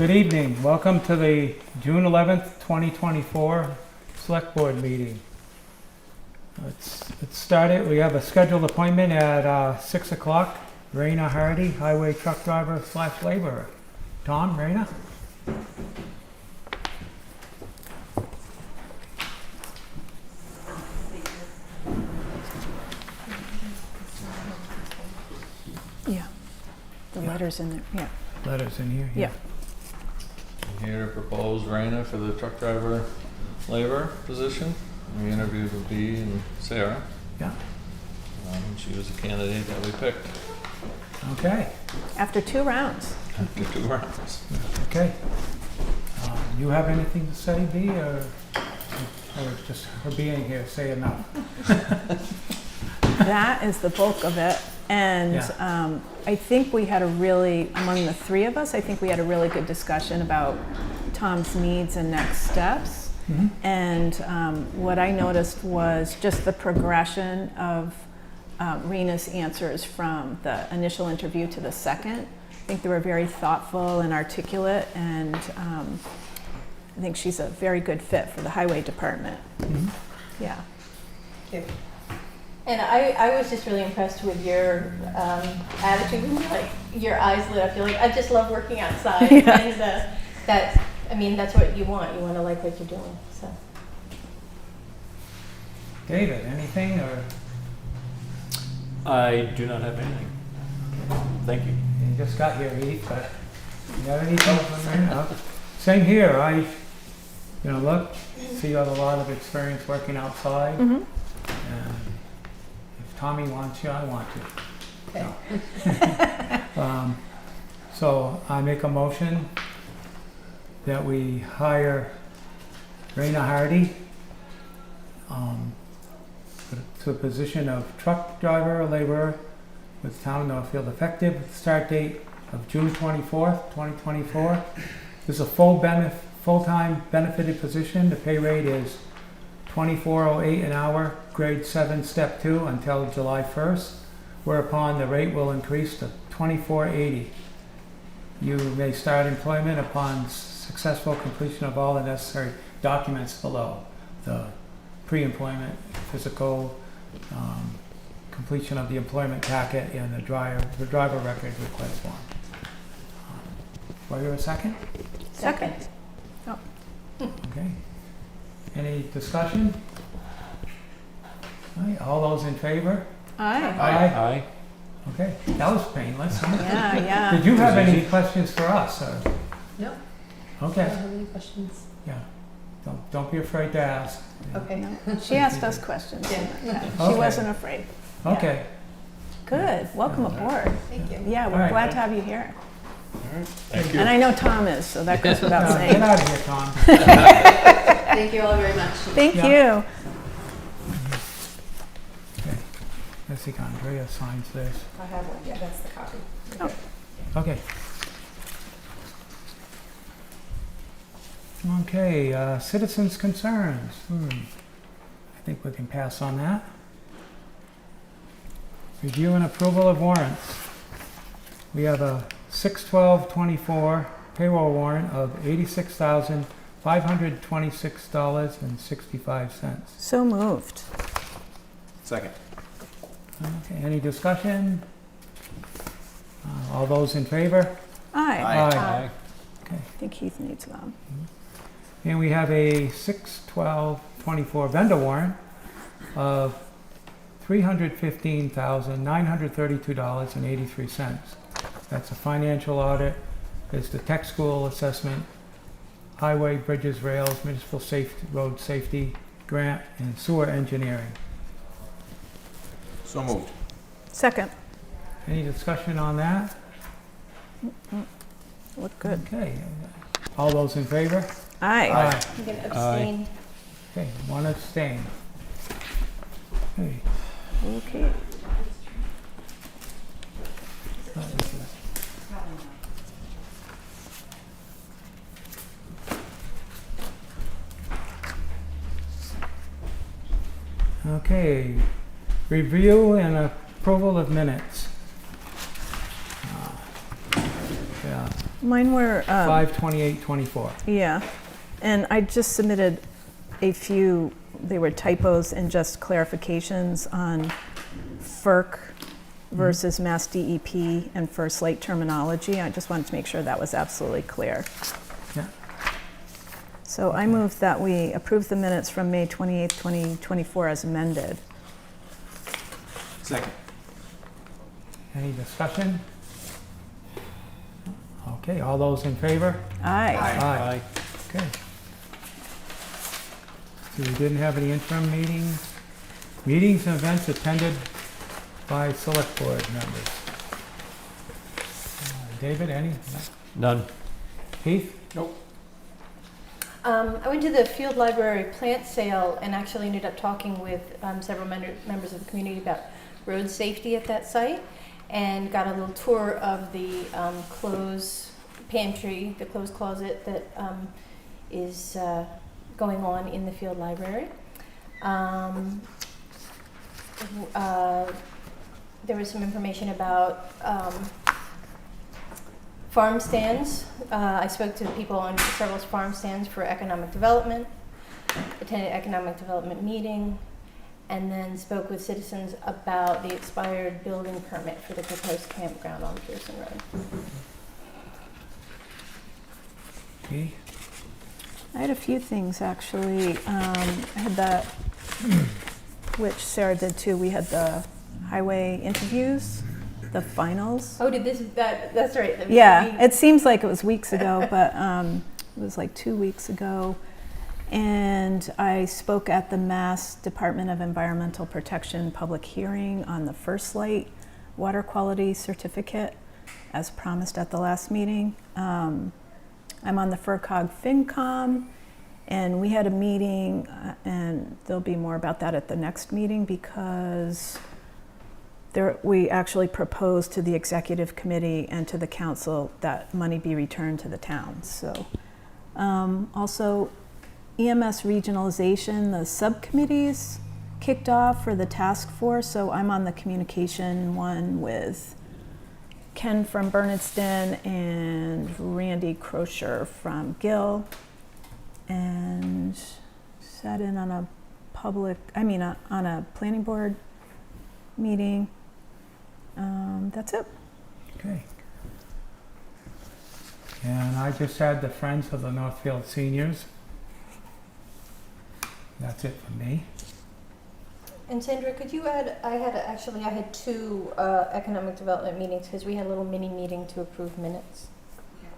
Good evening. Welcome to the June 11th, 2024 Select Board meeting. Let's start it. We have a scheduled appointment at 6 o'clock. Raina Hardy, highway truck driver / laborer. Tom, Raina? Yeah, the letter's in there, yeah. Letters in here? Yeah. I'm here to propose Raina for the truck driver labor position. We interviewed with Bea and Sarah. Yeah. She was a candidate that we picked Okay. After 2 rounds. after 2 rounds. Okay. You have anything to say, Bea, or just her being here say enough? That is the bulk of it. And Yeah. I think we had among the 3 of us, I think we had a really good discussion about Tom's needs and next steps. Mm-hmm. And what I noticed was just the progression of Rena's answers from the initial interview to the second. I think they were very thoughtful and articulate, and I think she's a very good fit for the highway department. Mm-hmm. Yeah. And I was just really impressed with your attitude. Like, your eyes lit up. You're like, I just love working outside. Yeah. And that's what you want. You want to like what you're doing. So. David, anything, or I do not have anything. Thank you. you just got here, Heath, but you got anything? No? Same here. Look, see you have a lot of experience working outside. Mm-hmm. And if Tommy wants you, I want you. Okay. So I make a motion that we hire Raina Hardy to the position of truck driver or laborer with Town of Northfield, effective with the start date of June 24th, 2024. This is a full-time benefited position. The pay rate is $24.08 an hour, grade 7, step 2, until July 1st, whereupon the rate will increase to $24.80. You may start employment upon successful completion of all the necessary documents below: the pre-employment physical, completion of the employment packet, and the driver record request form. Do I hear a second? Second. Okay. Any discussion? All right, all those in favor? Aye. Aye. Okay, that was painless. Huh? Yeah, yeah. Did you have any questions for us? Or? No. I Okay. don't have any questions. Yeah. Don't be afraid to ask. Okay. She asked us questions. Yeah. She Okay. wasn't afraid. Okay. Good. Welcome aboard. Thank you. Yeah, we're All right. glad to have you here. Thank And I know Tom is, so that goes without Get saying. out of here, Tom. Thank you all very much. Thank Yeah. you. Okay. Let's see, Andrea signs this. I have one. Yeah, that's the copy. Okay. Okay, citizens' concerns. I think we can pass on that. Review and approval of warrants. We have a 6/12/24 payroll warrant of $86,526.65. So moved. Second. Okay, any discussion? All those in favor? Aye. Aye. Okay. I think Heath needs them. And we have a 6/12/24 vendor warrant of $315,932.83. That's a financial audit, it's the tech school assessment, highway, bridges, rails, municipal safety, road safety grant, and sewer engineering. So moved. Second. Any discussion on that? Look good. Okay. All those in favor? Aye. I'm going to abstain. Okay, one abstain. Okay. Okay. Okay, review and approval of minutes. Yeah, Mine were, 5/28/24. yeah, and I just submitted a few, they were typos and just clarifications on FERC versus Mass DEP and First Light terminology. I just wanted to make sure that was absolutely clear. Yeah. So I move that we approve the minutes from May 28th, 2024 as amended. Second. Any discussion? Okay, all those in favor? Aye. Aye. Okay. So we didn't have any interim meetings. Meetings and events attended by select board members. David, any? None. Keith? Nope. I went to the field library plant sale and actually ended up talking with several members of the community about road safety at that site, and got a little tour of the clothes pantry, the clothes closet that is going on in the field library. There was some information about farm stands. I spoke to people on several farm stands for economic development, attended economic development meeting, and then spoke with citizens about the expired building permit for the proposed campground on Pearson Road. Keith? I had a few things, actually. I had the, which Sarah did too, we had the highway interviews, the finals. Oh, that's right. Yeah, it seems like it was weeks ago, but it was like 2 weeks ago. And I spoke at the Mass Department of Environmental Protection public hearing on the First Light water quality certificate, as promised at the last meeting. I'm on the FERCog FinCom, and we had a meeting, and there'll be more about that at the next meeting, because we actually proposed to the executive committee and to the council that money be returned to the town. So also EMS regionalization, the subcommittees kicked off for the task force. So I'm on the communication one with Ken from Bernardston and Randy Crocher from Gill, and sat in on a on a planning board meeting. That's it. Okay. And I just had the Friends of the Northfield Seniors. That's it for me. And Sandra, could you add, I had two economic development meetings because we had a little mini meeting to approve minutes. Yeah.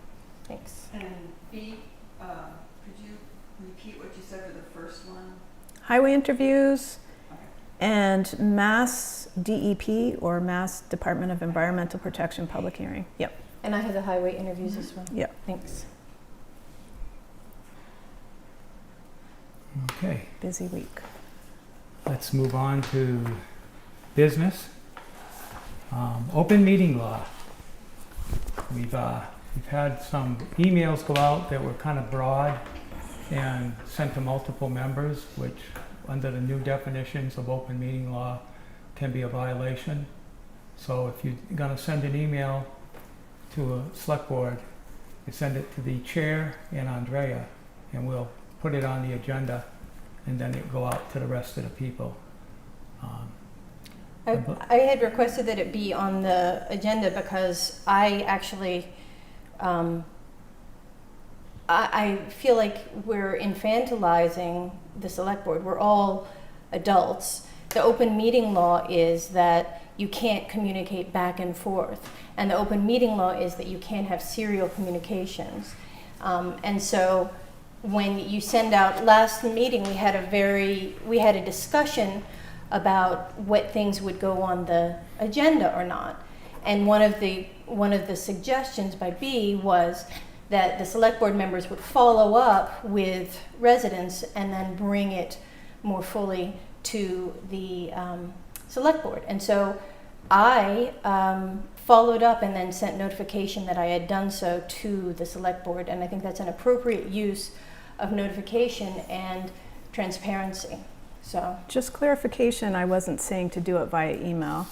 Thanks. And B, could you repeat what you said for the first one? Highway interviews Okay. and Mass DEP, or Mass Department of Environmental Protection public hearing. Yep. And I had the highway interviews as well. Yep. Thanks. Okay, Busy week. let's move on to business. Open meeting law. We've had some emails go out that were kind of broad and sent to multiple members, which under the new definitions of open meeting law can be a violation. So if you're gonna send an email to a select board, you send it to the chair and Andrea, and we'll put it on the agenda, and then it go out to the rest of the people. I had requested that it be on the agenda because I actually, I feel like we're infantilizing the select board. We're all adults. The open meeting law is that you can't communicate back and forth. And the open meeting law is that you can't have serial communications. And so when you send out, last meeting we had a discussion about what things would go on the agenda or not. And one of the suggestions by B was that the select board members would follow up with residents and then bring it more fully to the select board. And so I followed up and then sent notification that I had done so to the select board, and I think that's an appropriate use of notification and transparency. So Just clarification, I wasn't saying to do it via email.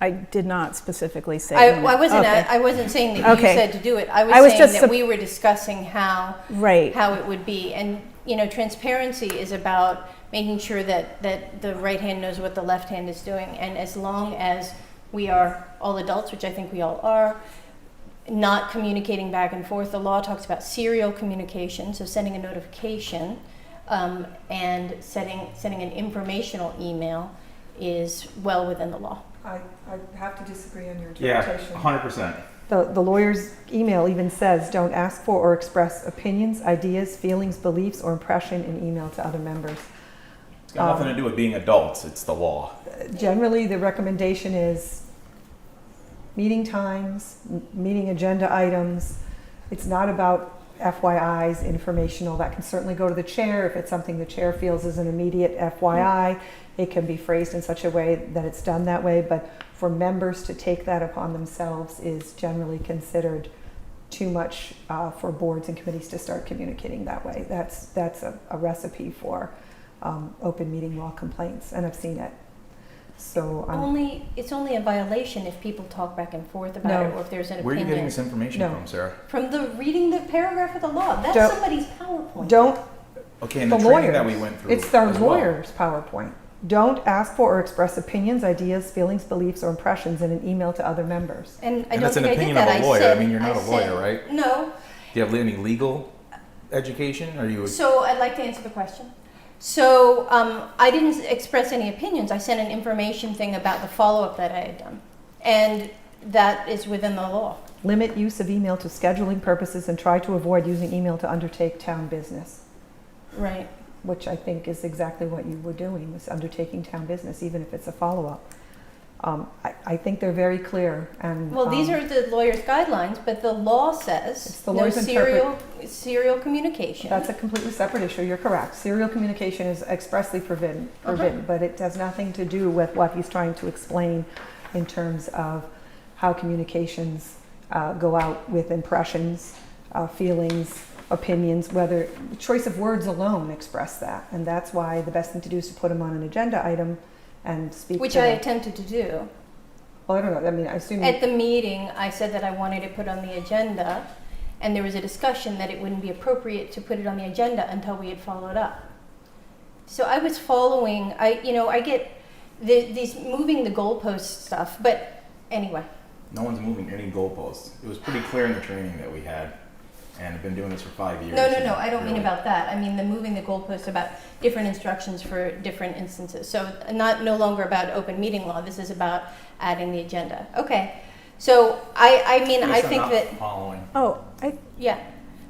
I did not specifically say. I email. wasn't, Okay. I wasn't saying that you Okay. said to do it. I I was was saying just that sup- we were discussing how Right. it would be. And, you know, transparency is about making sure that the right hand knows what the left hand is doing. And as long as we are all adults, which I think we all are, not communicating back and forth, the law talks about serial communication, so sending a notification and sending an informational email is well within the law. I have to disagree on your Yeah, interpretation. 100%. The lawyer's email even says, don't ask for or express opinions, ideas, feelings, beliefs, or impression in email to other members. It's got nothing to do with being adults, it's the law. Generally, the recommendation is meeting times, meeting agenda items. It's not about FYIs, informational. That can certainly go to the chair. If it's something the chair feels is an immediate FYI, it can be phrased in such a way that it's done that way. But for members to take that upon themselves is generally considered too much for boards and committees to start communicating that way. That's a recipe for open meeting law complaints, and I've seen it. So It's only a violation if people talk back and forth about No. it, or if there's an Where are you getting opinion. this information No. from, Sarah? From reading the paragraph of the law. That's Don't- somebody's PowerPoint. don't Okay, and the the training lawyers. that we went through. It's their as well. lawyer's PowerPoint. Don't ask for or express opinions, ideas, feelings, beliefs, or impressions in an email to other members. And I And don't that's an think I did opinion that. of a lawyer. said, I mean, you're not a said- lawyer, right? No. Do you have any legal education? Are you? So I'd like to answer the question. So I didn't express any opinions. I sent an information thing about the follow-up that I had done. And that is within the law. Limit use of email to scheduling purposes and try to avoid using email to undertake town business, Right. which I think is exactly what you were doing, was undertaking town business, even if it's a follow-up. I think they're very clear. And Well, these are the lawyer's guidelines, but the law It's says the no lawyer's serial communication. That's a completely separate issue. You're correct. Serial communication is expressly forbidden, but it has nothing to do with what he's trying to explain in terms of how communications go out with impressions, feelings, opinions, whether choice of words alone express that. And that's why the best thing to do is to put them on an agenda item and speak Which to I them. attempted to do. Well, I don't know. I mean, I assume At the meeting, I said that I wanted to put on the agenda, and there was a discussion that it wouldn't be appropriate to put it on the agenda until we had followed up. So I was following, I get these moving the goalpost stuff, but anyway. No one's moving any goalposts. It was pretty clear in the training that we had, and I've been doing this for 5 years. No, and I don't mean really- about that. I mean the moving the goalposts about different instructions for different instances. So no longer about open meeting law. This is about adding the agenda. Okay. So I mean, Yes, I I'm think not that, following. Oh, yeah,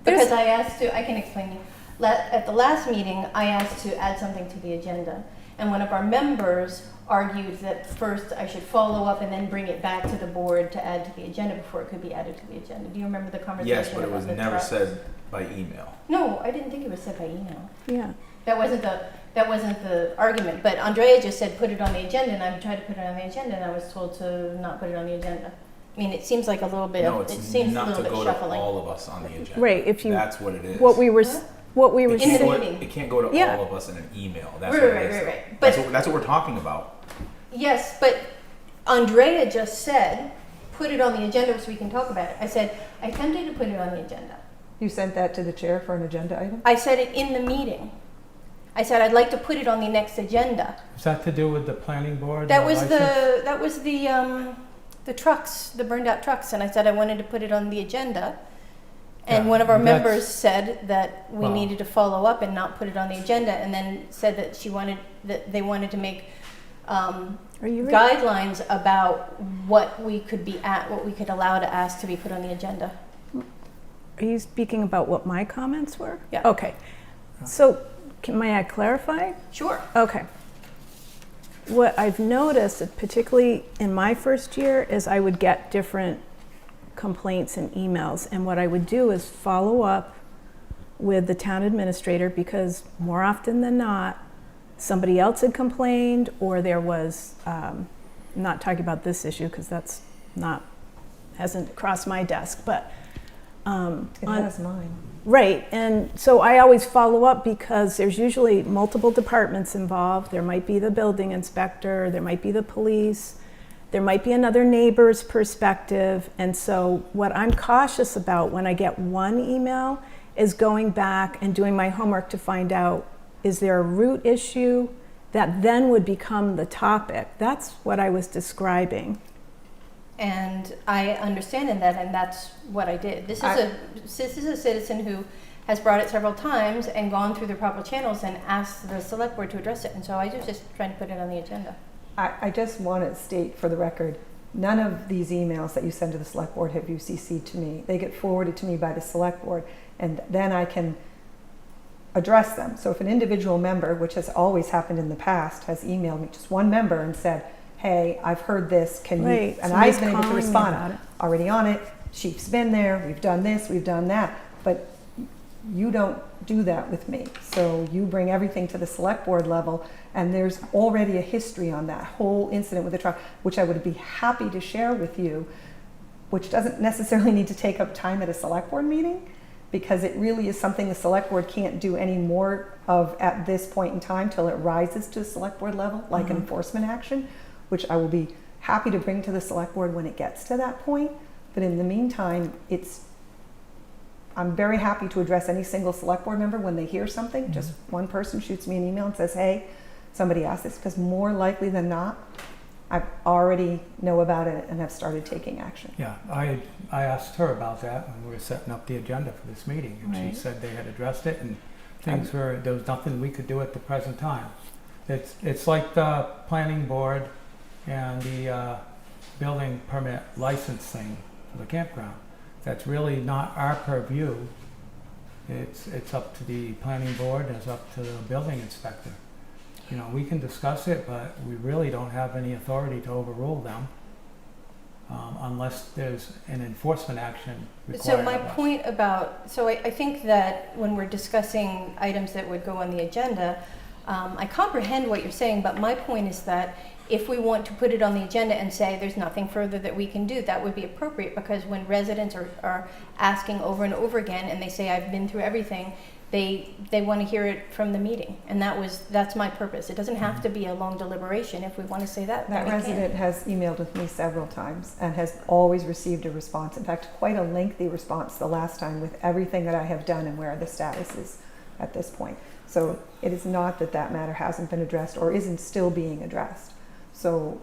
There's- because I asked to, I can explain to you. At the last meeting, I asked to add something to the agenda. And one of our members argued that first I should follow up and then bring it back to the board to add to the agenda before it could be added to the agenda. Do you remember the conversation? Yes, but it about was the never trucks? said by email. No, I didn't think it was said by email. yeah. That wasn't the argument. But Andrea just said put it on the agenda, and I tried to put it on the agenda, and I was told to not put it on the agenda. I mean, it seems like a little bit. No, It it's seems a not little to bit go shuffling. to all of us on the agenda. Right, if you- That's what it is. What we were Huh? It In can't the go- meeting. It can't go to Yeah. all of us in an email. That's Right, what right, it is. right, right. That's But that's what we're talking about. yes, but Andrea just said put it on the agenda so we can talk about it. I said I attempted to put it on the agenda. you sent that to the chair for an agenda item? I said it in the meeting. I said I'd like to put it on the next agenda. Is that to do with the planning board? That or was license? the trucks, the burned out trucks, and I said I wanted to put it on the agenda. And Yeah, one of our that's- members said that we Well- needed to follow up and not put it on the agenda, and then said that they wanted to make Are you ready? guidelines about what we could allow to ask to be put on the agenda. Are you speaking about what my comments were? Yeah. Okay. So, may I clarify? Sure. Okay. What I've noticed, particularly in my first year, is I would get different complaints and emails. And what I would do is follow up with the town administrator, because more often than not, somebody else had complained, or there was, I'm not talking about this issue because that's hasn't crossed my desk, but It on- has mine. Right, and so I always follow up because there's usually multiple departments involved. There might be the building inspector, there might be the police, there might be another neighbor's perspective. And so what I'm cautious about when I get one email is going back and doing my homework to find out, is there a root issue that then would become the topic? That's what I was describing. And I understand in that, and that's what I did. This is a citizen who has brought it several times and gone through the proper channels and asked the select board to address it. And so I was just trying to put it on the agenda. I just want to state for the record, none of these emails that you send to the select board have you CC'd to me. They get forwarded to me by the select board, and then I can address them. So if an individual member, which has always happened in the past, has emailed me, just one member, and said, hey, I've heard this, can you, Right, and somebody's I've been able to calling me respond, about it. already on it, Chief's been there, we've done this, we've done that, but you don't do that with me. So you bring everything to the select board level, and there's already a history on that whole incident with the truck, which I would be happy to share with you, which doesn't necessarily need to take up time at a select board meeting, because it really is something the select board can't do any more of at this point in time till it rises to the select board level, like enforcement action, which I will be happy to bring to the select board when it gets to that point. But in the meantime, I'm very happy to address any single select board member when they hear something. Just one person shoots me an email and says, hey, somebody asked this, because more likely than not, I already know about it and have started taking action. Yeah, I asked her about that when we were setting up the agenda for this meeting, and Right. she said they had addressed it and there was nothing we could do at the present time. It's like the planning board and the building permit license thing for the campground. That's really not our purview. It's up to the planning board, it's up to the building inspector. You know, we can discuss it, but we really don't have any authority to overrule them unless there's an enforcement action required So my of us. point about, I think that when we're discussing items that would go on the agenda, I comprehend what you're saying, but my point is that if we want to put it on the agenda and say there's nothing further that we can do, that would be appropriate, because when residents are asking over and over again and they say, I've been through everything, they want to hear it from the meeting. And that's my purpose. It doesn't have to be a long deliberation. If we want to say that, That we can. resident has emailed with me several times and has always received a response. In fact, quite a lengthy response the last time with everything that I have done and where the status is at this point. So it is not that matter hasn't been addressed or isn't still being addressed. So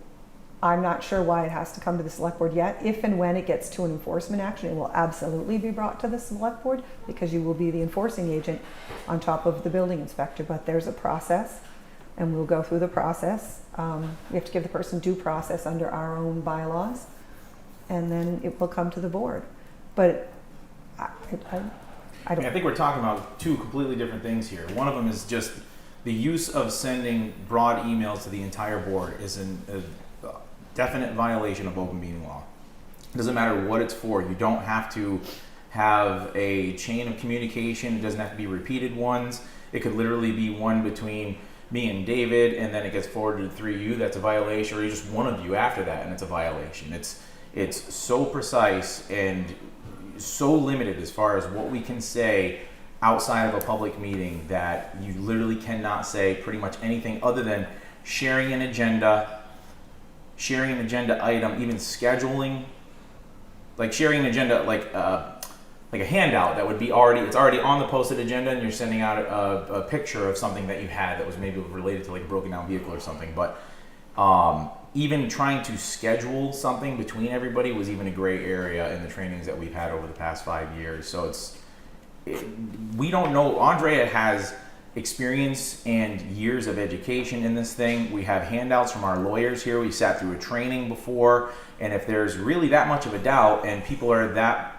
I'm not sure why it has to come to the select board yet. If and when it gets to an enforcement action, it will absolutely be brought to the select board, because you will be the enforcing agent on top of the building inspector. But there's a process, and we'll go through the process. We have to give the person due process under our own bylaws, and then it will come to the board. But I I don't. think we're talking about two completely different things here. One of them is just the use of sending broad emails to the entire board is a definite violation of open meeting law. It doesn't matter what it's for. You don't have to have a chain of communication. It doesn't have to be repeated ones. It could literally be one between me and David, and then it gets forwarded to 3 that's a violation, or just one of you after that, and it's a violation. It's so precise and so limited as far as what we can say outside of a public meeting that you literally cannot say pretty much anything other than sharing an agenda item, even scheduling, like sharing an agenda, like a handout that would be it's already on the posted agenda, and you're sending out a picture of something that you had that was maybe related to like a broken down vehicle or something. But even trying to schedule something between everybody was even a gray area in the trainings that we've had over the past 5 years. So we don't know. Andrea has experience and years of education in this thing. We have handouts from our lawyers here. We sat through a training before, and if there's really that much of a doubt and people are that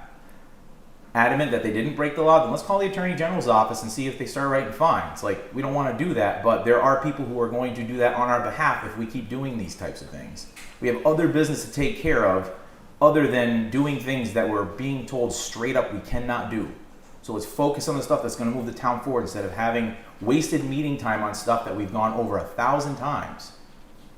adamant that they didn't break the law, then let's call the Attorney General's office and see if they start writing fines. Like, we don't want to do that, but there are people who are going to do that on our behalf if we keep doing these types of things. We have other business to take care of other than doing things that we're being told straight up we cannot do. So let's focus on the stuff that's going to move the town forward instead of having wasted meeting time on stuff that we've gone over 1,000 times.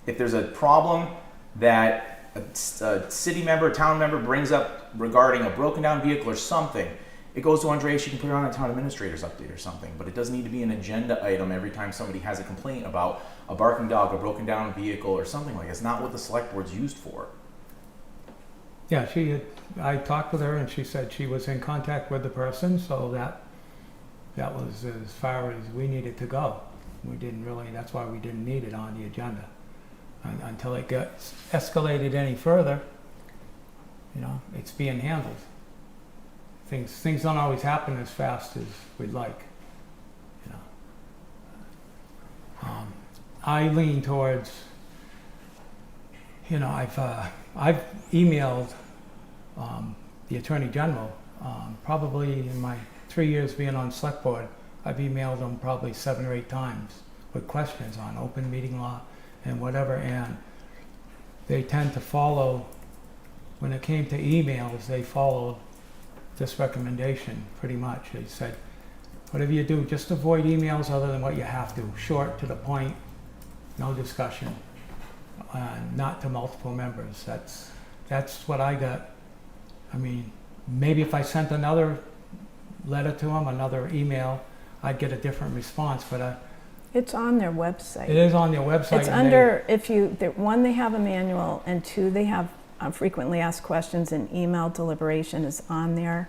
If there's a problem that a city member, a town member brings up regarding a broken down vehicle or something, it goes to Andrea, she can put it on a town administrator's update or something, but it doesn't need to be an agenda item every time somebody has a complaint about a barking dog, a broken down vehicle, or something like that. It's not what the select board's used for. Yeah, I talked with her and she said she was in contact with the person, so that was as far as we needed to go. We didn't really, that's why we didn't need it on the agenda. Until it gets escalated any further, you know, it's being handled. Things don't always happen as fast as we'd like, you know. I lean towards, you know, I've emailed the Attorney General probably in my 3 years being on Select Board. I've emailed them probably 7 or 8 times with questions on open meeting law and whatever, and they tend to follow, when it came to emails, they followed this recommendation pretty much. They said, whatever you do, just avoid emails other than what you have to, short, to the point, no discussion, not to multiple members. That's what I got. I mean, maybe if I sent another letter to them, another email, I'd get a different response, but It's on their website. it is on their website. It's and under, one, they have a manual, and 2, they have frequently asked questions, and email deliberation is on there.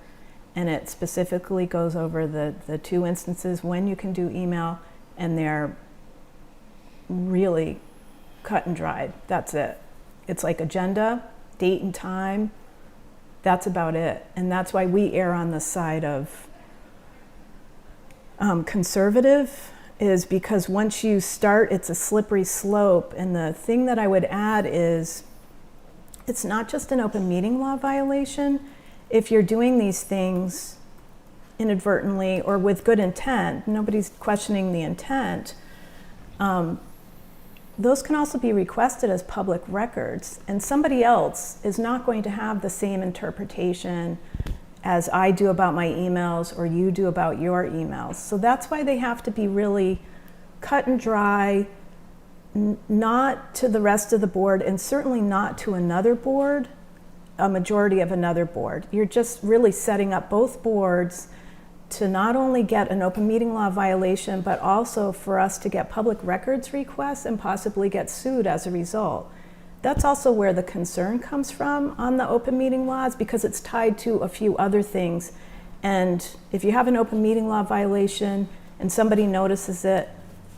And it specifically goes over the 2 instances when you can do email, and they're really cut and dried. That's it. It's like agenda, date and time. That's about it. And that's why we err on the side of conservative, is because once you start, it's a slippery slope. And the thing that I would add is, it's not just an open meeting law violation. If you're doing these things inadvertently or with good intent, nobody's questioning the intent, those can also be requested as public records. And somebody else is not going to have the same interpretation as I do about my emails or you do about your emails. So that's why they have to be really cut and dry, not to the rest of the board, and certainly not to another board, a majority of another board. You're just really setting up both boards to not only get an open meeting law violation, but also for us to get public records requests and possibly get sued as a result. That's also where the concern comes from on the open meeting laws, because it's tied to a few other things. And if you have an open meeting law violation and somebody notices it,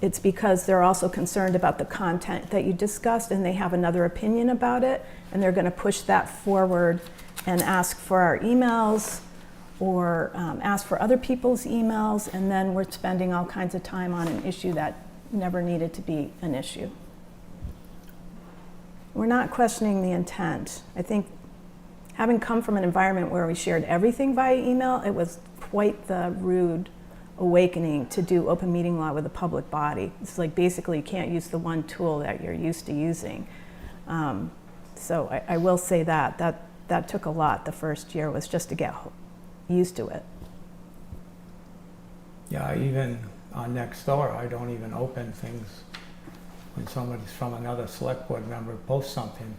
it's because they're also concerned about the content that you discussed, and they have another opinion about it, and they're going to push that forward and ask for our emails or ask for other people's emails, and then we're spending all kinds of time on an issue that never needed to be an issue. We're not questioning the intent. I think, having come from an environment where we shared everything via email, it was quite the rude awakening to do open meeting law with a public body. It's like basically you can't use the one tool that you're used to using. So I will say that took a lot the first year, was just to get used to it. Yeah, even on Nextdoor, I don't even open things when somebody's from another select board member posts something.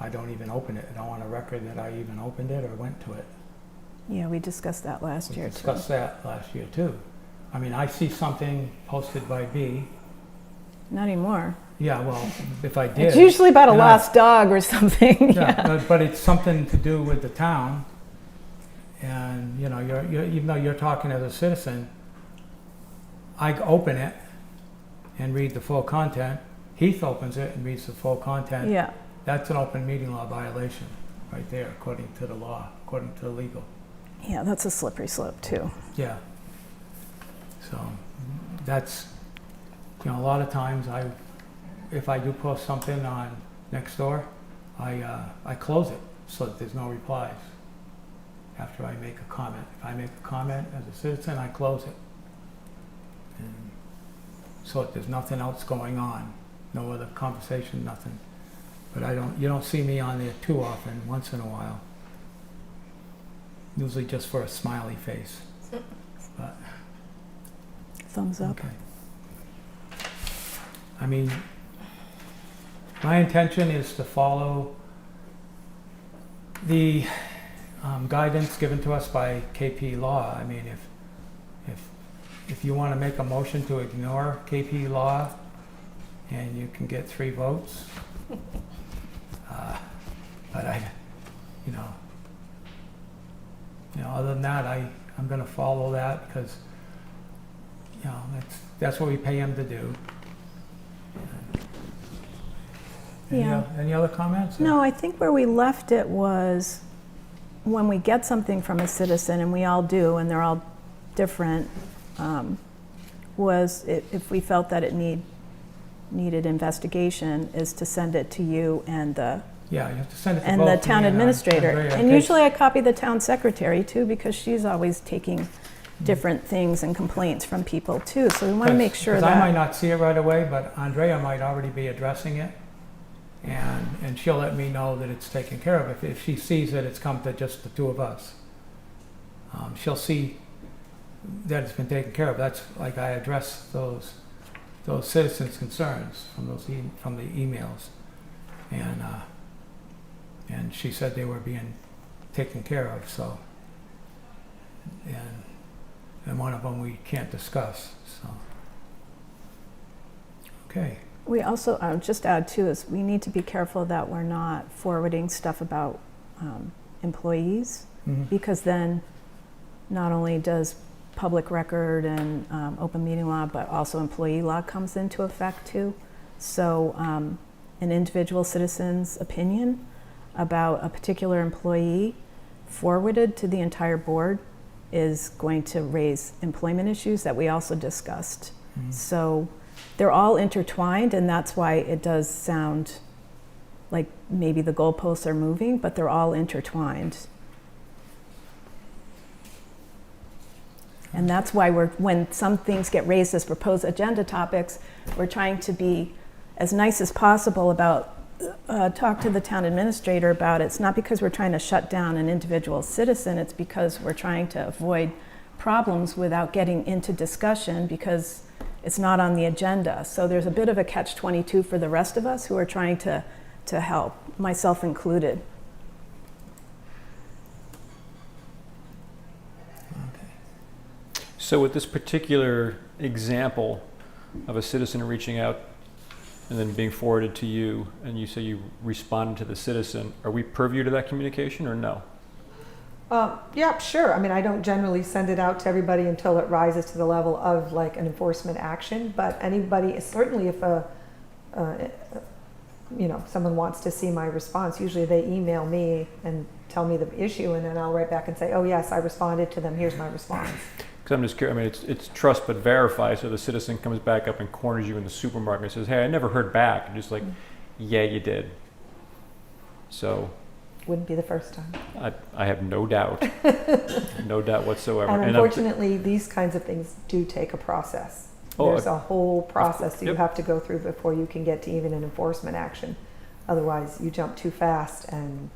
I don't even open it. I don't want a record that I even opened it or went to it. Yeah, we discussed that last We year discussed too. that last year too. I mean, I see something posted by B. Not anymore. Yeah, well, if I did. It's usually about a and I- lost dog or something. Yeah, but it's something to do with the town. And, you know, you're, even though you're talking as a citizen, I open it and read the full content. Heath opens it and reads the full content. Yeah. That's an open meeting law violation right there, according to the law, according to the legal. Yeah, that's a slippery slope too. Yeah. So that's, you know, a lot of times if I do post something on Nextdoor, I close it so that there's no replies after I make a comment. If I make a comment as a citizen, I close it. And so that there's nothing else going on, no other conversation, nothing. But you don't see me on there too often, once in a while. Usually just for a smiley face. But, Thumbs up. okay. I mean, my intention is to follow the guidance given to us by KP Law. I mean, if you want to make a motion to ignore KP Law and you can get 3 votes, but you know, other than that, I'm going to follow that because, that's what we pay him to do. Any other comments? No, I think where we left it was when we get something from a citizen, and we all do, and they're all different, was if we felt that it needed investigation, is to send it to you and the Yeah, you have to send it to and both the me town and administrator. Andrea, in And case- usually I copy the town secretary too, because she's always taking different things and complaints from people too. So we want to make sure Because I might that, not see it right away, but Andrea might already be addressing it. And she'll let me know that it's taken care of. If she sees that it's come to just the 2 of us, she'll see that it's been taken care of. That's like I address those citizens' concerns from the emails. And she said they were being taken care of, so. And one of them we can't discuss, so. Okay. we also, I would just add too, is we need to be careful that we're not forwarding stuff about employees, Mhm. because then not only does public record and open meeting law, but also employee law comes into effect too. So an individual citizen's opinion about a particular employee forwarded to the entire board is going to raise employment issues that we also discussed. Mhm. So they're all intertwined, and that's why it does sound like maybe the goalposts are moving, but they're all intertwined. And that's why when some things get raised as proposed agenda topics, we're trying to be as nice as possible about, talk to the town administrator about it. It's not because we're trying to shut down an individual citizen, it's because we're trying to avoid problems without getting into discussion because it's not on the agenda. So there's a bit of a catch-22 for the rest of us who are trying to help, myself included. So with this particular example of a citizen reaching out and then being forwarded to you, and you say you responded to the citizen, are we purview to that communication or no? Yeah, sure. I mean, I don't generally send it out to everybody until it rises to the level of like an enforcement action, but anybody, certainly if someone wants to see my response, usually they email me and tell me the issue, and then I'll write back and say, oh yes, I responded to them, here's my response. Because I'm just curious, I mean, it's trust but verify, so the citizen comes back up and corners you in the supermarket and says, hey, I never heard back. And just like, yeah, you did. So Wouldn't be the first time. I have no doubt, no doubt whatsoever. And I'm- unfortunately, these kinds of things do take a process. Oh, There's a whole process that you Yep. have to go through before you can get to even an enforcement action. Otherwise, you jump too fast and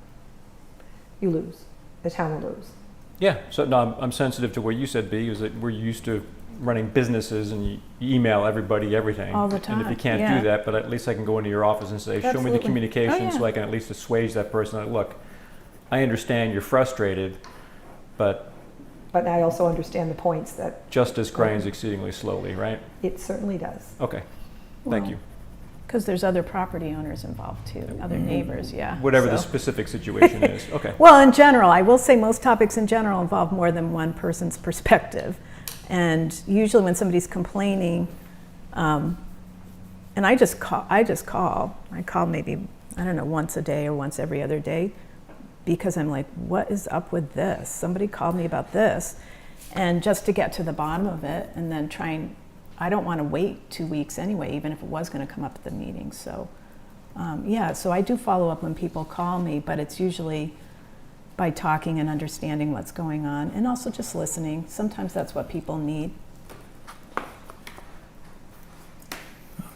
you lose. The town will lose. Yeah, so no, I'm sensitive to what you said, B, is that we're used to running businesses and you email everybody everything. All the And if you time, can't yeah. do that, but at least I can go into your office and say, show me Absolutely. the communication Oh, yeah. so I can at least assuage that person. Like, look, I understand you're frustrated, but But I also understand the points that justice grinds exceedingly slowly, right? it certainly does. Okay, thank Well, you. Because there's other property owners involved too, other neighbors, yeah. Whatever the so. specific situation is, okay. Well, in general, I will say most topics in general involve more than one person's perspective. And usually when somebody's complaining, and I call maybe, I don't know, once a day or once every other day, because I'm like, what is up with this? Somebody called me about this. And just to get to the bottom of it and then I don't want to wait 2 weeks anyway, even if it was going to come up at the meeting. So, so I do follow up when people call me, but it's usually by talking and understanding what's going on and also just listening. Sometimes that's what people need.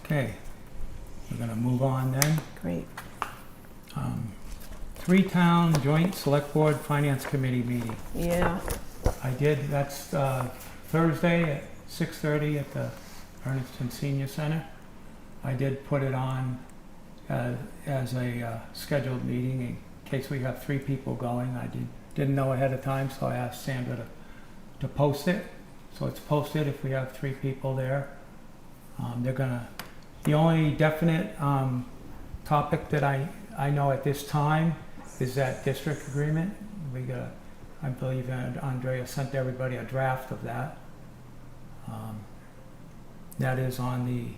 Okay, we're gonna move on then. Great. 3-town joint select board finance committee meeting. Yeah. That's Thursday at 6:30 at the Bernardston Senior Center. I did put it on as a scheduled meeting in case we have 3 people going. I did didn't know ahead of time, so I asked Sandra to post it. So it's posted if we have 3 people there. The only definite topic that I know at this time is that district agreement. I believe Andrea sent everybody a draft of that. That is on the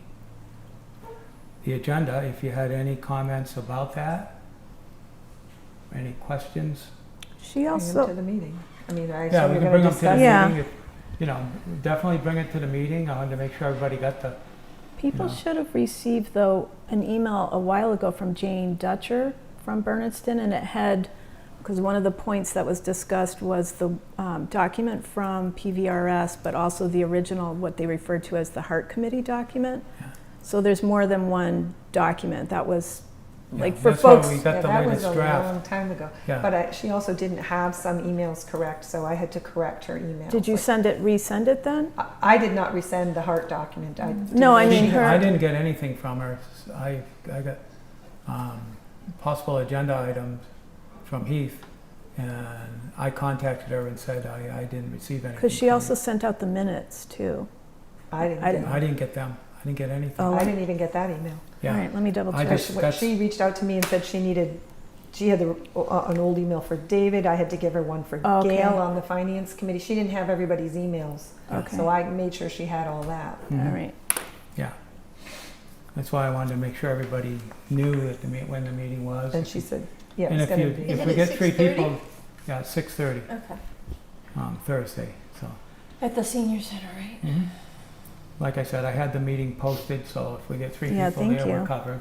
agenda. If you had any comments about that, any questions? She Bring them also, to the meeting. I mean, I Yeah, assume we we're can going bring to them to the discuss. Yeah. meeting. Definitely bring it to the meeting. I wanted to make sure everybody got the, people No. should have received, though, an email a while ago from Jane Dutcher from Bernardston, and it had, because one of the points that was discussed was the document from PVRS, but also the original, what they referred to as the Hart Committee document. Yeah. So there's more than one document. That was, like, Yeah, for that's why folks. we Yeah, got the that was latest a draft. long time ago. Yeah. But she also didn't have some emails correct, so I had to correct her email. Did you resend it then? I did not resend the Hart document. I didn't No, I know mean she- her- I didn't get anything from her. I got possible agenda items from Heath, and I contacted her and said I didn't receive anything. Because she from also you. sent out the minutes, too. I didn't I get I didn't get them. I didn't get anything. Oh. I didn't even get that email. Yeah. All right, let me double I check. just- What that's- she reached out to me and said she had an old email for David. I had to give her one for Okay. Gail on the finance committee. She didn't have everybody's emails, Okay, so all I made sure she had all that. Mhm. right. Yeah. That's why I wanted to make sure everybody knew that when the meeting was. And she said, yeah, And it's if going you, to be. Is if it we at get 3 6:30? people, yeah, 6:30, Okay. Thursday, so. At the senior center, right? Mhm. Like I said, I had the meeting posted, so if we get 3 Yeah, people thank there, we're you. covered.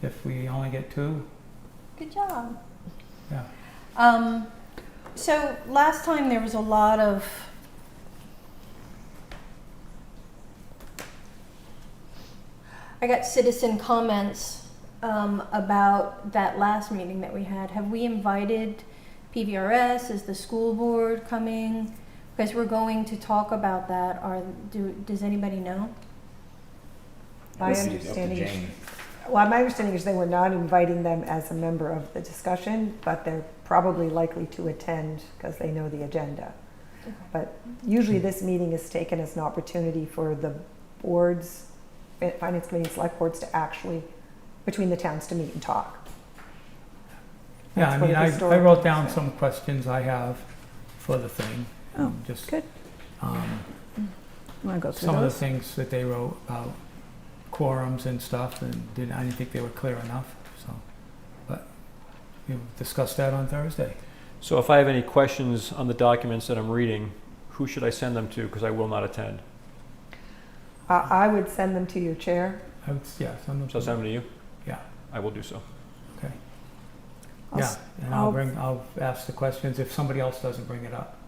If we only get 2, Good job. yeah. So last time there was a lot of I got citizen comments about that last meeting that we had. Have we invited PVRS? Is the school board coming? Because we're going to talk about that. Does anybody know? My Up to understanding is, Jane. well, my understanding is they were not inviting them as a member of the discussion, but they're probably likely to attend because they know the agenda. Okay. But usually this meeting is taken as an opportunity for the boards, finance committee, select boards to actually, between the towns, to meet and talk. Yeah, That's I what mean, a I historical wrote down said. some questions I have for the thing. Oh, Just, good. um, Want to go through some of the those? things that they wrote about quorums and stuff, and I didn't think they were clear enough, so. But we'll discuss that on Thursday. So if I have any questions on the documents that I'm reading, who should I send them to? Because I will not attend. I would send them to your chair. I would, yeah, send them So I'll send them to you? Yeah. I will do so. Okay. I'll Yeah, s- and I'll- I'll ask the questions if somebody else doesn't bring it up.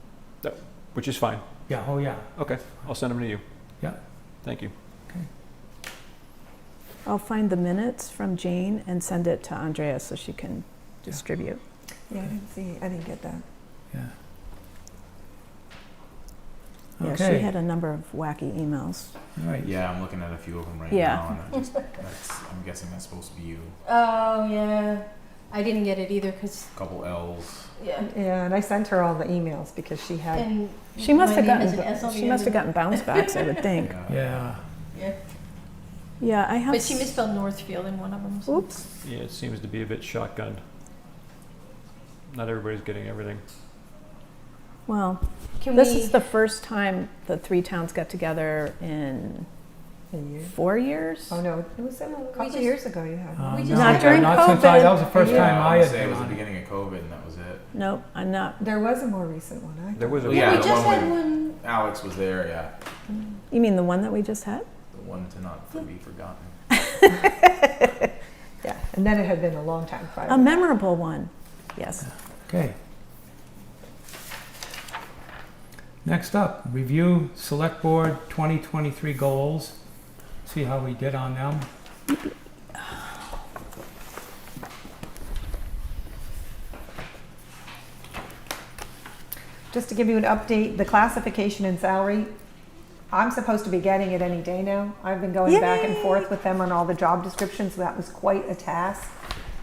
Which is fine. Yeah, oh yeah, Okay, I'll send them to you. Yeah. Thank you. I'll find the minutes from Jane and send it to Andrea so she can distribute. Yeah, I didn't get that. yeah. Yeah, she Okay, had a number of wacky emails. all right. Yeah, I'm looking at a few of them right Yeah. now, and I'm guessing that's supposed to be you. Oh yeah, I didn't get it either because Couple L's. yeah. Yeah, and I sent her all the emails because she had, And She must my have name is an S gotten, on she the must have end gotten bounce backs, I would think. Yeah, Yeah. Yeah, I have. But she misspelled Northfield in one of them. so- Oops. Yeah, it seems to be a bit shotgunned. Not everybody's getting everything. Well, Can this we? is the first time the 3 towns got together in a year. 4 years. Oh, no, it was a couple just- years ago you had one. We no, just- Not during not since that was the COVID. first Yeah, time I would had say it been was the on it. beginning of COVID, and that was it. Nope, I'm not. There was a more recent one, I There was a. Well, yeah, yeah, we the just one had with- one. Alex was there, yeah. You mean the one that we just had? The one to not be forgotten. Yeah, and then it had been a long time prior. A memorable one. Yes. Okay. Next up, review Select Board 2023 goals. See how we did on them. Just to give you an update, the classification and salary, I'm supposed to be getting it any day now. I've been going back and Yay! forth with them on all the job descriptions. That was quite a task.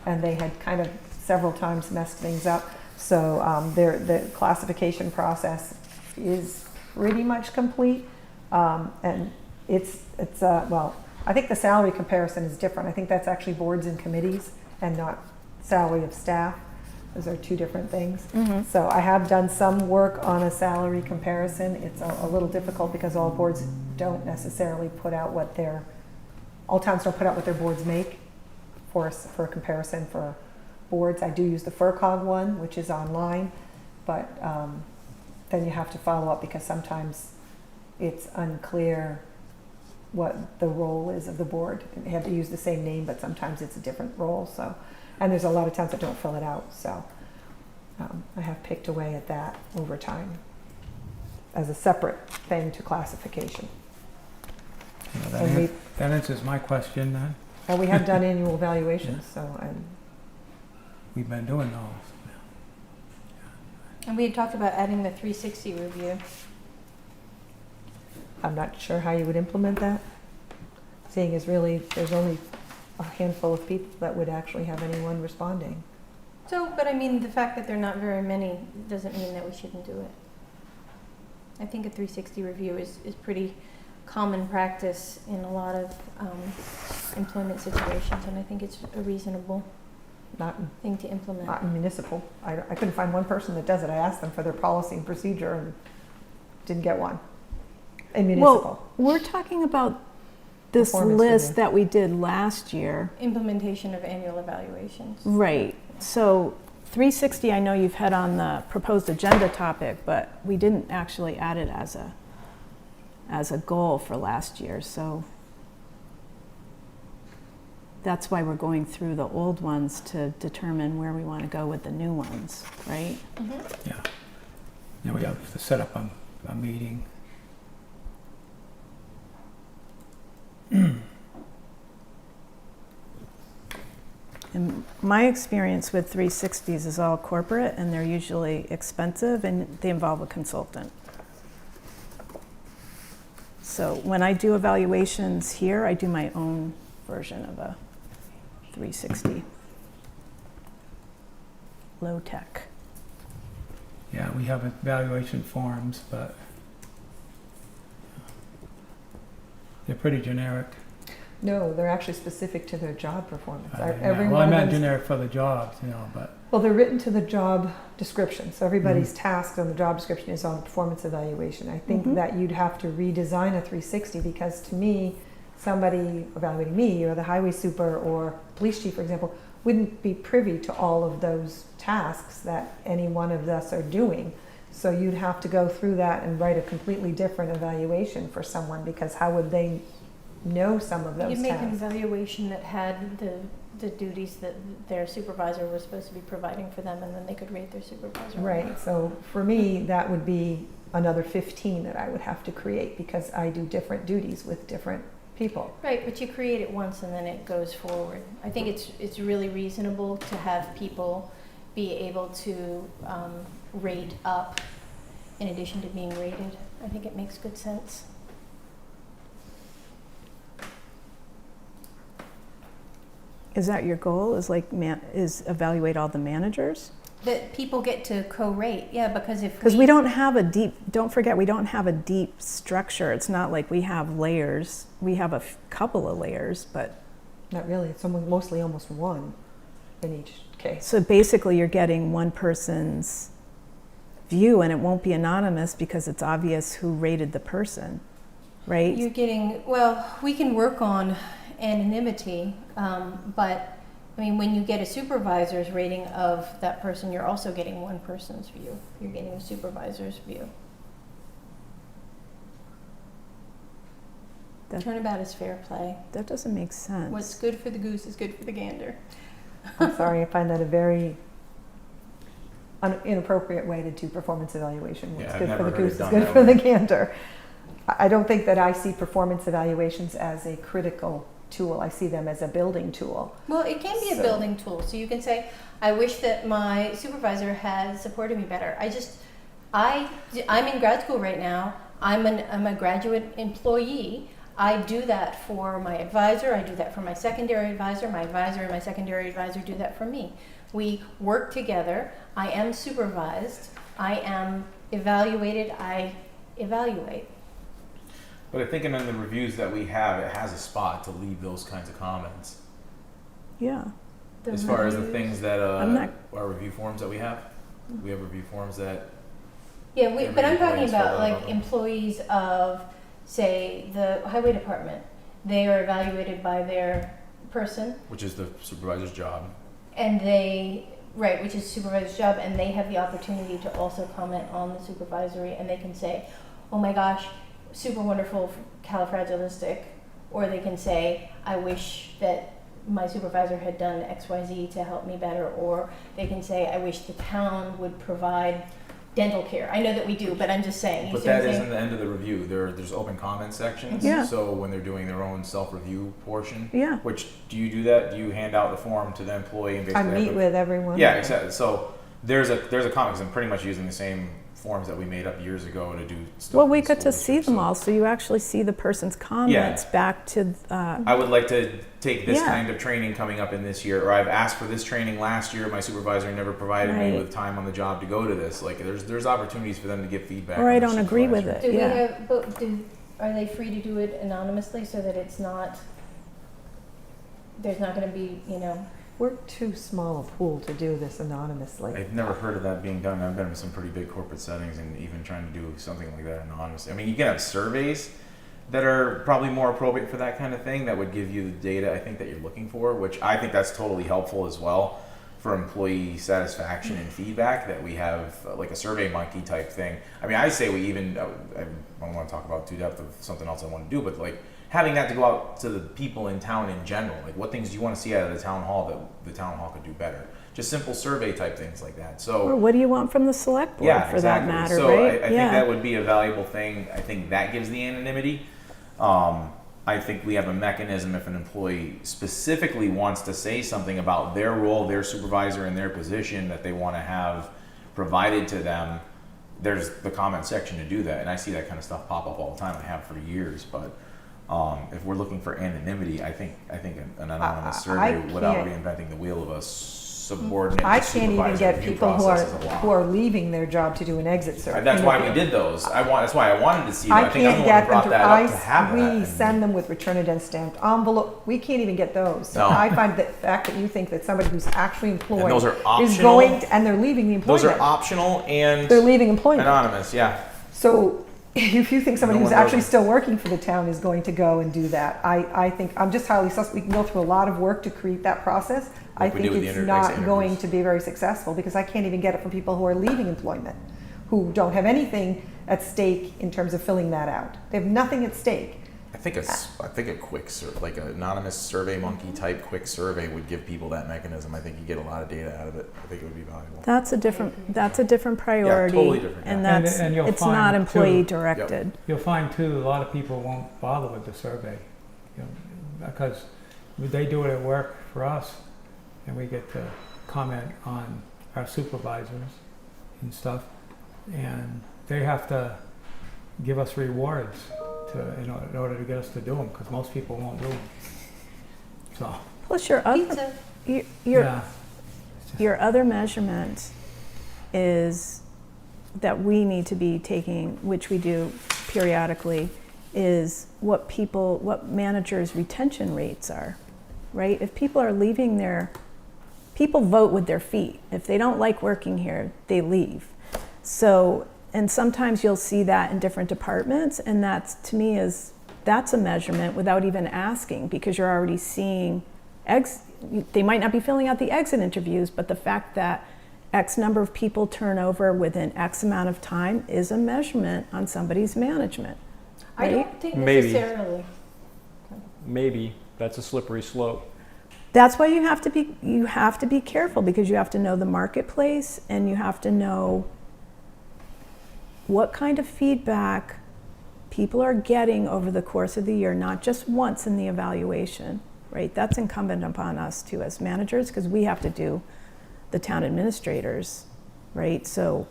And they had kind of several times messed things up. So the classification process is pretty much complete. And well, I think the salary comparison is different. I think that's actually boards and committees and not salary of staff. Those are two different things. Mhm. So I have done some work on a salary comparison. It's a little difficult because all boards don't necessarily put out all towns don't put out what their boards make for a comparison for boards. I do use the FERCog one, which is online, but then you have to follow up because sometimes it's unclear what the role is of the board. They have to use the same name, but sometimes it's a different role. So, and there's a lot of towns that don't fill it out. So I have picked away at that over time as a separate thing to classification. Yeah, And that answers my question then. and we have done annual evaluations, so We've been doing those. And we had talked about adding the 360 review. I'm not sure how you would implement that, seeing as really there's only a handful of people that would actually have anyone responding. So, but I mean, the fact that there are not very many doesn't mean that we shouldn't do it. I think a 360 review is pretty common practice in a lot of employment situations, and I think it's a reasonable Not thing to implement. Not in municipal. I couldn't find one person that does it. I asked them for their policy and procedure and didn't get one. In municipal. Well, we're talking about this Performance list review. that we did last year. Implementation of annual evaluations. Right. So 360, I know you've had on the proposed agenda topic, but we didn't actually add it as a goal for last year. So that's why we're going through the old ones to determine where we want to go with the new ones, right? Mm-hmm. Yeah. Now we have to set up a meeting. And my experience with 360s is all corporate, and they're usually expensive, and they involve a consultant. So when I do evaluations here, I do my own version of a 360. Low tech. Yeah, we have evaluation forms, but they're pretty generic. No, they're actually specific to their job performance. Yeah. Every Well, one I of meant them's- generic for the jobs, but Well, they're written to the job description. So everybody's Mm-hmm. task on the job description is on performance evaluation. I think Mhm. that you'd have to redesign a 360 because to me, somebody evaluating me or the highway super or police chief, for example, wouldn't be privy to all of those tasks that any one of us are doing. So you'd have to go through that and write a completely different evaluation for someone because how would they know some of those You'd make an tasks? evaluation that had the duties that their supervisor was supposed to be providing for them, and then they could rate their supervisor. on Right, that. so for me, that would be another 15 that I would have to create because I do different duties with different people. Right, but you create it once and then it goes forward. I think it's really reasonable to have people be able to rate up in addition to being rated. I think it makes good sense. Is that your goal? Is evaluate all the managers? That people get to co-rate, yeah, because if Because we don't have a deep, don't forget, we don't have a deep structure. It's not like we have layers. We have a couple of layers, but Not really, it's mostly almost one in each case. so basically you're getting one person's view, and it won't be anonymous because it's obvious who rated the person, right? You're getting, well, we can work on anonymity, but I mean, when you get a supervisor's rating of that person, you're also getting one person's view. You're getting a supervisor's view. That- Turnabout is fair play. That doesn't make sense. What's good for the goose is good for the gander. I'm sorry, I find that a very inappropriate way to do performance evaluation. What's Yeah, I've good for never the heard it goose is done good that for the way. gander. I don't think that I see performance evaluations as a critical tool. I see them as a building tool. Well, it can be a So- building tool. So you can say, I wish that my supervisor had supported me better. I'm in grad school right now. I'm a graduate employee. I do that for my advisor. I do that for my secondary advisor. My advisor and my secondary advisor do that for me. We work together. I am supervised. I am evaluated. I evaluate. But I think in the reviews that we have, it has a spot to leave those kinds of comments. Yeah. As far as the things that I'm not- our review forms that we have review forms that Yeah, Every but I'm talking employee's about filled out like on them. employees of, say, the highway department. They are evaluated by their person, which is the supervisor's job. and they, right, which is supervisor's job, and they have the opportunity to also comment on the supervisory, and they can say, oh my gosh, super wonderful, califragilistic, or they can say, I wish that my supervisor had done XYZ to help me better, or they can say, I wish the town would provide dental care. I know that we do, but I'm just saying. you But see what I'm that saying? isn't the end of the review. There's open comment sections. Yeah. So when they're doing their own self-review portion, Yeah. which do you do that? Do you hand out the form to the employee and I basically have meet to- with everyone. Yeah, exactly. So there's a comment, 'cause I'm pretty much using the same forms that we made up years ago to do stuff. Well, in we the get to school see district, them so all, so you actually see the person's comments back to, I would like to take this Yeah. kind of training coming up in this year, or I've asked for this training last year. My supervisor never provided me Right. with time on the job to go to this. Like, there's opportunities for them to give feedback. or I on their don't agree with supervisor. it, Do yeah. we have, but are they free to do it anonymously so that it's not, there's not gonna be, We're too small a pool to do this anonymously. I've never heard of that being done. I've been in some pretty big corporate settings and even trying to do something like that anonymously. I mean, you can have surveys that are probably more appropriate for that kind of thing that would give you the data I think that you're looking for, which I think that's totally helpful as well for employee satisfaction and feedback, that we have like a Survey Monkey type thing. I mean, I say we even, I don't want to talk about too depth of something else I want to do, but like having that to go out to the people in town in general, like what things do you want to see out of the town hall that the town hall could do better? Just simple survey type things like that. So Or what do you want from the select board, yeah, for exactly. that matter, So right? I think that would be a valuable thing. I think that gives the anonymity. I think we have a mechanism if an employee specifically wants to say something about their role, their supervisor, and their position that they want to have provided to them. There's the comment section to do that, and I see that kind of stuff pop up all the time. I have for years, but if we're looking for anonymity, I think an anonymous survey without can't- reinventing the wheel of a subordinate I to can't even supervisor get review people process is a lot. who are leaving their job to do an exit survey. That's why we did those. That's why I wanted to see that. I I think I'm can't the one get who them brought to, that up to have that. we and- send them with return address stamped envelope. We can't even get those. No. I find the fact that you think that somebody who's actually employed And those are is optional. going to, and they're leaving the Those employment. are optional and They're leaving employment. anonymous. Yeah. So if you think somebody No who's one knows actually them. still working for the town is going to go and do that, I think, I'm just highly sus, we can go through a lot of work to create that process. I Like we think do with the it's exit not going interviews. to be very successful because I can't even get it from people who are leaving employment, who don't have anything at stake in terms of filling that out. They have nothing at stake. I think a quick like an anonymous Survey Monkey type quick survey would give people that mechanism. I think you get a lot of data out of it. I think it would be valuable. That's a different priority. totally different, And yeah. that's, And you'll it's find, not too- employee directed. You'll find too, a lot of people won't bother with the survey, you know, because they do it at work for us, and we get to comment on our supervisors and stuff, and they have to give us rewards in order to get us to do them, because most people won't do them. So, Plus your other, Pizza. your, yeah. your other measurement is that we need to be taking, which we do periodically, is what managers' retention rates are, right? If people are leaving people vote with their feet. If they don't like working here, they leave. So, and sometimes you'll see that in different departments, and that's, to me, that's a measurement without even asking, because you're already seeing they might not be filling out the exit interviews, but the fact that X number of people turn over within X amount of time is a measurement on somebody's management. I Right? don't think Maybe. necessarily. Maybe that's a slippery slope. That's why you have to be careful, because you have to know the marketplace, and you have to know what kind of feedback people are getting over the course of the year, not just once in the evaluation, right? That's incumbent upon us too as managers, because we have to do the town administrators, right? So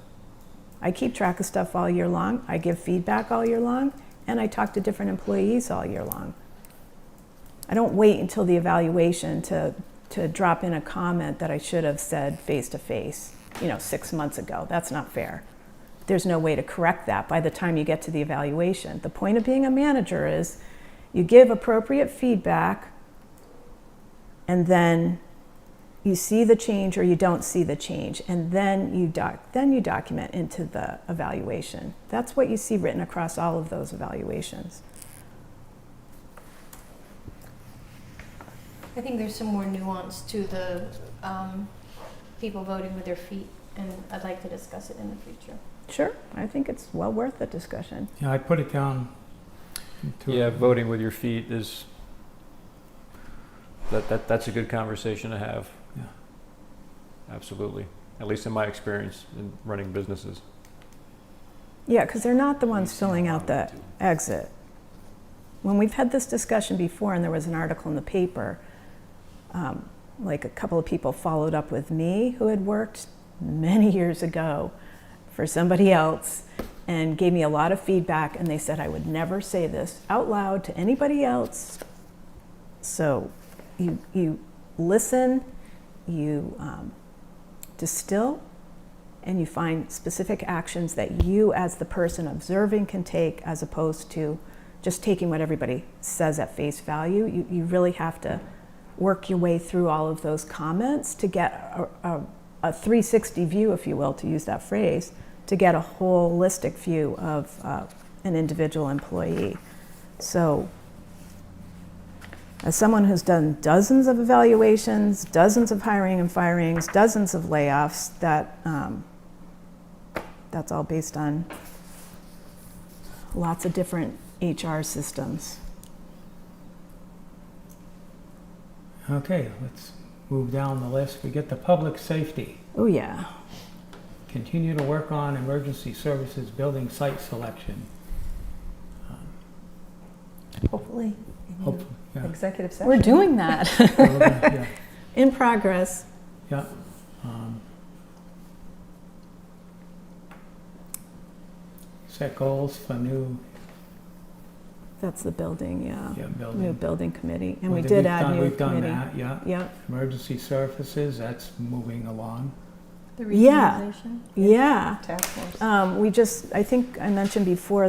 I keep track of stuff all year long, I give feedback all year long, and I talk to different employees all year long. I don't wait until the evaluation to to drop in a comment that I should have said face to face, 6 months ago. That's not fair. There's no way to correct that by the time you get to the evaluation. The point of being a manager is you give appropriate feedback, and then you see the change or you don't see the change, and then you document into the evaluation. That's what you see written across all of those evaluations. I think there's some more nuance to the people voting with their feet, and I'd like to discuss it in the future. Sure, I think it's well worth the discussion. Yeah, I put it down. Yeah, voting with your feet is, that's a good conversation to have. Yeah. Absolutely. At least in my experience in running businesses. Yeah, because they're not the ones filling out the exit. When we've had this discussion before and there was an article in the paper, like a couple of people followed up with me who had worked many years ago for somebody else and gave me a lot of feedback, and they said I would never say this out loud to anybody else. So you listen, you distill, and you find specific actions that you as the person observing can take, as opposed to just taking what everybody says at face value. You really have to work your way through all of those comments to get a 360 view, if you will, to use that phrase, to get a holistic view of an individual employee. So as someone who's done dozens of evaluations, dozens of hiring and firings, dozens of layoffs, that's all based on lots of different HR systems. Okay, let's move down the list. We get the public safety. Oh yeah. Continue to work on emergency services building site selection. Hopefully, in Hopefully, your yeah. executive session. We're doing that. Yeah, In progress. yeah. Set goals for new, That's the building, yeah. yeah, New building. building committee. And Well, we did we've add done- new We've done committee. that, yeah. Yep. Emergency services, that's moving along. The Yeah. regionalization? Yeah. Task force. I think I mentioned before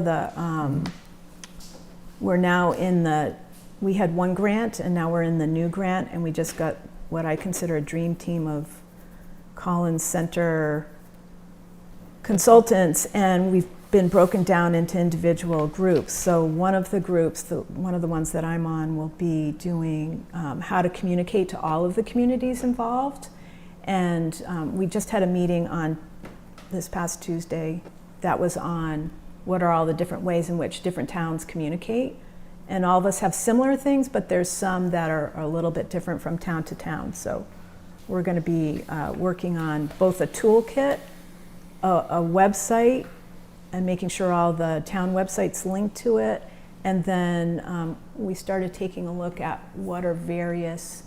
we're now in we had one grant and now we're in the new grant, and we just got what I consider a dream team of Collins Center consultants, and we've been broken down into individual groups. So one of the groups, one of the ones that I'm on, will be doing how to communicate to all of the communities involved. And we just had a meeting on this past Tuesday that was on what are all the different ways in which different towns communicate. And all of us have similar things, but there's some that are a little bit different from town to town. So we're going to be working on both a toolkit, a website, and making sure all the town websites link to it. And then we started taking a look at what are various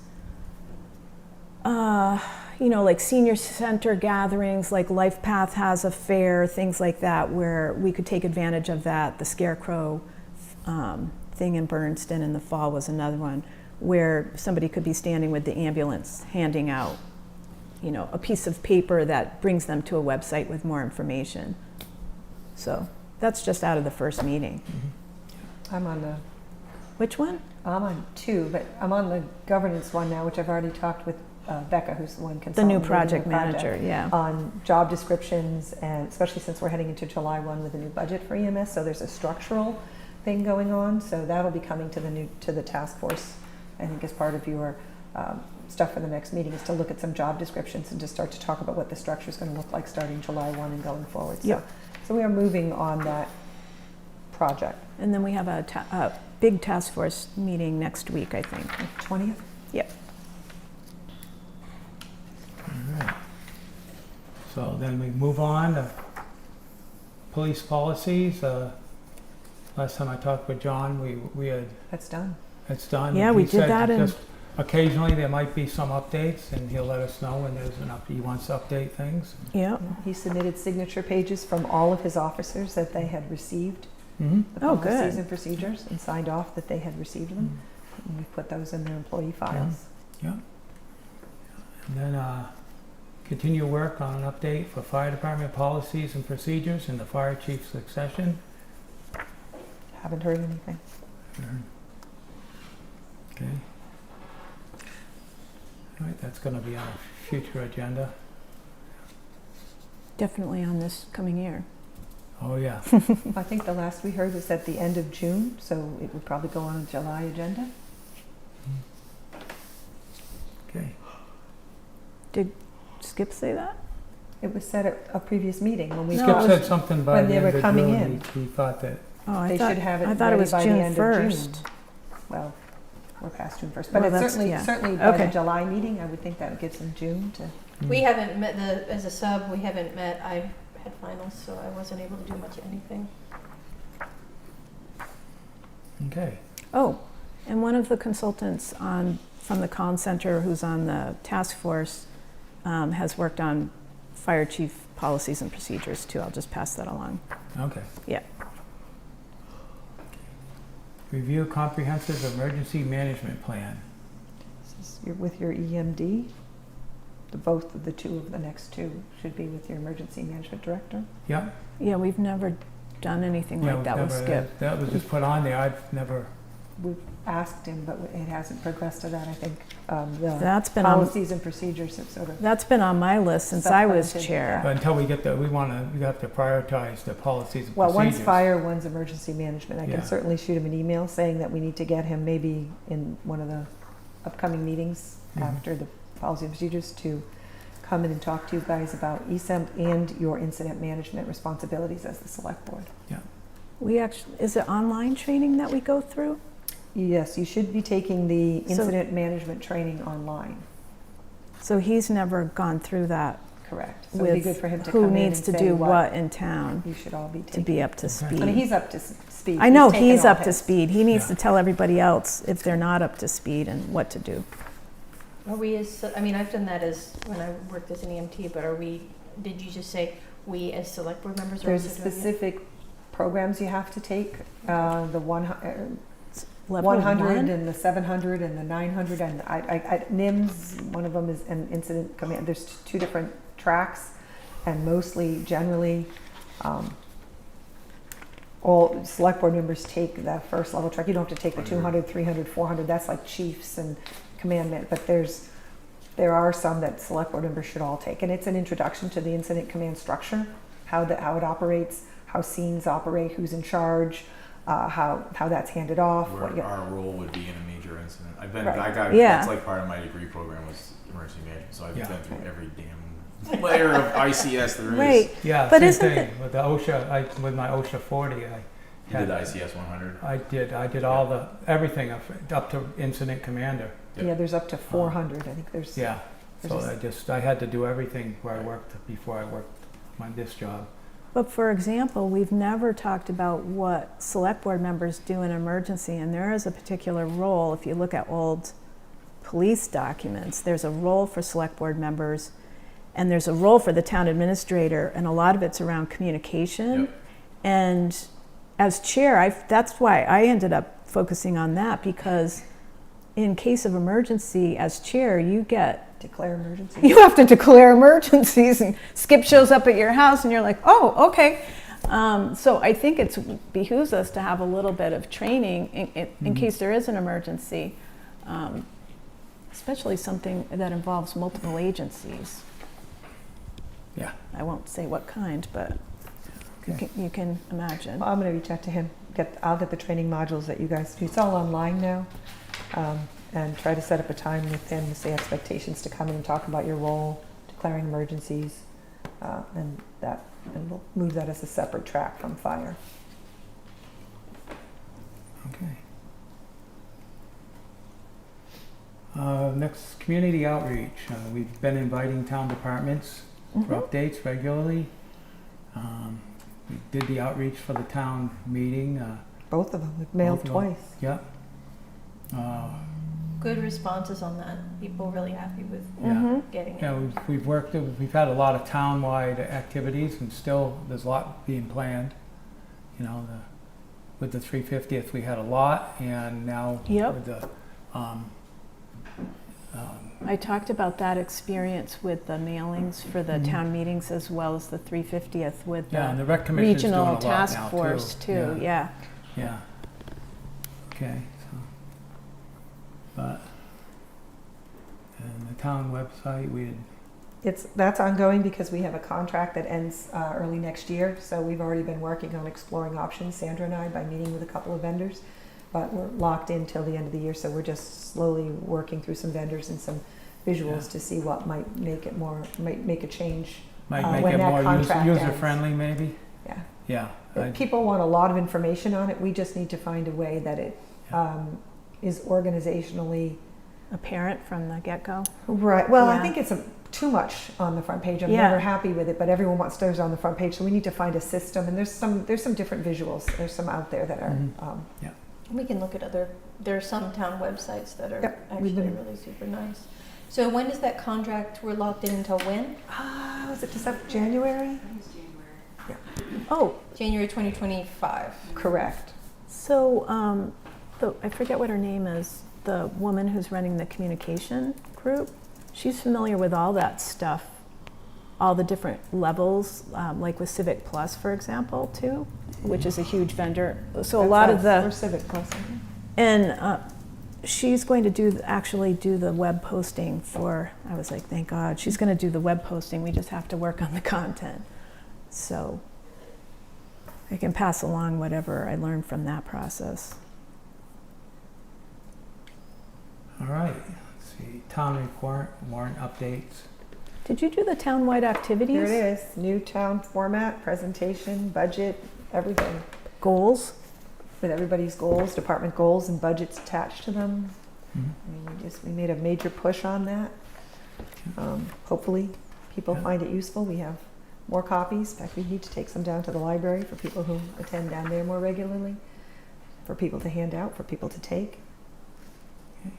like senior center gatherings, like Life Path has a fair, things like that, where we could take advantage of that. The Scarecrow thing in Bernardston in the fall was another one, where somebody could be standing with the ambulance handing out, a piece of paper that brings them to a website with more information. So that's just out of the first meeting. I'm on Which one? I'm on two, but I'm on the governance one now, which I've already talked with Becca, who's the one The consulting. new leading project the manager, yeah. On job descriptions, and especially since we're heading into July 1 with a new budget for EMS, so there's a structural thing going on. So that'll be coming to the task force. I think as part of your stuff for the next meeting is to look at some job descriptions and to start to talk about what the structure is going to look like starting July 1 and going forward. So, Yep. so we are moving on that project. And then we have a big task force meeting next week, I think. 20th? Yep. All right. So then we move on to police policies. Last time I talked with John, we had, That's done. it's done. Yeah, we He did said that in- just occasionally there might be some updates, and he'll let us know when there's he wants to update things. Yep. He submitted signature pages from all of his officers that they had received Mm-hmm. the Oh, policies good. and procedures and signed off that they had received them. And we put those in their employee files. Yeah. And then continue work on an update for fire department policies and procedures and the fire chief succession. Haven't heard anything. Okay. All right, that's going to be on a future agenda. Definitely on this coming year. Oh, yeah. I think the last we heard was at the end of June, so it would probably go on a July agenda. Okay. Did Skip say that? It was said at a previous meeting when we No, Skip thought said something by when the they end were of coming June. in. He thought that. Oh, they should have it I thought it ready was by the June end of June. 1st. Well, we're past June 1st, but Well, it's that's- certainly, yeah. certainly by the Okay. July meeting, I would think that gives them June to. We haven't met as a sub, we haven't met. I had finals, so I wasn't able to do much of anything. Okay. Oh, and one of the consultants from the Collins Center who's on the task force has worked on fire chief policies and procedures too. I'll just pass that along. Okay. Yeah. Review comprehensive emergency management plan. You're with your EMD. Both of the two of the next two should be with your emergency management director. Yep. Yeah, we've never done anything Yeah, like we've that with never- Skip. That was just put on there. I've never. We've asked him, but it hasn't progressed to that. I think the That's been policies and procedures have sort of. That's been on my list since I was Supplemented, chair. But until we get we have to prioritize the policies and Well, procedures. one's fire, one's emergency management. I Yeah. can certainly shoot him an email saying that we need to get him maybe in one of the upcoming meetings Mhm. after the policy and procedures to come in and talk to you guys about ESEMP and your incident management responsibilities as the select board. We actually, is it online training that we go through? Yes, you should be taking the So- incident management training online, So he's never gone through that correct? So it'd be with good for him to come who in needs and to say do what in town you should all be to taking. be up to Okay. I mean, speed. he's up to speed. I know taken he's all up to his. speed. He needs Yeah. to tell everybody else if they're not up to speed and what to do. Are we I mean, I've done that as, when I worked as an EMT, but did you just say we as select board members are There's also doing it? specific programs you have to take, the Level 100 one? and the 700 and the 900 and NIMS, one of them is an incident command. There's two different tracks, and mostly, generally, all select board members take the first level track. You don't have to take the 200, 300, 400. That's like chiefs and commandment, but there are some that select board members should all take, and it's an introduction to the incident command structure, how it operates, how scenes operate, who's in charge, how that's handed off. Where our role would be in a major incident. Right. Yeah. That's like part of my degree program was emergency management, so I've Yeah. been through every damn layer of ICS there is. Right. Yeah, But same isn't thing with the OSHA. With my OSHA 40, You did the ICS 100. I did all everything up to incident commander. Yep. Yeah, there's up to 400. I think there's. Yeah. So There's I had to do everything where I worked before I worked this job. But for example, we've never talked about what select board members do in emergency, and there is a particular role. If you look at old police documents, there's a role for select board members, and there's a role for the town administrator, and a lot of it's around communication. Yep. And as chair, that's why I ended up focusing on that, because in case of emergency, as chair, you declare emergency. you have to declare emergencies, and Skip shows up at your house and you're like, oh, okay. So I think it behooves us to have a little bit of training in case there is an emergency, especially something that involves multiple agencies. Yeah. I won't say what kind, but Okay. you can imagine. Well, I'm going to reach out to him. I'll get the training modules that you guys do. It's all online now, and try to set up a time with him to say expectations to come in and talk about your role, declaring emergencies, and we'll move that as a separate track from fire. Okay. Next, community outreach. We've been inviting town departments for updates regularly. We did the outreach for the town meeting. Both of them. We've mailed Both of them. twice. Yep. Good responses on that. People really happy with Yeah. getting it. Yeah, we've had a lot of town-wide activities, and still there's a lot being planned. You know, with the 350th, we had a lot, and now Yep. with the I talked about that experience with the mailings for the town meetings as well as the 350th with Yeah, and the the rec commission's doing a regional lot task now, force too, yeah. Yeah. Okay, so, but, and the town website, we had, That's ongoing because we have a contract that ends early next year. So we've already been working on exploring options, Sandra and I, by meeting with a couple of vendors. But we're locked in till the end of the year, so we're just slowly working through some vendors and some visuals Yeah. to see what might make it more, might make a change. might Uh, make when it that more contract ends. user-friendly, maybe? Yeah. Yeah. If people want a lot of information on it, we just need to find a way that it is organizationally Apparent from the get-go. right. Well, I Yeah. think it's too much on the front page. I'm Yeah. never happy with it, but everyone wants theirs on the front page, so we need to find a system. And there's some different visuals. There's some out there that are. Mhm. We can look at there are some town websites that are Yep, actually we've been- really super nice. So when does that contract, we're locked in until when? Was it December, January? Oh, January 2025. Correct. so I forget what her name is, the woman who's running the communication group. She's familiar with all that stuff, all the different levels, like with Civic Plus, for example, too, which is a huge vendor. So a lot of Or the, Civic Plus. and she's going to actually do the web posting for, I was like, thank God, she's going to do the web posting. We just have to work on the content. So I can pass along whatever I learned from that process. All right, let's see, town report, warrant updates. Did you do the townwide activities? Here it is. New town format, presentation, budget, everything. Goals? With everybody's goals, department goals and budgets attached to them. Mhm. I mean, we made a major push on that. Hopefully, people Yeah. find it useful. We have more copies. In fact, we need to take some down to the library for people who attend down there more regularly, for people to hand out, for people to take.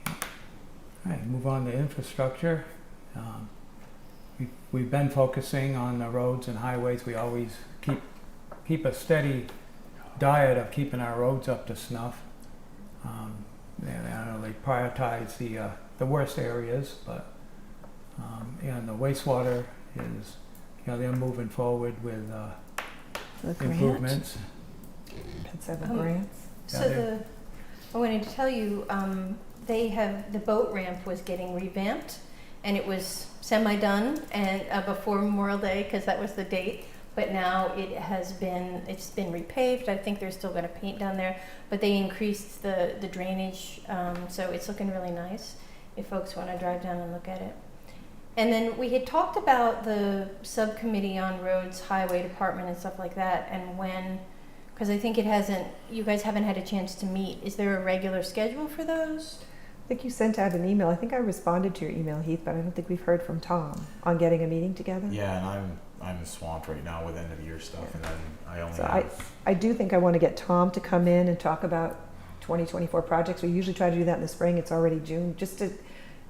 All right, move on to infrastructure. We've been focusing on the roads and highways. We always keep a steady diet of keeping our roads up to snuff. And I don't know, they prioritize the worst areas, but and the wastewater is, they're moving forward with The grant? improvements. Pet Seven Oh. grants. Yeah, So I wanted to tell you, the boat ramp was getting revamped, and it was semi-done and before Memorial Day, because that was the date. But now it's been repaved. I think they're still going to paint down there, but they increased the drainage, so it's looking really nice if folks want to drive down and look at it. And then we had talked about the subcommittee on roads, highway department and stuff like that, and when, because I think you guys haven't had a chance to meet. Is there a regular schedule for those? I think you sent out an email. I think I responded to your email, Heath, but I don't think we've heard from Tom on getting a meeting together. Yeah, and I'm swamped right now with end of year stuff, and then I only So have. I do think I want to get Tom to come in and talk about 2024 projects. We usually try to do that in the spring. It's already June. Just to,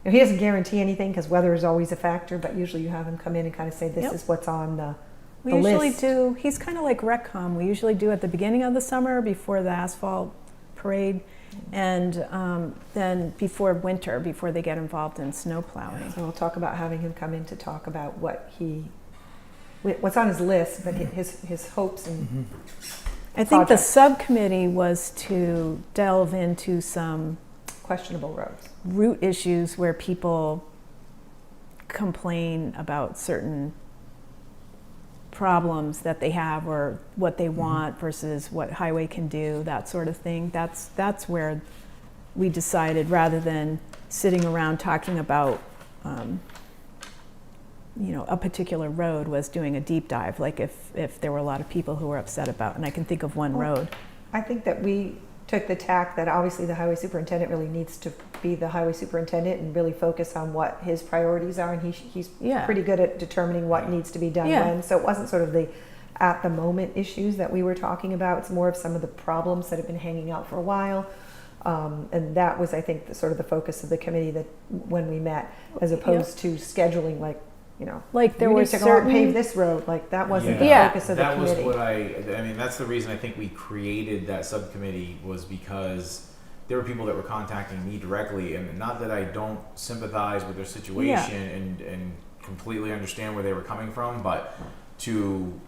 he doesn't guarantee anything because weather is always a factor, but usually you have him come in and kind of say, this Yep. is what's on the We the usually list. do, he's kind of like RecCom. We usually do at the beginning of the summer before the asphalt parade, and then before winter, before they get involved in snow plowing. So we'll talk about having him come in to talk about what's on his list, but his hopes and Mhm. I think the Projects. subcommittee was to delve into some questionable roads. root issues where people complain about certain problems that they have or what they want versus what highway can do, that sort of thing. That's where we decided, rather than sitting around talking about a particular road, was doing a deep dive, like if there were a lot of people who were upset about, and I can think of one Well, road. I think that we took the tack that obviously the highway superintendent really needs to be the highway superintendent and really focus on what his priorities are, and he's Yeah. pretty good at determining what needs to be done Yeah. when. So it wasn't sort of the at the moment issues that we were talking about. It's more of some of the problems that have been hanging out for a while. And that was, I think, sort of the focus of the committee that when we met, as opposed to scheduling like, Like there we were need to go out and pave certain, this road. Like that wasn't the Yeah. focus of the That was committee. what I mean, that's the reason I think we created that subcommittee, was because there were people that were contacting me directly, and not that I don't sympathize with their situation and completely understand where they were coming from, but to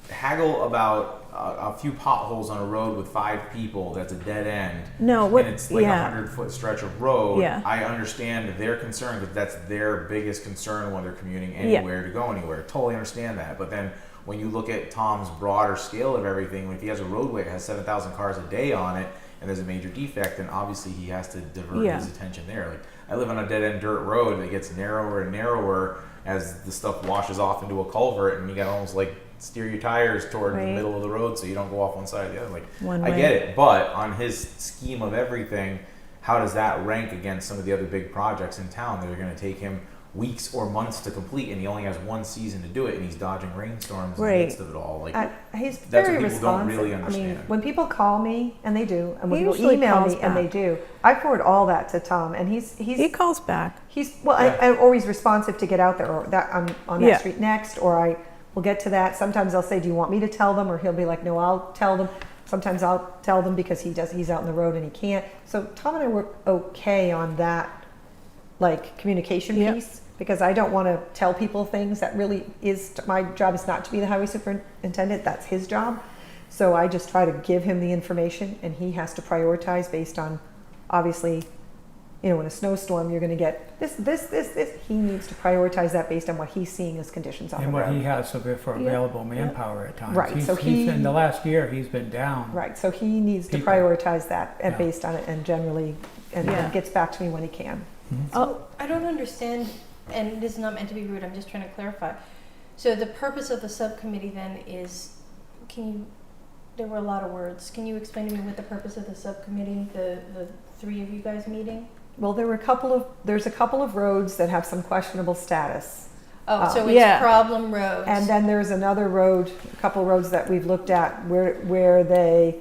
haggle about a few potholes on a road with 5 people that's a dead end, No, what, and it's like yeah. 100-foot stretch of road. Yeah. I understand their concern because that's their biggest concern when they're commuting anywhere to go anywhere. Totally understand that. But then when you look at Tom's broader scale of everything, if he has a roadway that has 7,000 cars a day on it and there's a major defect, then obviously he has to divert his attention there. Like, I live on a dead end dirt road that gets narrower and narrower as the stuff washes off into a culvert, and you got almost like steer your tires toward the middle of the road so you don't go off one side or the other. Like, One I way. get it, but on his scheme of everything, how does that rank against some of the other big projects in town that are going to take him weeks or months to complete, and he only has one season to do it, and he's dodging rainstorms in the midst of it all? Like, He's that's very what people don't responsive. really I mean, understand. when people call me, and they do, and when He people usually email calls me, and they back. do, I forward all that to Tom, and He calls back. I'm always responsive to get out there, or that I'm on that Yeah. street next, or I will get to that. Sometimes I'll say, do you want me to tell them? Or he'll be like, no, I'll tell them. Sometimes I'll tell them because he's out on the road and he can't. So Tom and I work okay on that, like, communication Yep. piece, because I don't want to tell people things that really is, my job is not to be the highway superintendent, that's his job. So I just try to give him the information, and he has to prioritize based on, obviously, you know, in a snowstorm, you're going to get this. He needs to prioritize that based on what he's seeing as conditions on And the what road. he has for available manpower at times. Right, so He's in the last year, he's been down. Right, so he needs to People. prioritize that and Yeah. based on it, and generally, and Yeah. gets back to me when he can. So I don't understand, and this is not meant to be rude, I'm just trying to clarify. So the purpose of the subcommittee then is, there were a lot of words. Can you explain to me what the purpose of the subcommittee, the 3 of you guys meeting? Well, there's a couple of roads that have some questionable status. Oh, so it's Yeah. problem roads. And then there's another road, a couple roads that we've looked at where they,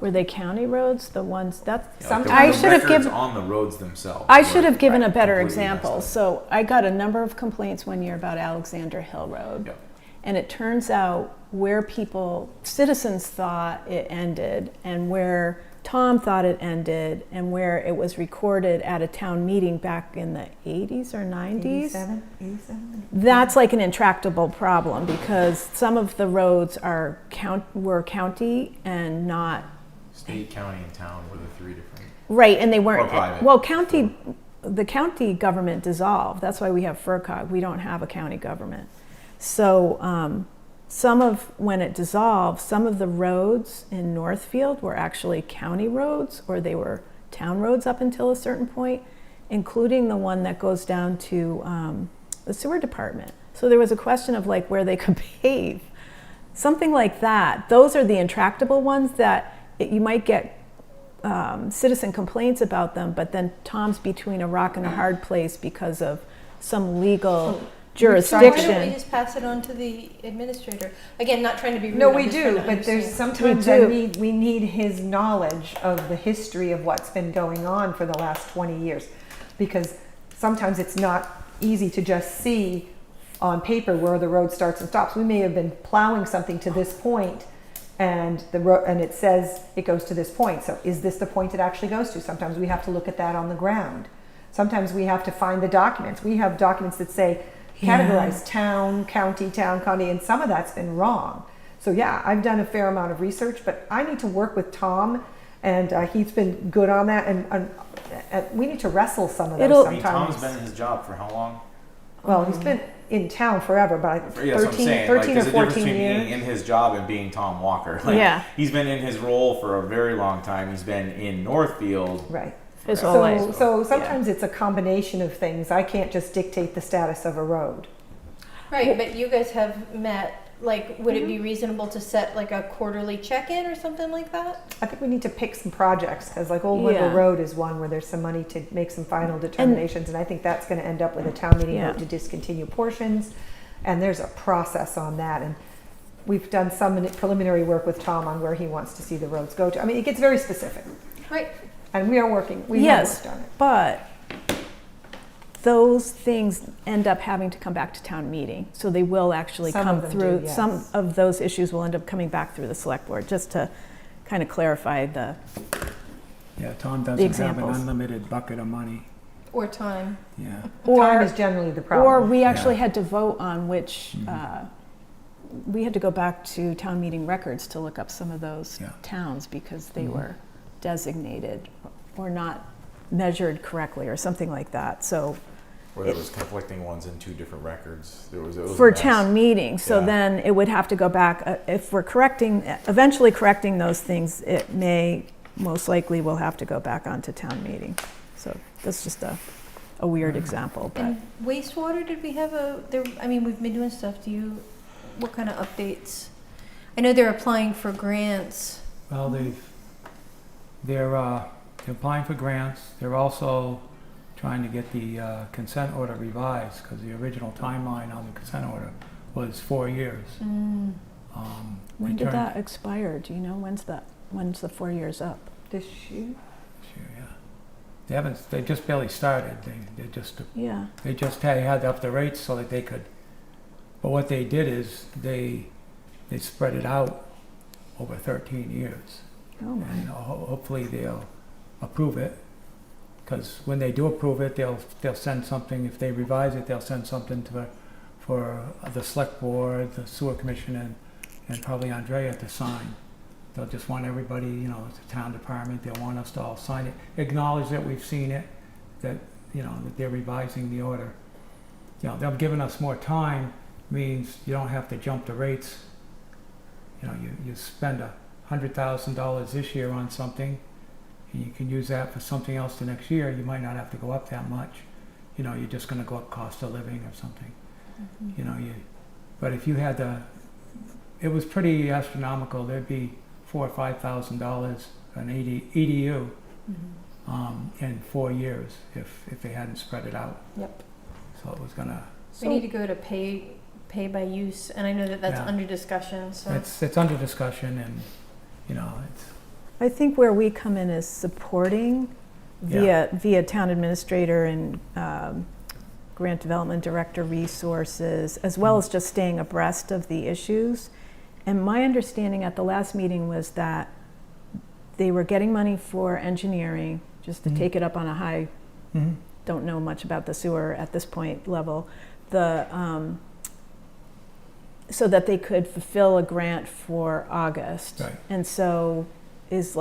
Were they county roads? The ones that's. Yeah, like, I the should have records given. on the roads themselves. I were should have given a better completely messed example. up. So I got a number of complaints one year about Alexander Hill Road. Yep. And it turns out where citizens thought it ended, and where Tom thought it ended, and where it was recorded at a town meeting back in the 80s or 90s. 87? That's like an intractable problem, because some of the roads were county and not State, county, and town were the 3 different. right, and they weren't. Or private. Well, the county government dissolved. That's why we have FERCog. We don't have a county government. So when it dissolved, some of the roads in Northfield were actually county roads, or they were town roads up until a certain point, including the one that goes down to the sewer department. So there was a question of like where they could pave, something like that. Those are the intractable ones that you might get citizen complaints about them, but then Tom's between a rock and a hard place because of some legal Why don't we jurisdiction. just pass it on to the administrator? Again, not trying to be rude. No, I'm we just do, trying to but there's understand. sometimes We do. we need his knowledge of the history of what's been going on for the last 20 years. Because sometimes it's not easy to just see on paper where the road starts and stops. We may have been plowing something to this point, and it says it goes to this point. So is this the point it actually goes to? Sometimes we have to look at that on the ground. Sometimes we have to find the documents. We have documents that say categorize town, county, and some of that's been wrong. So yeah, I've done a fair amount of research, but I need to work with Tom, and he's been good on that, and we need to wrestle some of those I mean, sometimes. Tom's been in his job for how long? Well, he's been in town forever, but Yeah, that's what I'm 13, saying. 13 like, or there's a difference 14 between being years. in his job and being Tom Walker. Like, Yeah. He's been in his role for a very long time. He's been in Northfield. Right. His whole life. So sometimes it's a combination of things. I can't just dictate the status of a road. Right, but you guys have met, like, would it be reasonable to set like a quarterly check-in or something like that? I think we need to pick some projects, because like Old Wendell Yeah. Road is one where there's some money to make some final determinations, and I think that's going to end up with a town meeting Yeah. vote to discontinue portions, and there's a process on that, and we've done some preliminary work with Tom on where he wants to see the roads go to. I mean, it gets very specific, Right. and we are working. We Yes, have worked on it. but those things end up having to come back to town meeting. So they will actually Some come of them through, do, yes. some of those issues will end up coming back through the select board, just to kind of clarify Yeah, Tom The doesn't have an examples. unlimited bucket of money. Or time. Yeah. Time Or, is generally the or problem. we actually Yeah. had to vote on which, Mhm. we had to go back to town meeting records to look up some of those Yeah. towns because they Mhm. were designated or not measured correctly or something like that. So Where there was conflicting ones in two different records. It was for a mess. town meeting, so Yeah. then it would have to go back, if we're correcting, eventually correcting those things, it may, most likely will have to go back onto town meeting. So that's just a weird example, but And wastewater, did we have I mean, we've been doing stuff, what kind of updates? I know they're applying for grants. Well, they're applying for grants. They're also trying to get the consent order revised because the original timeline on the consent order was 4 years. Mm. when did returned- that expire? Do you know, when's the 4 years up? This year? Sure, yeah. They just barely started. They Yeah, had to up the rates so that they could, but what they did is they spread it out over 13 years. oh my. And hopefully they'll approve it. Because when they do approve it, they'll send something, if they revise it, they'll send something for the select board, the sewer commission, and probably Andrea to sign. They'll just want everybody, it's a town department, they'll want us to all sign it, acknowledge that we've seen it, that, that they're revising the order. Them giving us more time means you don't have to jump the rates. You spend $100,000 this year on something, and you can use that for something else the next year. You might not have to go up that much. You're just going to go up cost of living or something. But if you had it was pretty astronomical. There'd be $4,000 or $5,000 an EDU in 4 years if they hadn't spread it out. Yep. So it was gonna. We need to go to pay by use, and I know that's Yeah. under discussion, so. It's under discussion, and it's. I think where we come in is supporting via town administrator and grant development director resources, as well as just staying abreast of the issues. And my understanding at the last meeting was that they were getting money for engineering, just to Mhm. take it up on a high, Mhm. don't know much about the sewer at this point level, so that they could fulfill a grant for August. Right. And so is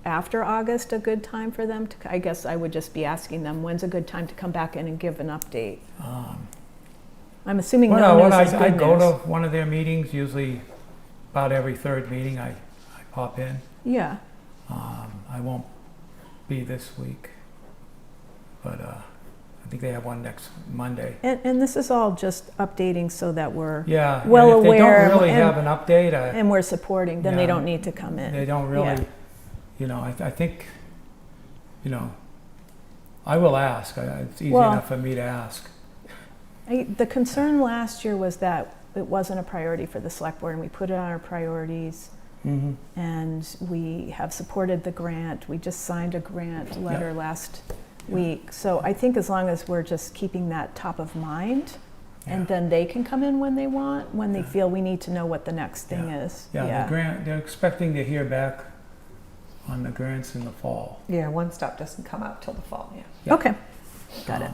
after August a good time for them to, I guess I would just be asking them, when's a good time to come back in and give an update? I'm assuming no Well, news is I good go news. to one of their meetings, usually about every third meeting I pop in. Yeah, I won't be this week, but I think they have one next Monday. and this is all just updating so that we're, Yeah, well and if they aware don't really and- have an update, and we're supporting, then they Yeah. don't need to come in. they don't really, I think, I will ask. It's easy Well- enough for me to ask. The concern last year was that it wasn't a priority for the select board, and we put it on our priorities, Mm-hmm. and we have supported the grant. We just signed a grant letter last week. So I think as long as we're just keeping that top of mind, and then they can come in when they want, when they Yeah. feel we need to know what the next thing Yeah. is. Yeah, the grant, they're expecting to hear back on the grants in the fall. Yeah, One Stop doesn't come out till the fall, yeah. Yeah. Okay, got it.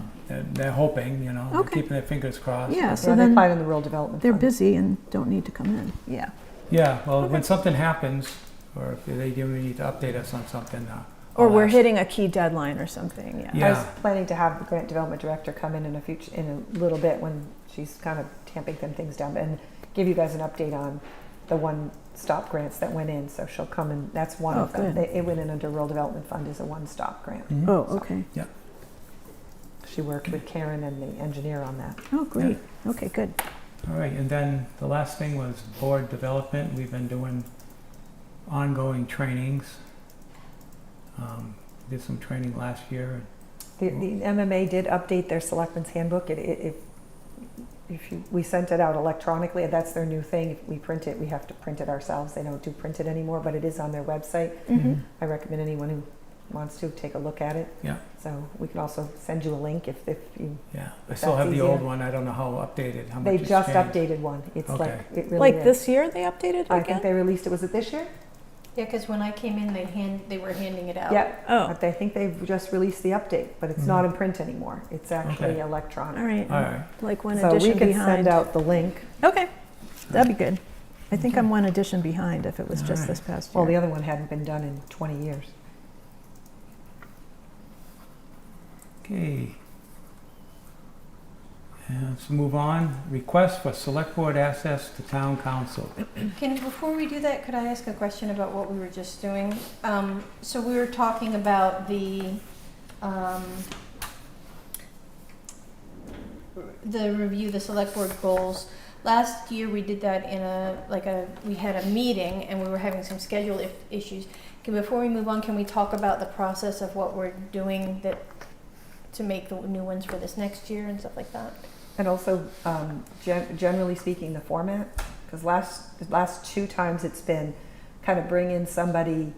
They're hoping, they're Okay. keeping their fingers crossed. Yeah, so Yeah, they then applied in the rural development they're fund. busy and don't need to come in. Yeah. Yeah, well, when something happens, or if they do need to update us on something, Or I'll we're ask. hitting a key deadline or something, yeah. I Yeah. was planning to have the grant development director come in in a little bit when she's kind of tamping some things down, and give you guys an update on the one-stop grants that went in. So she'll come and that's one Oh, of them. good. It went in under rural development fund as a one-stop grant. Mhm. Oh, okay. She worked with Karen and the engineer on that. Oh, great. Okay, good. All right, and then the last thing was board development. We've been doing ongoing trainings. Did some training last year. The MMA did update their selectmen's handbook. We sent it out electronically. That's their new thing. If we print it, we have to print it ourselves. They don't do print it anymore, but it is on their website. Mm-hmm. I recommend anyone who wants to take a look at it. Yeah. So we can also send you a link if you. Yeah, I If still that's have the easier. old one. I don't know how updated, how much They it's just changed. updated one. It's Okay. it really Like is. this year they updated I again? think they released it. Was it this year? Yeah, because when I came in, they were handing it out. Yeah, Oh, but I think they've just released the update, but it's not in print anymore. It's actually Okay. electronic. all right. All right. Like one So we edition could behind. send out the link. Okay, that'd be good. I think I'm one edition behind if it was just Alright. this past Well, year. the other one hadn't been done in 20 years. Okay. And let's move on. Request for select board access to town council. Before we do that, could I ask a question about what we were just doing? So we were talking about the review, the select board goals. Last year we did that we had a meeting and we were having some schedule issues. Before we move on, can we talk about the process of what we're doing to make the new ones for this next year and stuff like that? And also, generally speaking, the format, because last two times it's been kind of bring in somebody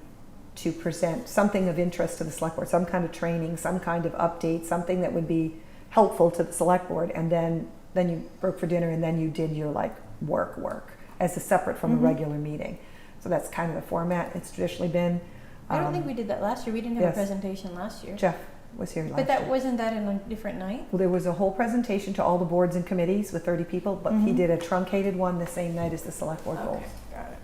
to present something of interest to the select board, some kind of training, some kind of update, something that would be helpful to the select board, and then you broke for dinner and then you did your work as a separate from a regular meeting. So that's kind of the format it's traditionally been. I don't think we did that last year. We didn't have yes. a presentation last year. Jeff was here last But that year. wasn't that in a different night? Well, there was a whole presentation to all the boards and committees with 30 people, but he Mhm. did a truncated one the same night as the select board goals. Okay, got it.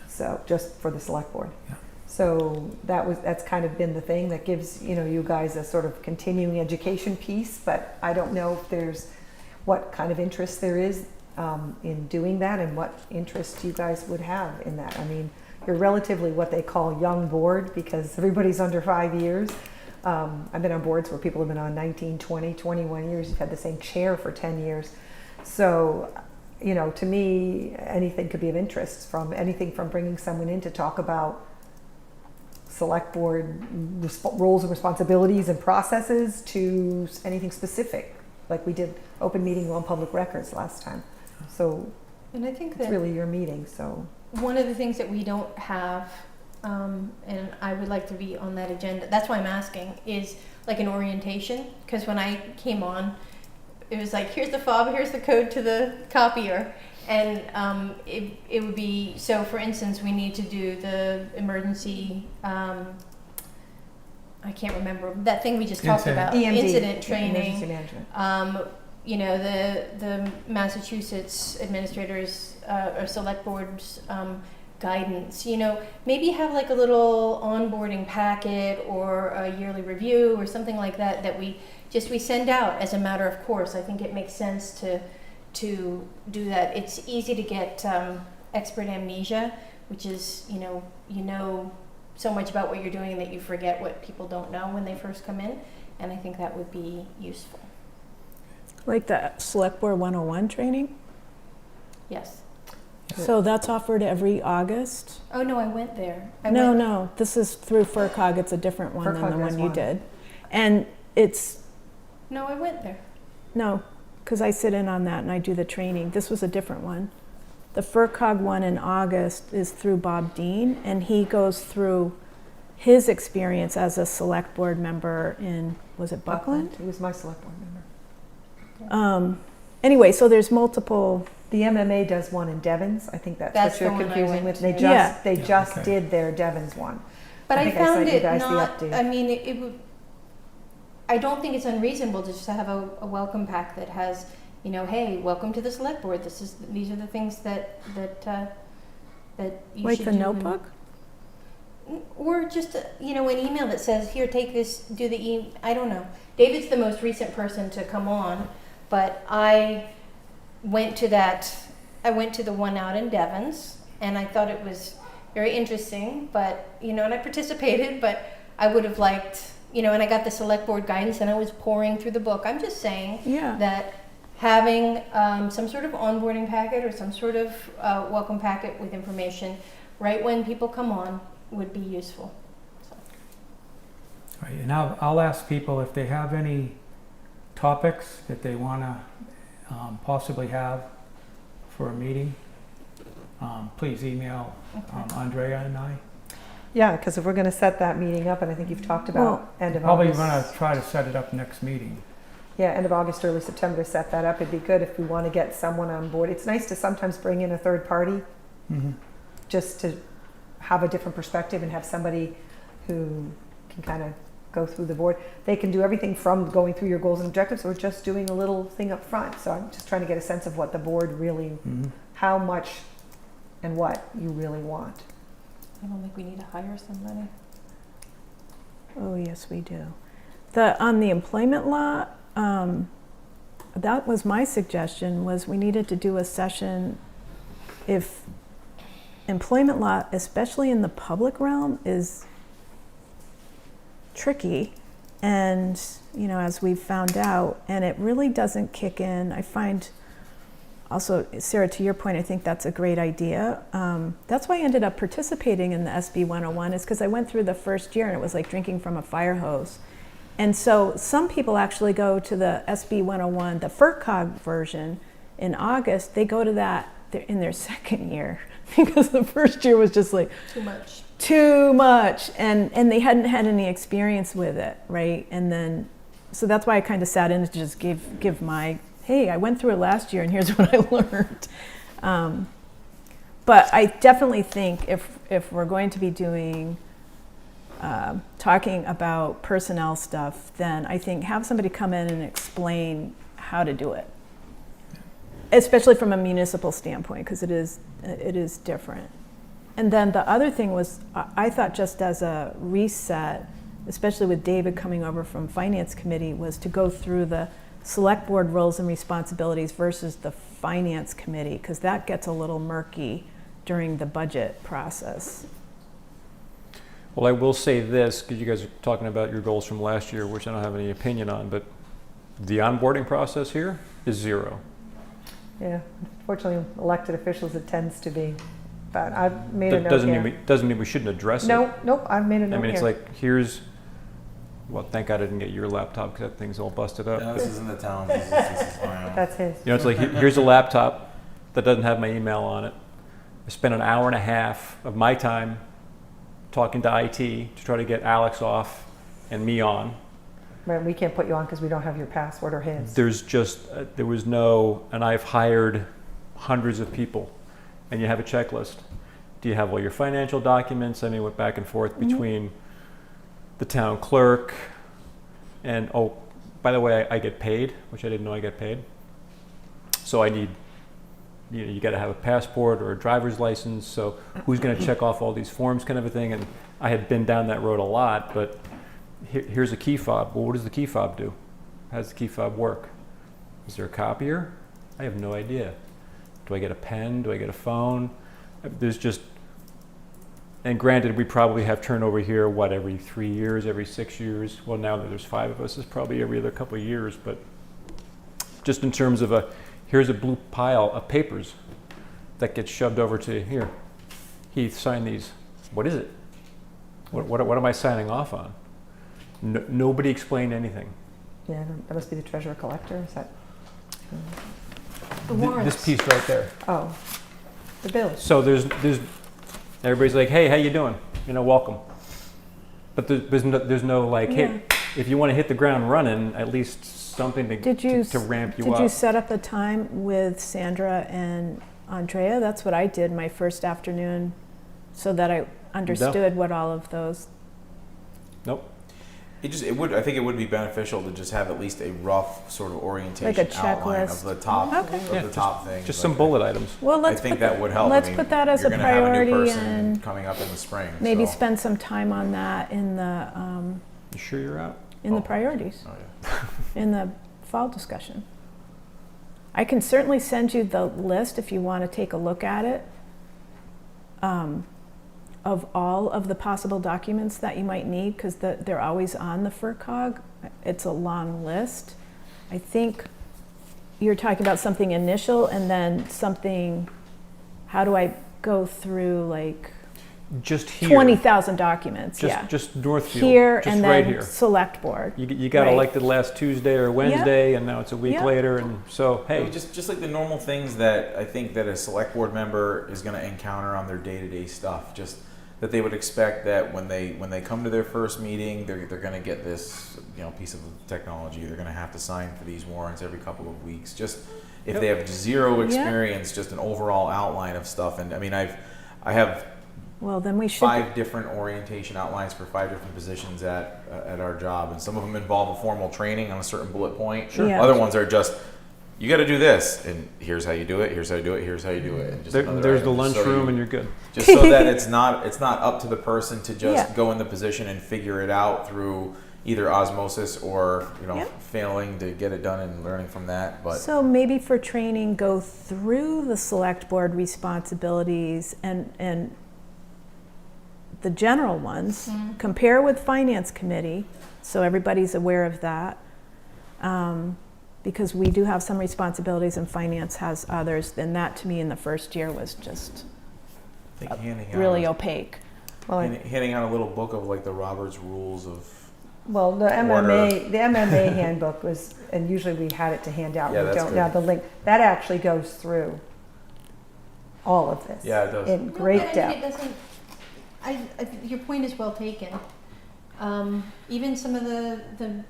So just for the select board. Yeah. So that's kind of been the thing that gives, you guys a sort of continuing education piece, but I don't know if there's what kind of interest there is in doing that and what interest you guys would have in that. I mean, you're relatively what they call young board because everybody's under 5 years. I've been on boards where people have been on 19, 20, 21 years. You've had the same chair for 10 years. So, to me, anything could be of interest, from anything from bringing someone in to talk about select board roles and responsibilities and processes to anything specific, like we did open meeting on public records last time. So And I think it's that really your meeting, so. one of the things that we don't have, and I would like to be on that agenda, that's why I'm asking, is like an orientation. Because when I came on, it was like, here's the fob, here's the code to the copier. And it would be, so for instance, we need to do the emergency, I can't remember, that thing we just talked Incident. about. EMD, Incident training. Emergency management. The Massachusetts administrators or select boards guidance, maybe have like a little onboarding packet or a yearly review or something like that that we send out as a matter of course. I think it makes sense to do that. It's easy to get expert amnesia, which is, so much about what you're doing that you forget what people don't know when they first come in, and I think that would be useful. Like the Select Board 101 training? Yes. So that's offered every August? Oh, no, I went there. No, this is through FERCog. It's a different one than FERCog the has one you one. did. And it's, No, I went there. no, because I sit in on that and I do the training. This was a different one. The FERCog one in August is through Bob Dean, and he goes through his experience as a select board member in, was it Buckland? He was my select board member. Anyway, so there's multiple, The MMA does one in Devon's. I think that's That's what the you're one I confusing went with. They to. just Yeah. they Yeah, just okay. did their Devon's one. But I think I found sent you it guys the not, update. I mean, it would, I don't think it's unreasonable to just have a welcome pack that has, hey, welcome to the select board. These are the things that you like should the do. notebook? Or just, an email that says, here, take this, do the I don't know. David's the most recent person to come on, but I went to the one out in Devon's, and I thought it was very interesting, but, and I participated, but I would have liked, and I got the select board guidance and I was pouring through the book. I'm just saying Yeah. that having some sort of onboarding packet or some sort of welcome packet with information right when people come on would be useful. Right, and I'll ask people if they have any topics that they want to possibly have for a meeting. Please email Andrea and I. Yeah, because if we're going to set that meeting up, and I think you've talked about Well, end of Probably August. going to try to set it up next meeting. Yeah, end of August, early September to set that up. It'd be good if we want to get someone on board. It's nice to sometimes bring in a third party Mm-hmm. just to have a different perspective and have somebody who can kind of go through the board. They can do everything from going through your goals and objectives or just doing a little thing up front. So I'm just trying to get a sense of what the board really, how much and what you really want. I don't think we need to hire somebody. Oh, yes, we do. On the employment law, that was my suggestion, was we needed to do a session if employment law, especially in the public realm, is tricky. And, you know, as we've found out, and it really doesn't kick in. I find also, Sarah, to your point, I think that's a great idea. That's why I ended up participating in the SB 101, is because I went through the first year and it was like drinking from a fire hose. And so some people actually go to the SB 101, the FERCog version in August. They go to that in their second year because the first year was just like too much. And they hadn't had any experience with it, right? And then, so that's why I kind of sat in to just give my, hey, I went through it last year and here's what I learned. But I definitely think if we're going to be doing, talking about personnel stuff, then I think have somebody come in and explain how to do it. Especially from a municipal standpoint, because it is different. And then the other thing was, I thought just as a reset, especially with David coming over from Finance Committee, was to go through the Select Board roles and responsibilities versus the Finance Committee, because that gets a little murky during the budget process. Well, I will say this, because you guys are talking about your goals from last year, which I don't have any opinion on, but the onboarding process here is 0. Yeah, unfortunately, elected officials, it tends to be. But I've made a note Doesn't here. doesn't mean we shouldn't address it. Nope, I've made a note I mean, it's here. like, here's, well, thank God I didn't get your laptop because that thing's all busted up. No, this isn't the town. This is fine. That's his. You know, it's like, here's a laptop that doesn't have my email on it. I spent an hour and a half of my time talking to IT to try to get Alex off and me on. Right, we can't put you on because we don't have your password or his. There's just, there was no, and I've hired hundreds of people, and you have a checklist. Do you have all your financial documents? I mean, went back and forth between the town clerk and, oh, by the way, I get paid, which I didn't know I get paid. So I need, you know, you got to have a passport or a driver's license. So who's going to check off all these forms, kind of a thing? And I had been down that road a lot, but here's a key fob. Well, what does the key fob do? How does the key fob work? Is there a copier? I have no idea. Do I get a pen? Do I get a phone? There's just, and granted, we probably have turnover here, what, every 3 years, every 6 years? Well, now that there's 5 of us, it's probably every other couple of years, but just in terms of here's a blue pile of papers that gets shoved over to here. Heath, sign these. What is it? What am I signing off on? Nobody explained anything. Yeah, that must be the treasurer collector, is that? The warrants. This piece right there. Oh, the bills. So there's everybody's like, hey, how you doing? You know, welcome. But there's no like, hey, if you want to hit the ground running, at least something to ramp you up. Did you set up a time with Sandra and Andrea? That's what I did my first afternoon, so that I understood what all of those. Nope. I think it would be beneficial to just have at least a rough sort of orientation Like a outline checklist. of the top, Okay. of the top things. Just like some bullet items. Well, I let's think put that would help. Let's I mean, put that as you're a gonna have a new priority person and coming up in the spring. maybe so. spend some time on that in the You sure you're out? the priorities, Oh, yeah. in the fall discussion. I can certainly send you the list if you want to take a look at it, of all of the possible documents that you might need, because they're always on the FERCog. It's a long list. I think you're talking about something initial and then something, how do I go through like Just here. 20,000 documents? Just Northfield. Here just and right then here. Select Board. You got Right. elected last Tuesday or Wednesday, and now it's a week Yeah. later, and so hey, Just like the normal things that I think that a select board member is going to encounter on their day-to-day stuff. Just that they would expect that when they come to their first meeting, they're going to get this piece of technology. They're going to have to sign for these warrants every couple of weeks. Just if they have zero experience, just an overall outline of stuff. And I mean, I have Well, then we should. 5 different orientation outlines for 5 different positions at our job, and some of them involve a formal training on a certain bullet point. Sure. Yeah. Other ones are just, you got to do this, and here's how you do it. Here's how you do it. Here's how you do it. And just another There's the item, just so lunchroom, you- and you're good. just so that it's not up to the person to just Yeah. go in the position and figure it out through either osmosis or Yeah. failing to get it done and learning from that. But So maybe for training, go through the select board responsibilities and the general ones, compare with finance committee, so everybody's aware of that. Because we do have some responsibilities and finance has others, and that to me in the first year was just I think handing out really opaque. Well, handing out a little book of like the Robert's rules of well, the MMA handbook was, and usually we had it to hand out. Yeah, We that's don't good. now the link that actually goes through all of this. Yeah, it does. In No, great but depth. it doesn't, your point is well taken. Even some of the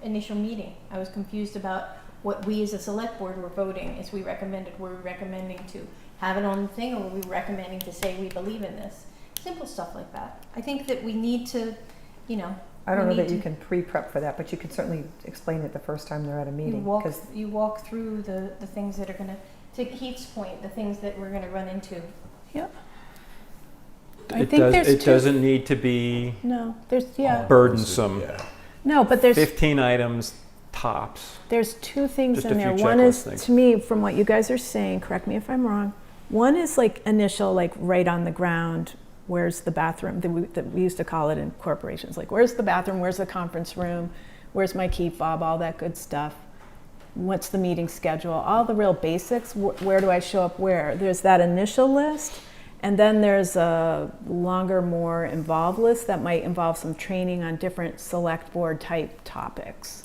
initial meeting, I was confused about what we as a select board were voting as we recommended. Were we recommending to have it on the thing, or were we recommending to say we believe in this? Simple stuff like that. I think that we need to, I don't we know that need you to- can pre-prep for that, but you can certainly explain it the first time they're at a you meeting. walk, 'cause you walk through the things that are going to Heath's point, the things that we're going to run into. I think there's It two- doesn't need to be No, there's, yeah. burdensome. Yeah. No, but there's 15 items tops. There's two things Just in a there. few One checklist is, things. to me, from what you guys are saying, correct me if I'm wrong, one is like initial, like right on the ground, where's the bathroom, that we used to call it in corporations, like where's the bathroom, where's the conference room, where's my key fob, all that good stuff. What's the meeting schedule, all the real basics, where do I show up where? There's that initial list, and then there's a longer, more involved list that might involve some training on different select board type topics.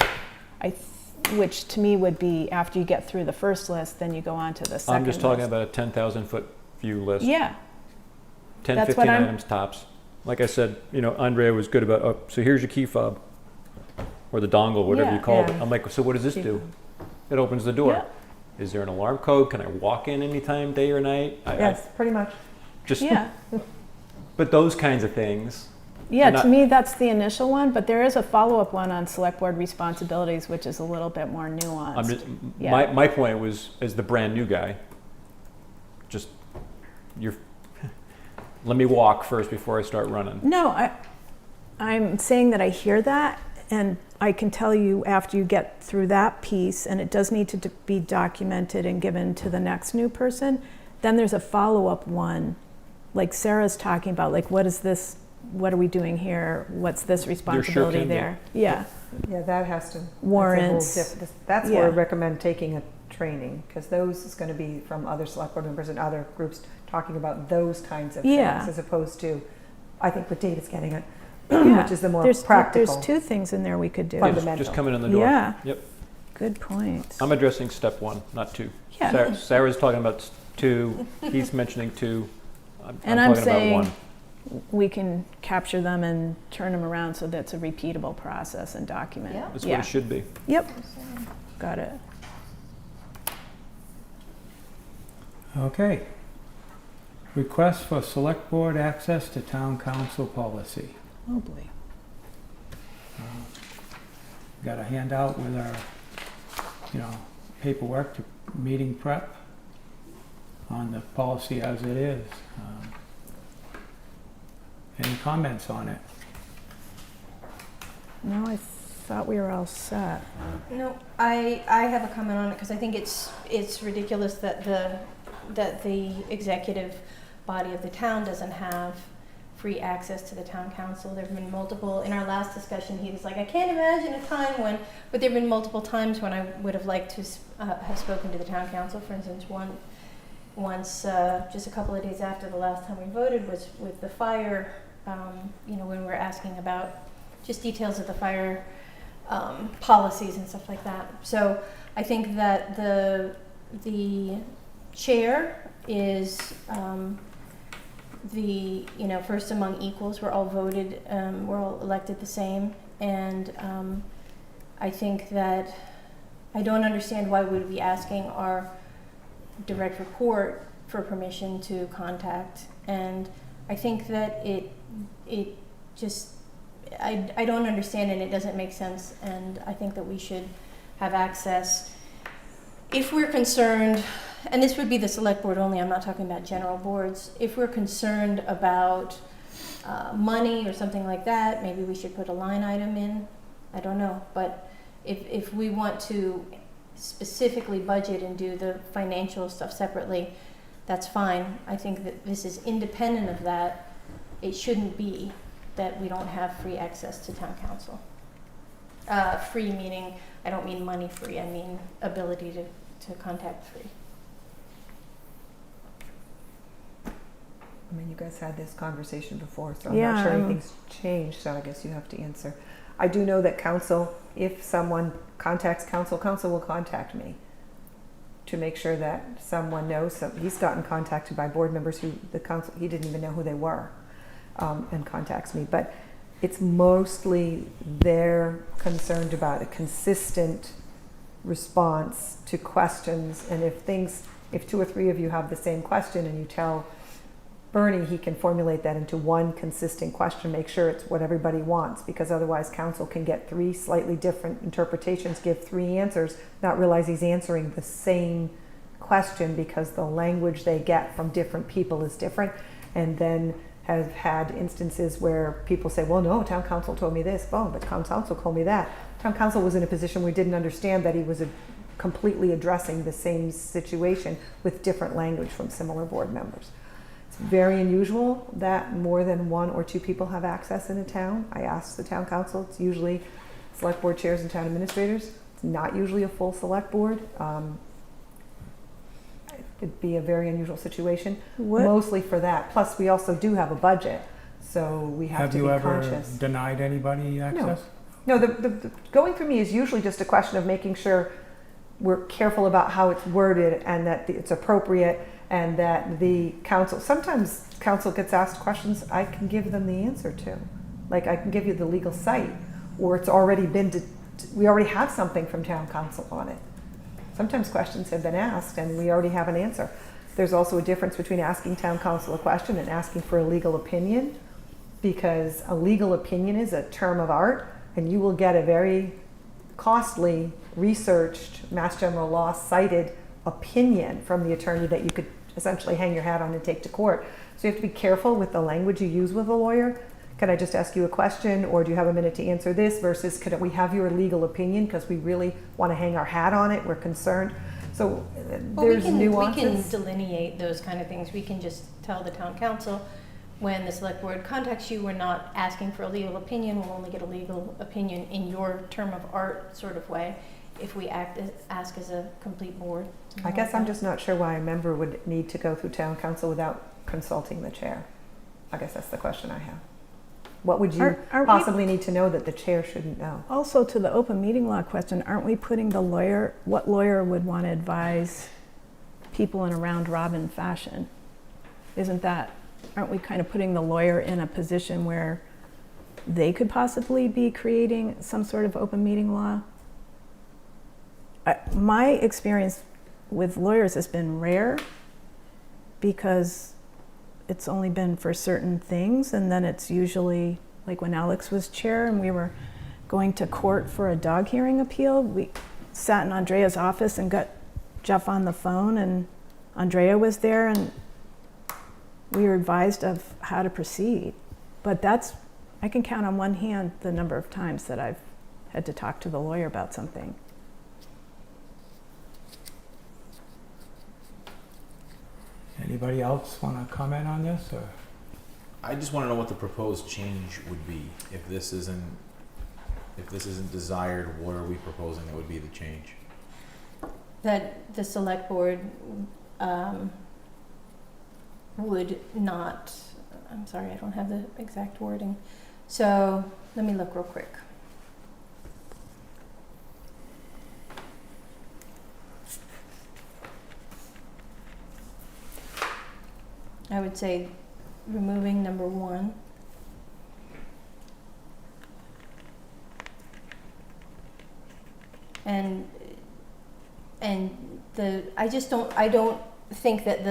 Which to me would be, after you get through the first list, then you go on to the second I'm just talking list. about a 10,000 foot view list. Yeah, 10, that's 15 what I'm- items tops. Like I said, Andrea was good about, oh, so here's your key fob or the dongle, whatever you Yeah. call it. Yeah. I'm like, so what does this Key do? It opens the door. Yeah. Is there an alarm code? Can I walk in anytime, day or night? yes, pretty much. Just, yeah. but those kinds of things. Yeah, Not- to me, that's the initial one, but there is a follow-up one on select board responsibilities, which is a little bit more nuanced. I'm just, Yeah. my point was, as the brand new guy, just let me walk first before I start running. No, I'm saying that I hear that, and I can tell you after you get through that piece, and it does need to be documented and given to the next new person, then there's a follow-up one, like Sarah's talking about, like what is this, what are we doing here, what's this responsibility can be. there? Yeah, Yeah, that has to. Warrants. That's Yeah. where I recommend taking a training, because those is going to be from other select board members and other groups talking about those kinds of Yeah. things, as opposed to, I think what David's getting at, Yeah. which is the more there's practical. There's two things in there we could do. Yeah, Fundamental. just coming in the door. Yeah. Yep. Good point. I'm addressing step 1, not 2. Yeah. Sarah's talking about 2. He's mentioning 2. And I'm talking saying about 1. we can capture them and turn them around so that's a repeatable process and document. Yeah. That's what it should be. Yep, got it. Okay. Request for select board access to town council policy. Oh, boy. Got a handout with our, paperwork to meeting prep on the policy as it is. Any comments on it? No, I thought we were all set. No, I have a comment on it because I think it's ridiculous that the executive body of the town doesn't have free access to the town council. There have been multiple, in our last discussion, he was like, I can't imagine a time when, but there have been multiple times when I would have liked to have spoken to the town council. For instance, once just a couple of days after the last time we voted was with the fire, when we were asking about just details of the fire policies and stuff like that. So I think that the chair is first among equals. We're all voted, we're all elected the same, and I think that I don't understand why we would be asking our direct report for permission to contact. And I think that it just, I don't understand and it doesn't make sense. And I think that we should have access. If we're concerned, and this would be the select board only, I'm not talking about general boards. If we're concerned about money or something like that, maybe we should put a line item in. I don't know. But if we want to specifically budget and do the financial stuff separately, that's fine. I think that this is independent of that. It shouldn't be that we don't have free access to town council. Free meaning, I don't mean money free, I mean ability to contact free. I mean, you guys had this conversation before, so I'm Yeah, not sure anything's changed, so I guess you have to answer. I do know that council, if someone contacts council, council will contact me to make sure that someone knows. So he's gotten contacted by board members who the council, he didn't even know who they were, and contacts me. But it's mostly they're concerned about a consistent response to questions. And if 2 or 3 of you have the same question and you tell Bernie, he can formulate that into one consistent question, make sure it's what everybody wants, because otherwise council can get 3 slightly different interpretations, give 3 answers, not realize he's answering the same question because the language they get from different people is different. And then have had instances where people say, well, no, town council told me this, oh, but town council told me that. Town council was in a position where we didn't understand that he was completely addressing the same situation with different language from similar board members. It's very unusual that more than 1 or 2 people have access in a town. I asked the town council. It's usually select board chairs and town administrators. It's not usually a full select board. It'd be a very unusual situation, mostly for that. Plus, we also do have a budget, so we have to be conscious. Have you ever denied anybody access? No, the going through me is usually just a question of making sure we're careful about how it's worded and that it's appropriate, and that the council, sometimes council gets asked questions I can give them the answer to. Like I can give you the legal site, or it's already been, we already have something from town council on it. Sometimes questions have been asked and we already have an answer. There's also a difference between asking town council a question and asking for a legal opinion, because a legal opinion is a term of art and you will get a very costly, researched, Mass General Law cited opinion from the attorney that you could essentially hang your hat on and take to court. So you have to be careful with the language you use with a lawyer. Can I just ask you a question, or do you have a minute to answer this, versus could we have your legal opinion because we really want to hang our hat on it, we're concerned. So there's nuances. We can delineate those kind of things. We can just tell the town council, when the select board contacts you, we're not asking for a legal opinion, we'll only get a legal opinion in your term of art sort of way if we ask as a complete board. I guess I'm just not sure why a member would need to go through town council without consulting the chair. I guess that's the question I have. What would you possibly need to know that the chair shouldn't know? Also, to the open meeting law question, aren't we putting what lawyer would want to advise people in a round robin fashion? Aren't we kind of putting the lawyer in a position where they could possibly be creating some sort of open meeting law? My experience with lawyers has been rare, because it's only been for certain things, and then it's usually like when Alex was chair and we were going to court for a dog hearing appeal, we sat in Andrea's office and got Jeff on the phone, and Andrea was there, and we were advised of how to proceed. But I can count on one hand the number of times that I've had to talk to the lawyer about something. Anybody else want to comment on this? Or? I just want to know what the proposed change would be. If this isn't desired, what are we proposing that would be the change? That the select board would not, I'm sorry, I don't have the exact wording. So let me look real quick. I would say removing number 1. And I don't think that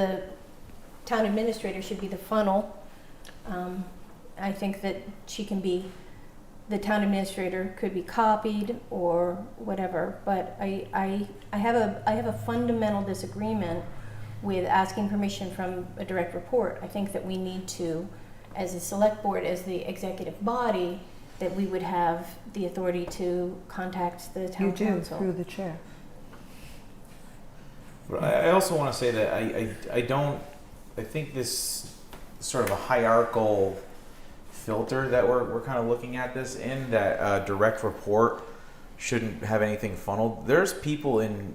town administrator should be the funnel. I think that the town administrator could be copied or whatever, but I have a fundamental disagreement with asking permission from a direct report. I think that we need to, as a select board, as the executive body, that we would have the authority to contact the town You do, council. through the chair. But I also want to say that I think this sort of a hierarchical filter that we're kind of looking at this in, that direct report shouldn't have anything funneled. There's people in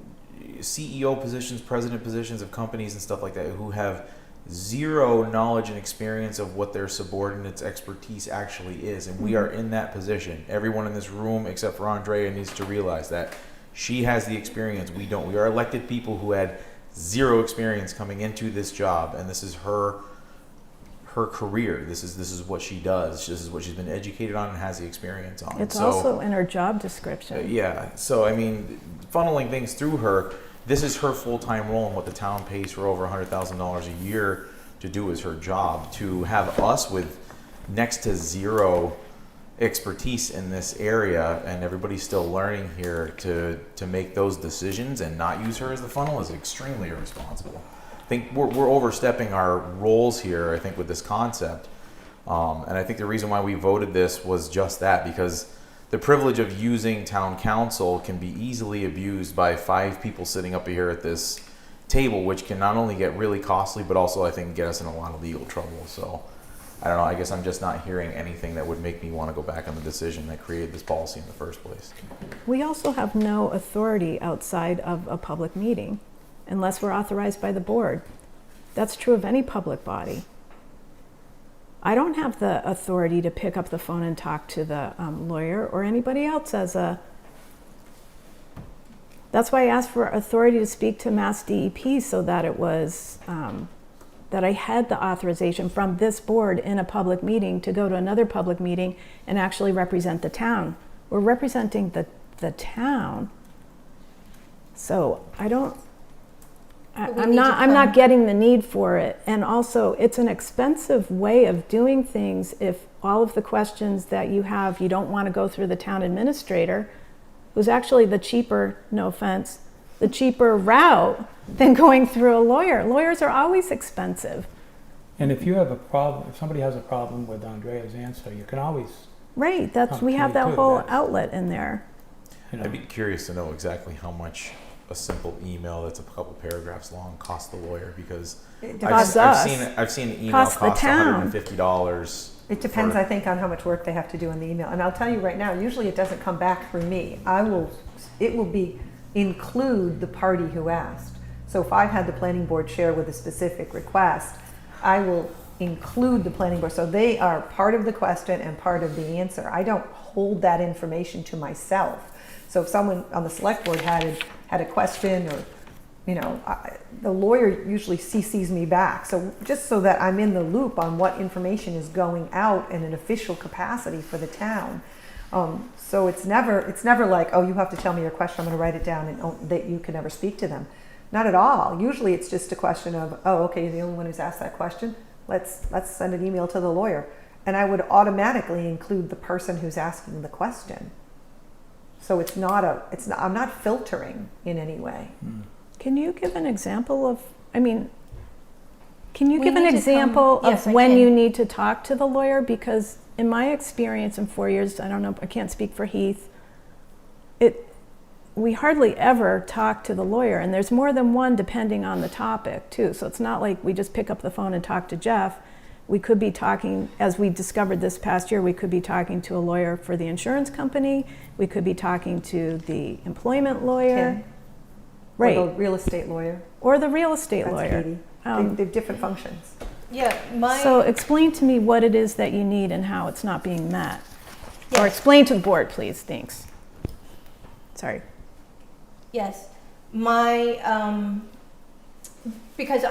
CEO positions, president positions of companies and stuff like that who have zero knowledge and experience of what their subordinates' expertise actually is, and we are in that position. Everyone in this room except for Andrea needs to realize that she has the experience. We don't. We are elected people who had zero experience coming into this job, and this is her career. This is what she does. This is what she's been educated on and has the experience on. It's So, also in her job description. yeah. So I mean, funneling things through her. This is her full-time role, and what the town pays for over $100,000 a year to do is her job. To have us with next to zero expertise in this area, and everybody's still learning here, to make those decisions and not use her as the funnel is extremely irresponsible. I think we're overstepping our roles here, I think, with this concept. And I think the reason why we voted this was just that, because the privilege of using town council can be easily abused by 5 people sitting up here at this table, which can not only get really costly, but also I think get us in a lot of legal trouble. So I don't know, I guess I'm just not hearing anything that would make me want to go back on the decision that created this policy in the first place. We also have no authority outside of a public meeting unless we're authorized by the board. That's true of any public body. I don't have the authority to pick up the phone and talk to the lawyer or anybody else that's why I asked for authority to speak to Mass DEP, so that it was, that I had the authorization from this board in a public meeting to go to another public meeting and actually represent the town. We're representing the town. So I'm not getting the need for it. And also, it's an expensive way of doing things if all of the questions that you have, you don't want to go through the town administrator, who's actually the cheaper, no offense, the cheaper route than going through a lawyer. Lawyers are always expensive. And if you have a problem, if somebody has a problem with Andrea's answer, you can always, Right, Oh, we have me that too, whole that's- outlet in there. you know. I'd be curious to know exactly how much a simple email that's a couple paragraphs long costs the lawyer, because It Costs depends, us. I've seen an email Costs cost the town. $150. it depends, for- I think, on how much work they have to do in the email. And I'll tell you right now, usually it doesn't come back through me. It will be include the party who asked. So if I've had the planning board share with a specific request, I will include the planning board. So they are part of the question and part of the answer. I don't hold that information to myself. So if someone on the select board had a question, or, the lawyer usually CCs me back. So just so that I'm in the loop on what information is going out in an official capacity for the town. So it's never like, oh, you have to tell me your question, I'm going to write it down, and that you can never speak to them. Not at all. Usually it's just a question of, oh, okay, you're the only one who's asked that question. Let's send an email to the lawyer. And I would automatically include the person who's asking the question. So I'm not filtering in any way. Can you give an example of, can you We give an need to example yes, of I when can. you need to talk to the lawyer? Because in my experience in 4 years, I don't know, I can't speak for Heath, we hardly ever talk to the lawyer, and there's more than one depending on the topic too. So it's not like we just pick up the phone and talk to Jeff. We could be talking, as we discovered this past year, we could be talking to a lawyer for the insurance company. We could be talking to the employment lawyer. Kim, Right. Or the real estate lawyer. Or the real estate That's lawyer. Katie. They have different functions. Yeah, So explain to me what it is that you need and how it's not being met. Or Yes. explain to the board, please. Thanks. Sorry. Yes, because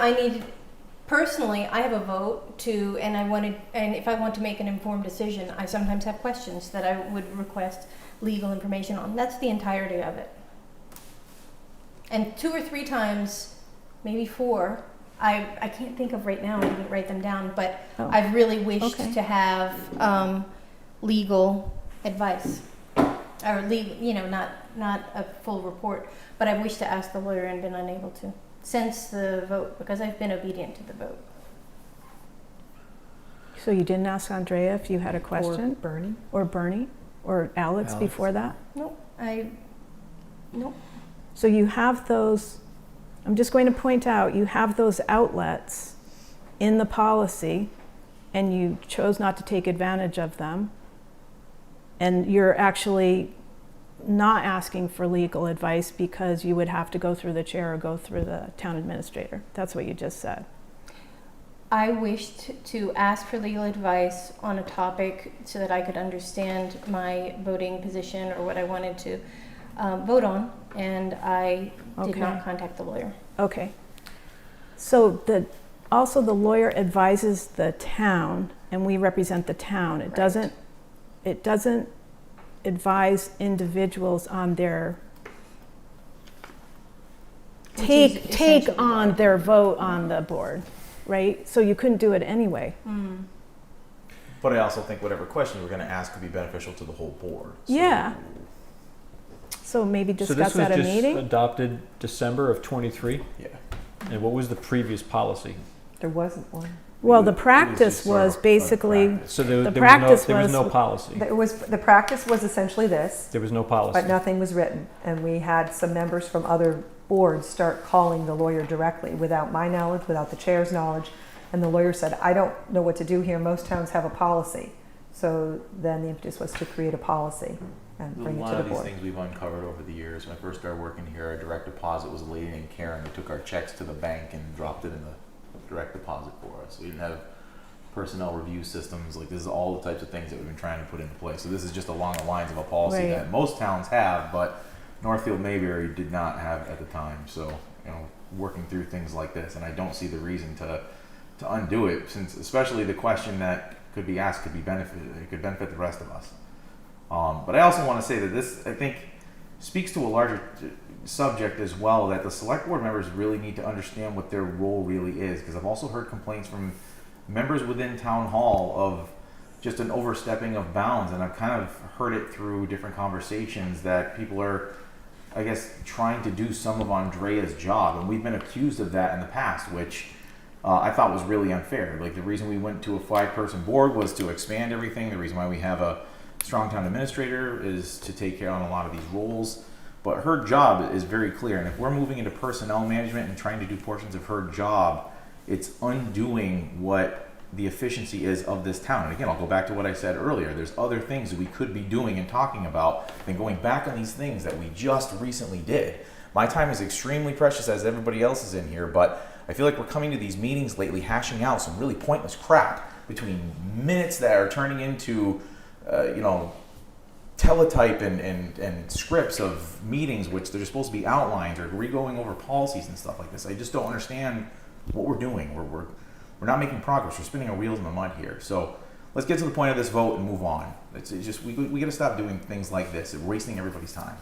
personally, I have a vote to, and if I want to make an informed decision, I sometimes have questions that I would request legal information on. That's the entirety of it. And 2 or 3 times, maybe 4, I can't think of right now, I didn't write them down, but Oh. I've really wished Okay. to have legal advice. Or legal, you know, not a full report, but I've wished to ask the lawyer and been unable to since the vote, because I've been obedient to the vote. So you didn't ask Andrea if you had a Or question? Bernie. Or Bernie? Or Alex Alex. before that? Nope, nope. So you have those, I'm just going to point out, you have those outlets in the policy and you chose not to take advantage of them. And you're actually not asking for legal advice because you would have to go through the chair or go through the town administrator. That's what you just said. I wished to ask for legal advice on a topic so that I could understand my voting position or what I wanted to vote on, and I did Okay. not contact the lawyer. Okay. So also the lawyer advises the town and we represent the town. It Right. doesn't advise individuals on their Which is take essentially on what- their vote on the board, right? So you couldn't do it anyway. But I also think whatever question we're going to ask could be beneficial to the whole board. So- Yeah. So maybe So this discuss was at a just meeting? adopted December of '23, Yeah. and what was the previous policy? There wasn't one. Well, It the was practice just sort of was a basically, practice. So The there practice was no was- policy. The practice was essentially this, There was no policy. but nothing was written. And we had some members from other boards start calling the lawyer directly without my knowledge, without the chair's knowledge. And the lawyer said, I don't know what to do here. Most towns have a policy. So then the impetus was to create a policy and A bring it lot to the of these board. things we've uncovered over the years. When I first started working here, our direct deposit was a lady named Karen who took our checks to the bank and dropped it in the direct deposit for us. We didn't have personnel review systems. Like, this is all the types of things that we've been trying to put into place. So this is just along the lines of a policy Right. that most towns have, but Northfield Mayberry did not have at the time. So, you know, working through things like this, and I don't see the reason to undo it, since especially the question that could be asked could benefit the rest of us. But I also want to say that this, I think, speaks to a larger subject as well, that the select board members really need to understand what their role really is, because I've also heard complaints from members within town hall of just an overstepping of bounds, and I've kind of heard it through different conversations that people are, I guess, trying to do some of Andrea's job, and we've been accused of that in the past, which I thought was really unfair. Like, the reason we went to a 5-person board was to expand everything. The reason why we have a strong town administrator is to take care on a lot of these roles. But her job is very clear, and if we're moving into personnel management and trying to do portions of her job, it's undoing what the efficiency is of this town. And again, I'll go back to what I said earlier. There's other things that we could be doing and talking about than going back on these things that we just recently did. My time is extremely precious, as everybody else is in here, but I feel like we're coming to these meetings lately hashing out some really pointless crap between minutes that are turning into, teletype and scripts of meetings, which they're supposed to be outlines, or re-going over policies and stuff like this. I just don't understand what we're doing. We're not making progress. We're spinning our wheels in the mud here. So let's get to the point of this vote and move on. It's just we got to stop doing things like this. It's wasting everybody's time.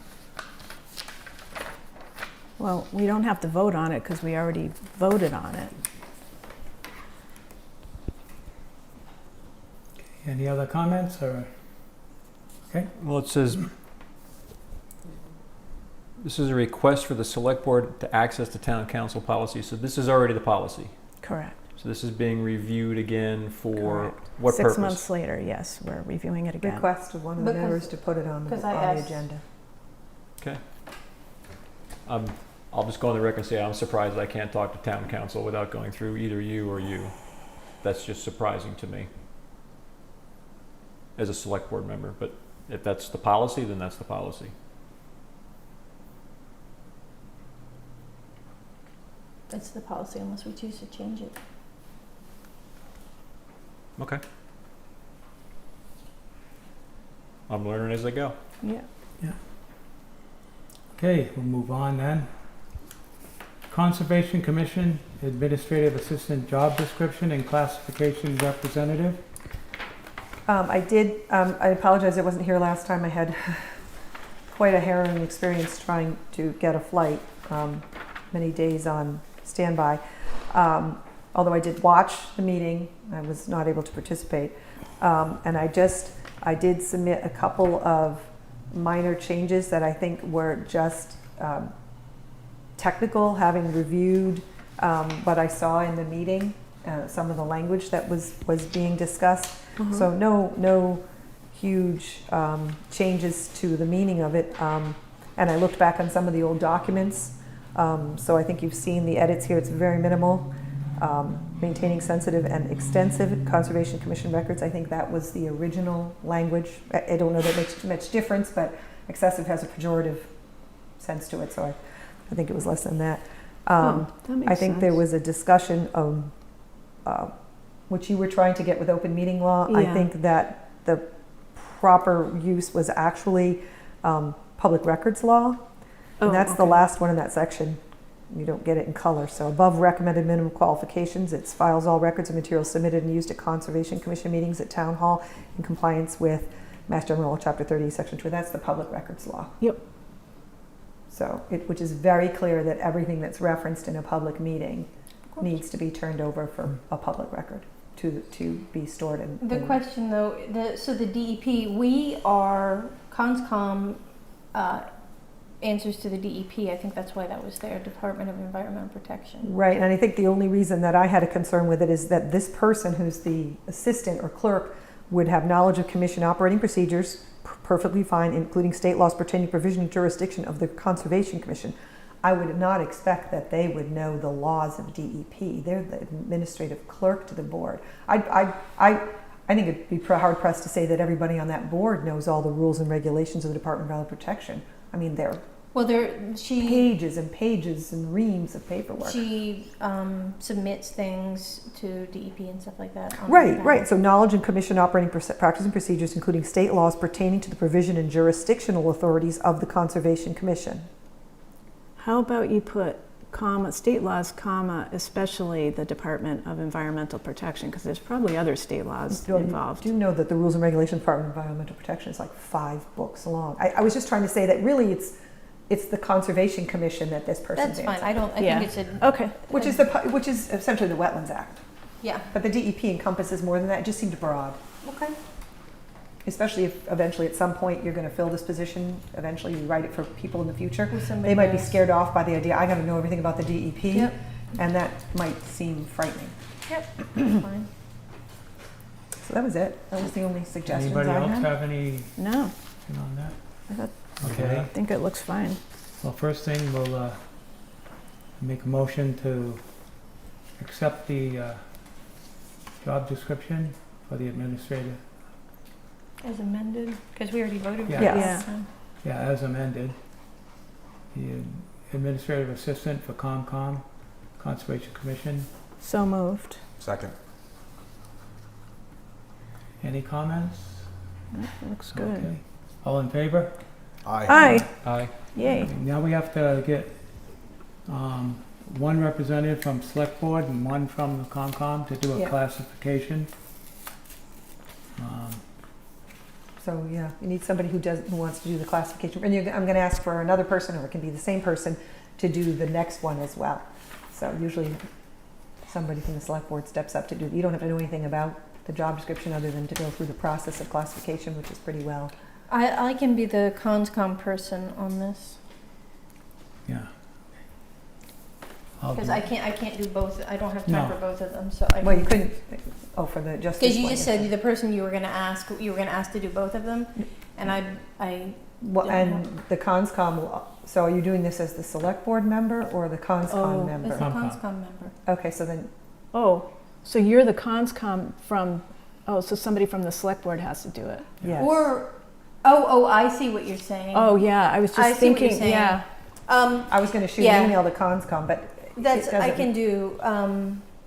well, we don't have to vote on it because we already voted on it. Any other comments or? Okay, Well, it says, this is a request for the select board to access the town council policy. So this is already the policy. Correct. So this is being reviewed again for Correct. what 6 purpose? months later, yes, we're reviewing it again. Request of one of the Because- members to put it on because the I asked- agenda. Okay. I'll just go on the record and say I'm surprised I can't talk to town council without going through either you or you. That's just surprising to me as a select board member. But if that's the policy, then that's the policy. That's the policy unless we choose to change it. Okay. I'm learning as I go. Yeah. okay, we'll move on then. Conservation Commission Administrative Assistant Job Description and Classification Representative. I apologize, I wasn't here last time. I had quite a harrowing experience trying to get a flight. Many days on stand by. Although I did watch the meeting, I was not able to participate. And I did submit a couple of minor changes that I think were just technical, having reviewed what I saw in the meeting, some of the language that was being discussed. So no huge changes to the meaning of it. And I looked back on some of the old documents. So I think you've seen the edits here. It's very minimal. Maintaining sensitive and extensive Conservation Commission records. I think that was the original language. I don't know that makes much difference, but excessive has a pejorative sense to it, so I think it was less than that. That makes I think sense. there was a discussion of which you were trying to get with open meeting law. I Yeah. think that the proper use was actually public records law, and that's the okay. last one in that section. You don't get it in color. So above recommended minimum qualifications, it's files all records and materials submitted and used at Conservation Commission meetings at Town Hall in compliance with Mass General Law, Chapter 30, Section 2. That's the public records law. Yep. So, which is very clear that everything that's referenced in a public meeting needs to be turned over for a public record to be stored in. The question though, so the DEP, we are, CONSCOM answers to the DEP. I think that's why that was there, Department of Environmental Protection. Right, and I think the only reason that I had a concern with it is that this person who's the assistant or clerk would have knowledge of commission operating procedures, perfectly fine, including state laws pertaining to provision and jurisdiction of the Conservation Commission. I would not expect that they would know the laws of DEP. They're the administrative clerk to the board. I think it'd be hard pressed to say that everybody on that board knows all the rules and regulations of the Department of Environmental Protection. I mean, they're pages and pages and reams of paperwork. She submits things to DEP and stuff like that. on Right, behalf. right. So knowledge and commission operating practices and procedures, including state laws pertaining to the provision and jurisdictional authorities of the Conservation Commission. How about you put comma, state laws, comma, especially the Department of Environmental Protection, because there's probably other state laws involved. Do you know that the Rules and Regulations Department of Environmental Protection is like 5 books long? I was just trying to say that really it's the Conservation Commission that this person's That's fine. I Yeah. think it's a, Okay. which is essentially the Wetlands Act. yeah. But the DEP encompasses more than that. It just seemed broad. Okay. Especially if eventually at some point you're going to fill this position, eventually you write it for people in the future. With somebody They might be else. scared off by the idea, I got to know everything about the DEP. Yep. And that might seem frightening. Yep. That's fine. So that was it. That was the only suggestions Anybody I else had. have anything No, on that? I thought- Okay. I think it looks fine. Well, first thing, we'll make a motion to accept the job description for the administrator. As amended, because we already voted. Yeah. for it Yes. last time. Yeah, as amended. The administrative assistant for COMCOM, Conservation Commission. So moved. Second. Any comments? Looks good. Okay. All in favor? Aye. Aye. Yay. Now we have to get one representative from Selectboard and one from the COMCOM to do a Yeah. classification. So yeah, you need somebody who wants to do the classification. And I'm going to ask for another person, or it can be the same person, to do the next one as well. So usually somebody from the Select Board steps up to do. You don't have to know anything about the job description other than to go through the process of classification, which is pretty well. I can be the CONSCOM person on this, Yeah. I'll because do I it. can't do both. I don't have time No. for both of them, so I. Well, you couldn't. Oh, for the justice. Because you one, just yes. said the person you were going to ask to do both of them, and I Well, don't and the CONSCOM. So are you doing this as the Select Board member or the CONSCOM Oh. as member? a CONSCOM. CONSCOM member. Okay, so then Oh, so you're the CONSCOM from, so somebody from the Select Board has to do it. yes. Or, oh, I see what you're saying. Oh, yeah, I was I just see what you're thinking, saying. yeah. I was going to shoot Yeah. an email to CONSCOM, but That's, it I doesn't- can do,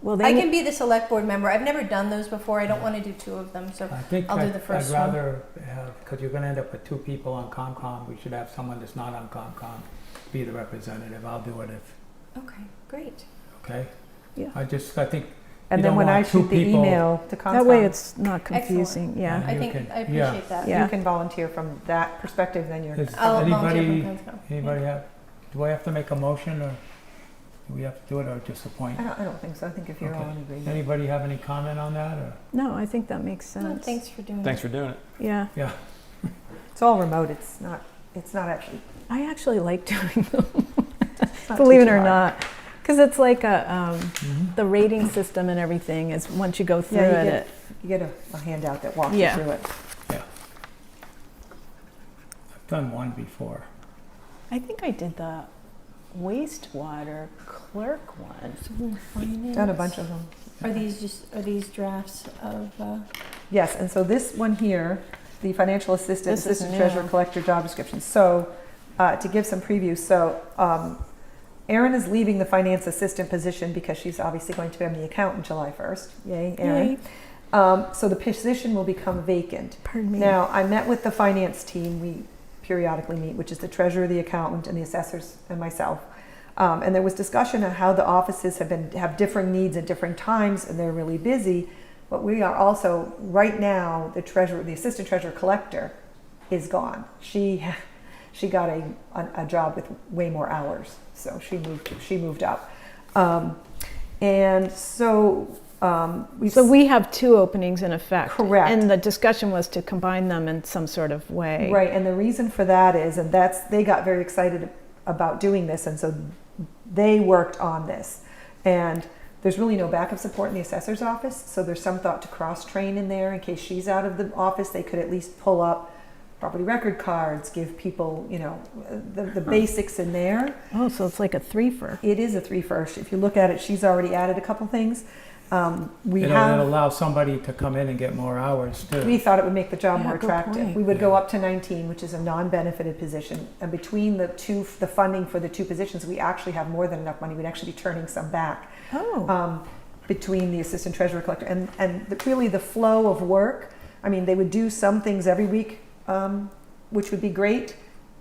Well, I they, can be the Select Board member. I've never done those before. I don't want to do 2 of them, so I think I'll do I'd the first I'd one. rather have, because you're gonna end up with 2 people on COMCOM, we should have someone that's not on COMCOM be the representative. I'll do it if, Okay, great. okay? Yeah. I think And you then don't when I want 2 shoot the people- email to CONSCOM, that way it's not confusing, yeah. I You think, can- I yeah. appreciate that. Yeah. you can volunteer from that perspective, then you're. Is I'll volunteer anybody, from CONSCOM. anybody have, do I have to make a motion or Do we have to do it or just appoint? I don't think so. I think if you're all Okay. in agreement. Anybody have any comment on that, or? No, I think that makes Oh, sense. thanks for doing Thanks that. for doing it. Yeah, Yeah, It's all remote. It's not actually. I actually like doing them, It's not believe too it or hard. not. Because it's like Mhm. the rating system and everything is, once you go through Yeah, it, you get a handout that walks Yeah. you through it. I've done one before. I think I did the wastewater clerk one. Done a bunch of them. Are these drafts of, Yes, and so this one here, the financial assistant, This is assistant treasurer, new. collector job description. So, to give some preview, so Erin is leaving the finance assistant position because she's obviously going to become the accountant July 1st. Yay, Erin. Yay. So the position will become vacant. Pardon me. Now, I met with the finance team. We periodically meet, which is the treasurer, the accountant, and the assessors, and myself. And there was discussion on how the offices have different needs at different times, and they're really busy. But we are also right now the assistant treasurer collector, is gone. She got a job with way more hours, so she moved up. And so we have two openings in effect. Correct. And the discussion was to combine them in some sort of way. Right, and the reason for that is, they got very excited about doing this, and so they worked on this. And there's really no backup support in the assessor's office, so there's some thought to cross-train in there in case she's out of the office. They could at least pull up property record cards, give people, the basics in there. Oh, so it's like a three-fer. It is a 3-for. If you look at it, she's already added a couple things. We It'll have. allow somebody to come in and get more hours too. We thought it would make the job Yeah, more good attractive. point. We would go up to 19, which is a non-benefited position. And between the funding for the two positions, we actually have more than enough money. We'd actually be turning some back Oh, between the assistant treasurer collector and really the flow of work. I mean, they would do some things every week, which would be great.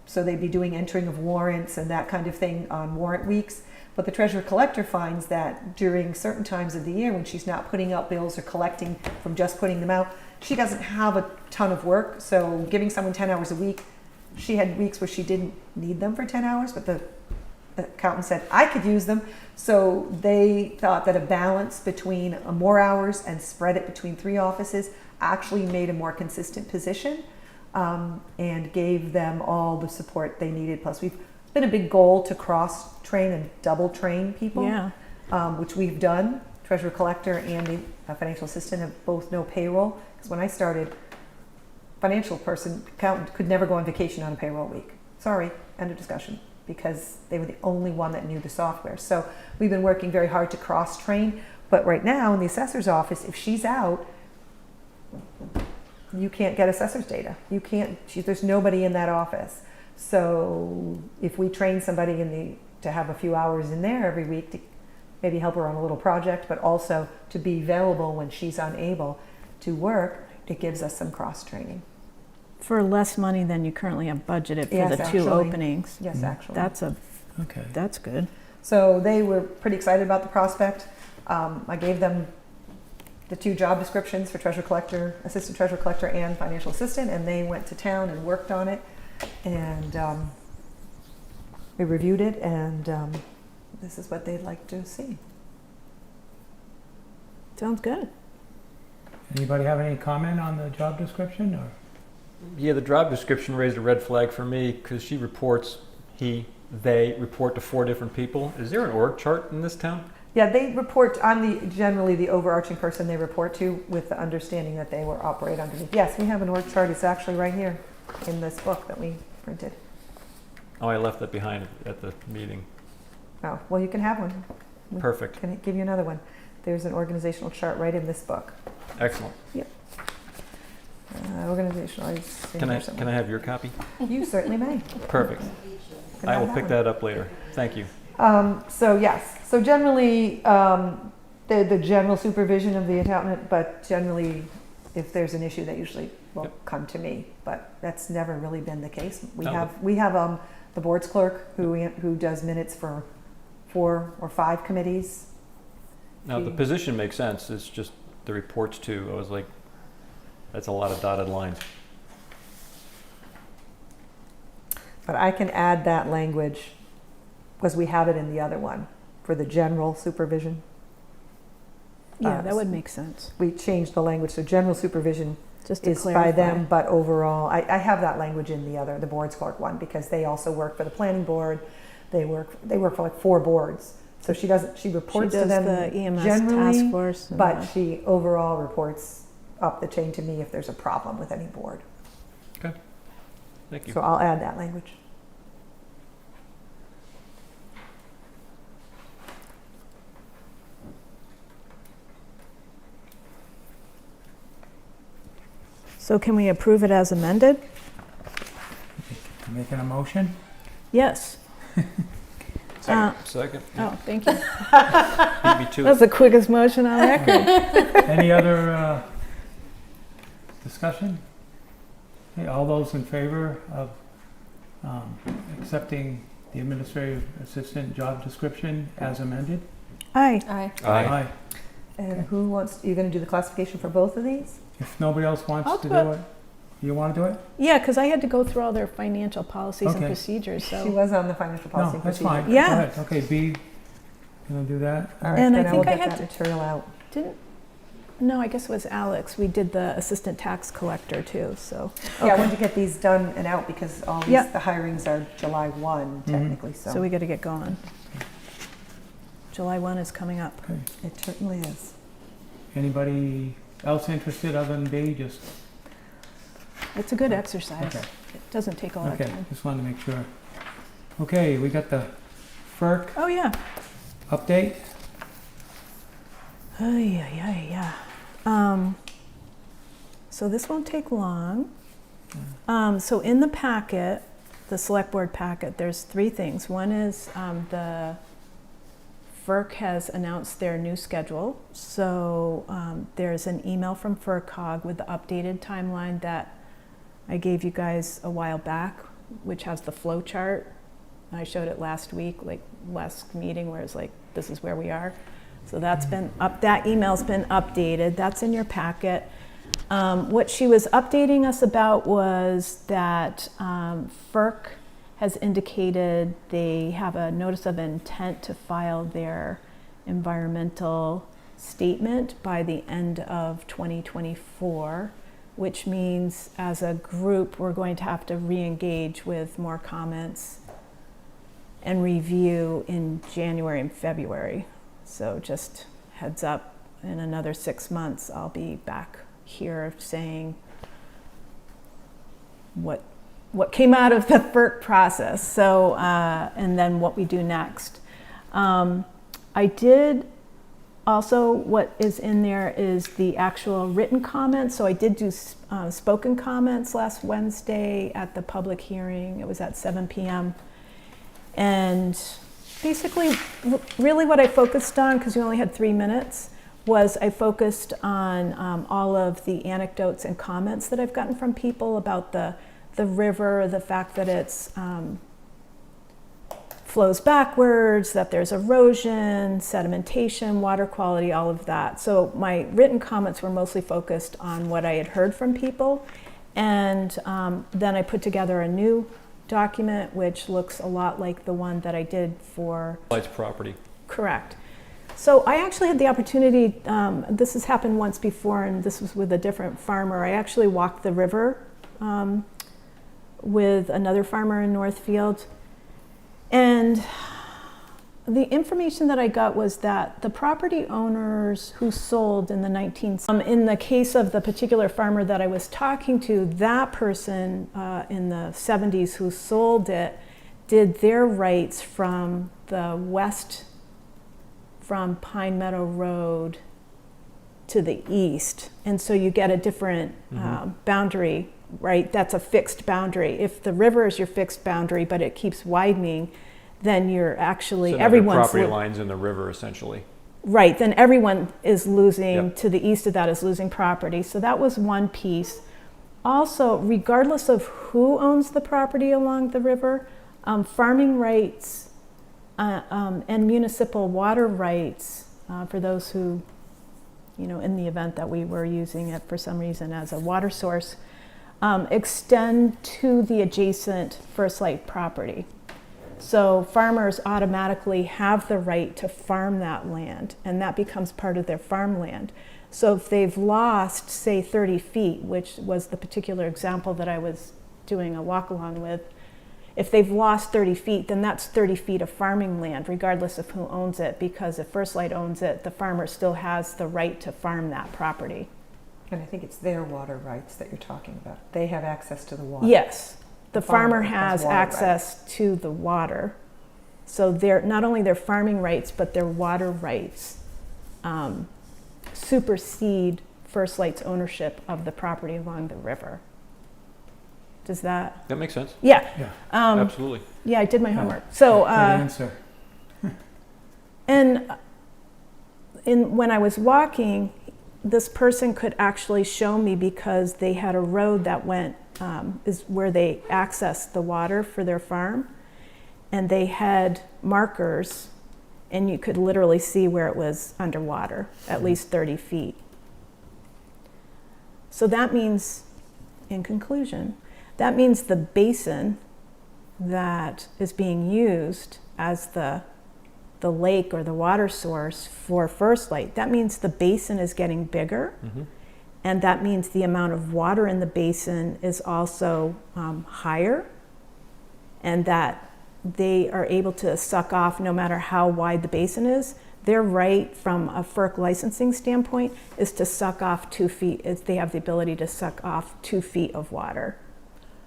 So they'd be doing entering of warrants and that kind of thing on warrant weeks. But the treasurer collector finds that during certain times of the year when she's not putting out bills or collecting from just putting them out, she doesn't have a ton of work. So giving someone 10 hours a week, she had weeks where she didn't need them for 10 hours, but the accountant said, I could use them. So they thought that a balance between more hours and spread it between 3 offices actually made a more consistent position, and gave them all the support they needed. Plus, it's been a big goal to cross-train and double-train people, yeah. which we've done. Treasurer collector and the financial assistant have both no payroll. Because when I started, accountant could never go on vacation on a payroll week. Sorry, end of discussion. Because they were the only one that knew the software. So we've been working very hard to cross-train. But right now in the assessor's office, if she's out, you can't get assessor's data. You can't. There's nobody in that office. So if we train somebody to have a few hours in there every week to maybe help her on a little project, but also to be available when she's unable to work, it gives us some cross-training. For less money than you currently have budgeted for Yes, the two actually. openings. Yes, actually. Okay. That's good. So they were pretty excited about the prospect. I gave them the 2 job descriptions for treasurer collector, assistant treasurer collector, and financial assistant, and they went to town and worked on it. And we reviewed it, and this is what they'd like to see. Sounds good. Anybody have any comment on the job description, or? Yeah, the job description raised a red flag for me because they report to 4 different people. Is there an org chart in this town? Yeah, they report. I'm generally the overarching person they report to, with the understanding that they will operate underneath. Yes, we have an org chart. It's actually right here in this book that we printed. Oh, I left that behind at the meeting. Oh, well, you can have one. Perfect. Can I give you another one? There's an organizational chart right in this book. Excellent. Organizational. It's in Can here I somewhere. have your copy? You certainly may. Perfect. Can I have will pick one. that up later. Thank you. So yes, so generally the general supervision of the accountant, but generally if there's an issue, they usually will Yep. come to me. But that's never really been the case. We No. have the board's clerk who does minutes for 4 or 5 committees. Now, the position makes sense. It's just the reports too. I was like, that's a lot of dotted lines. But I can add that language because we have it in the other one for the general supervision. Yeah, that would make sense. We changed the language, so general supervision Just to is by clarify. them, but overall, I have that language in the boards clerk one, because they also work for the planning board. They work for like 4 boards. So she reports to does them the EMS generally, task force. and but the- she overall reports up the chain to me if there's a problem with any board. Thank you. So I'll add that language. So can we approve it as amended? Making a motion? Yes. Second. Second. Oh, thank you. Beat me to That's it. the quickest motion on record. Any other discussion? Okay, all those in favor of accepting the administrative assistant job description as amended? Aye. Aye. Aye. And who wants, you're going to do the classification for both of these? If nobody else wants I'll to do do it, you want to do it? Yeah, because I had to go through all their financial policies and Okay. procedures, She so. was on the financial policy. No, that's procedure. fine. Yeah. Go ahead. Okay, B, you gonna do that? All right, And I then I will think I get had that material out. No, I guess it was Alex. We did the assistant tax collector too, so. Yeah, I wanted to get these done and out because all these, Yeah. the hirings are July 1 technically, So we got to get going. July 1 is coming up. Okay. It certainly is. Anybody else interested other than B? Just, It's a good exercise. okay. It doesn't take a lot of Okay, time. just wanted to make sure. Okay, we got the FERC Oh, yeah. update. Oh, yeah. So this won't take long. So in the packet, the select board packet, there's 3 things. One is the FERC has announced their new schedule. So there's an email from FERCog with the updated timeline that I gave you guys a while back, which has the flow chart. I showed it last week, like last meeting, where it's like, this is where we are. So that's been up, that email's been updated. That's in your packet. What she was updating us about was that FERC has indicated they have a notice of intent to file their environmental statement by the end of 2024, which means as a group, we're going to have to re-engage with more comments and review in January and February. So just heads up, in another 6 months, I'll be back here saying what came out of the FERC process. So, and then what we do next. I did also, what is in there is the actual written comments. So I did do spoken comments last Wednesday at the public hearing. It was at 7 p.m. And basically, really what I focused on, because we only had 3 minutes, was I focused on all of the anecdotes and comments that I've gotten from people about the river, the fact that it's flows backwards, that there's erosion, sedimentation, water quality, all of that. So my written comments were mostly focused on what I had heard from people. And then I put together a new document, which looks a lot like the one that I did for... Lights property. Correct. So I actually had the opportunity, this has happened once before, and this was with a different farmer. I actually walked the river with another farmer in Northfield. And the information that I got was that the property owners who sold in the in the case of the particular farmer that I was talking to, that person in the 70s who sold it did their rights from the west, from Pine Meadow Road to the east. And so you get a different boundary, right? That's a fixed boundary. If the river is your fixed boundary, but it keeps widening, then you're actually, So now the everyone's... property lines in the river, essentially. Right, then everyone is losing, Yep. to the east of that is losing property. So that was one piece. Also, regardless of who owns the property along the river, farming rights and municipal water rights for those who, in the event that we were using it for some reason as a water source, extend to the adjacent First Light property. So farmers automatically have the right to farm that land, and that becomes part of their farmland. So if they've lost, say, 30 feet, which was the particular example that I was doing a walk along with, if they've lost 30 feet, then that's 30 feet of farming land, regardless of who owns it, because if First Light owns it, the farmer still has the right to farm that property. And I think it's their water rights that you're talking about. They have access to the water. Yes, the farmer farmer has has water access to the water. So they're, not only their farming rights, but their water rights supersede First Light's ownership of the property along the river. Does that? That makes sense. Yeah. Yeah. Absolutely. Yeah, I did my homework. So, Good answer. and when I was walking, this person could actually show me, because they had a road that went, is where they accessed the water for their farm, and they had markers, and you could literally see where it was underwater, at least 30 feet. So that means, in conclusion, that means the basin that is being used as the lake or the water source for First Light, that means the basin is getting bigger, and that means the amount of water in the basin is also higher, and that they are able to suck off no matter how wide the basin is. Their right from a FERC licensing standpoint is to suck off 2 feet. They have the ability to suck off 2 feet of water.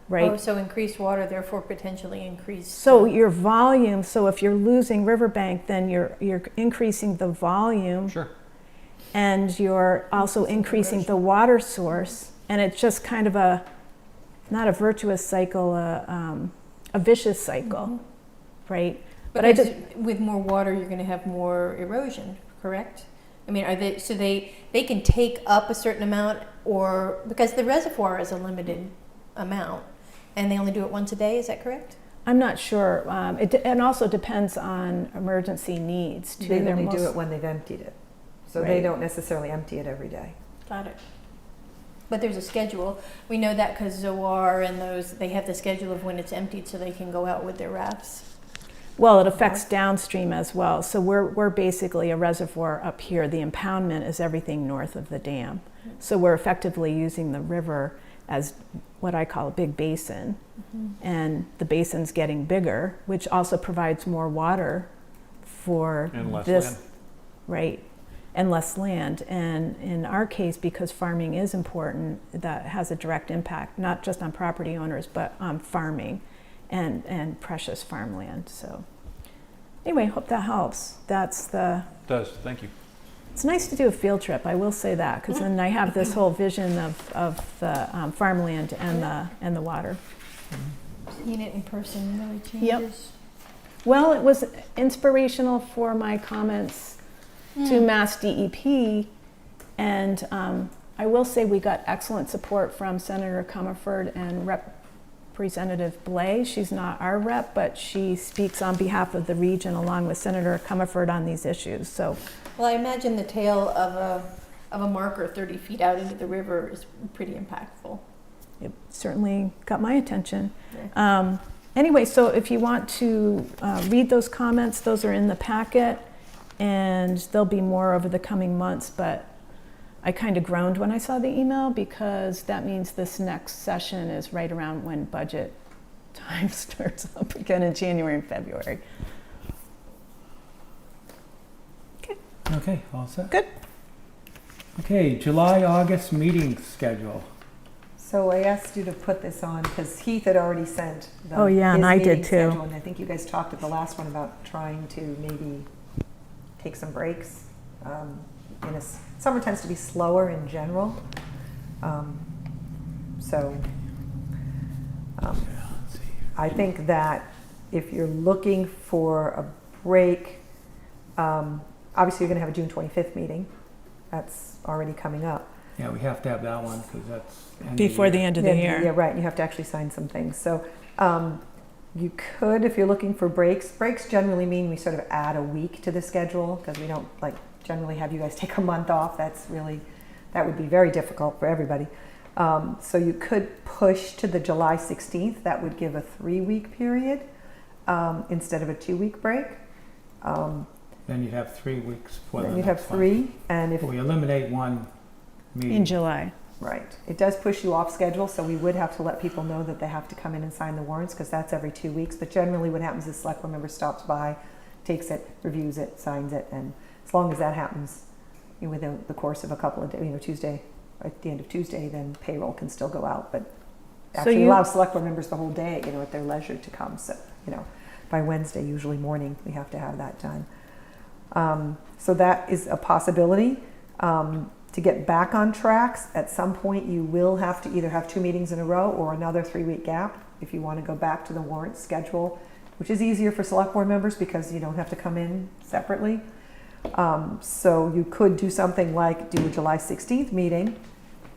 Right? Oh, so increased water, therefore potentially increased. So your volume, so if you're losing riverbank, then you're increasing the volume. Sure. And you're also increasing the water source. And it's just kind of a, not a virtuous cycle, a vicious cycle, right? But I just, with more water, you're going to have more erosion, correct? I mean, are they, so they can take up a certain amount, or, because the reservoir is a limited amount, and they only do it once a day, is that correct? I'm not sure. And also depends on emergency needs too. They They're only do most- it when they've emptied it. So Right. they don't necessarily empty it every day. Got it. But there's a schedule. We know that because Zoar and those, they have the schedule of when it's emptied so they can go out with their rafts. Well, it affects downstream as well. So we're basically a reservoir up here. The impoundment is everything north of the dam. So we're effectively using the river as what I call a big basin. And the basin's getting bigger, which also provides more water for And less this, land. right? And less land. And in our case, because farming is important, that has a direct impact, not just on property owners, but on farming and precious farmland. So anyway, hope that helps. That's the, Does. Thank you. it's nice to do a field trip, I will say that, because then I have this whole vision of the farmland and the water. Seeing it in person really changes. Yep. Well, it was inspirational for my comments to Mass DEP, and I will say we got excellent support from Senator Comerford and Representative Blais. She's not our rep, but she speaks on behalf of the region along with Senator Comerford on these issues. So, Well, I imagine the tail of a marker 30 feet out into the river is pretty impactful. it certainly got my attention. Yeah. Anyway, so if you want to read those comments, those are in the packet, and there'll be more over the coming months, but I kind of groaned when I saw the email, because that means this next session is right around when budget time starts up again in January and February. Okay, all set? Good. Okay, July, August meeting schedule. So I asked you to put this on because Heath had already sent Oh, yeah, and his I did meeting too. schedule, and I think you guys talked at the last one about trying to maybe take some breaks. Summer tends to be slower in general. I think that if you're looking for a break, obviously you're going to have a June 25th meeting. That's already coming up. Yeah, we have to have that one because that's end of Before the year. end of the year. Yeah, right. You have to actually sign some things. So you could, if you're looking for breaks. Breaks generally mean we sort of add a week to the schedule because we don't generally have you guys take a month off. That would be very difficult for everybody. So you could push to the July 16th. That would give a 3-week period. instead of a 2-week break. Then you'd have 3 weeks for the Then you'd have next one. 3, and if We eliminate one meeting. In July. right, it does push you off schedule, so we would have to let people know that they have to come in and sign the warrants because that's every 2 weeks. But generally, what happens is select board member stops by, takes it, reviews it, signs it, and as long as that happens within the course of a couple of days, Tuesday, at the end of Tuesday, then payroll can still go out. But actually you- allow select board members the whole day, at their leisure to come. So, by Wednesday, usually morning, we have to have that done. So that is a possibility. To get back on tracks, at some point you will have to either have 2 meetings in a row or another 3-week gap if you want to go back to the warrant schedule, which is easier for select board members because you don't have to come in separately. So you could do something like do a July 16th meeting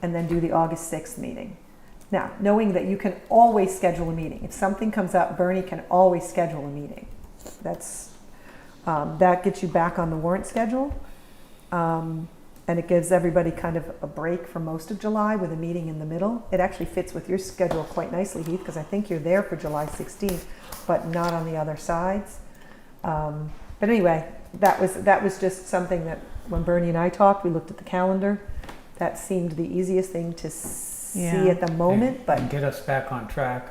and then do the August 6th meeting. Now, knowing that you can always schedule a meeting. If something comes up, Bernie can always schedule a meeting. That gets you back on the warrant schedule. And it gives everybody kind of a break for most of July with a meeting in the middle. It actually fits with your schedule quite nicely, Heath, because I think you're there for July 16th, but not on the other sides. But anyway, that was just something that when Bernie and I talked, we looked at the calendar. That seemed the easiest thing to see at the moment, And but get us back on track,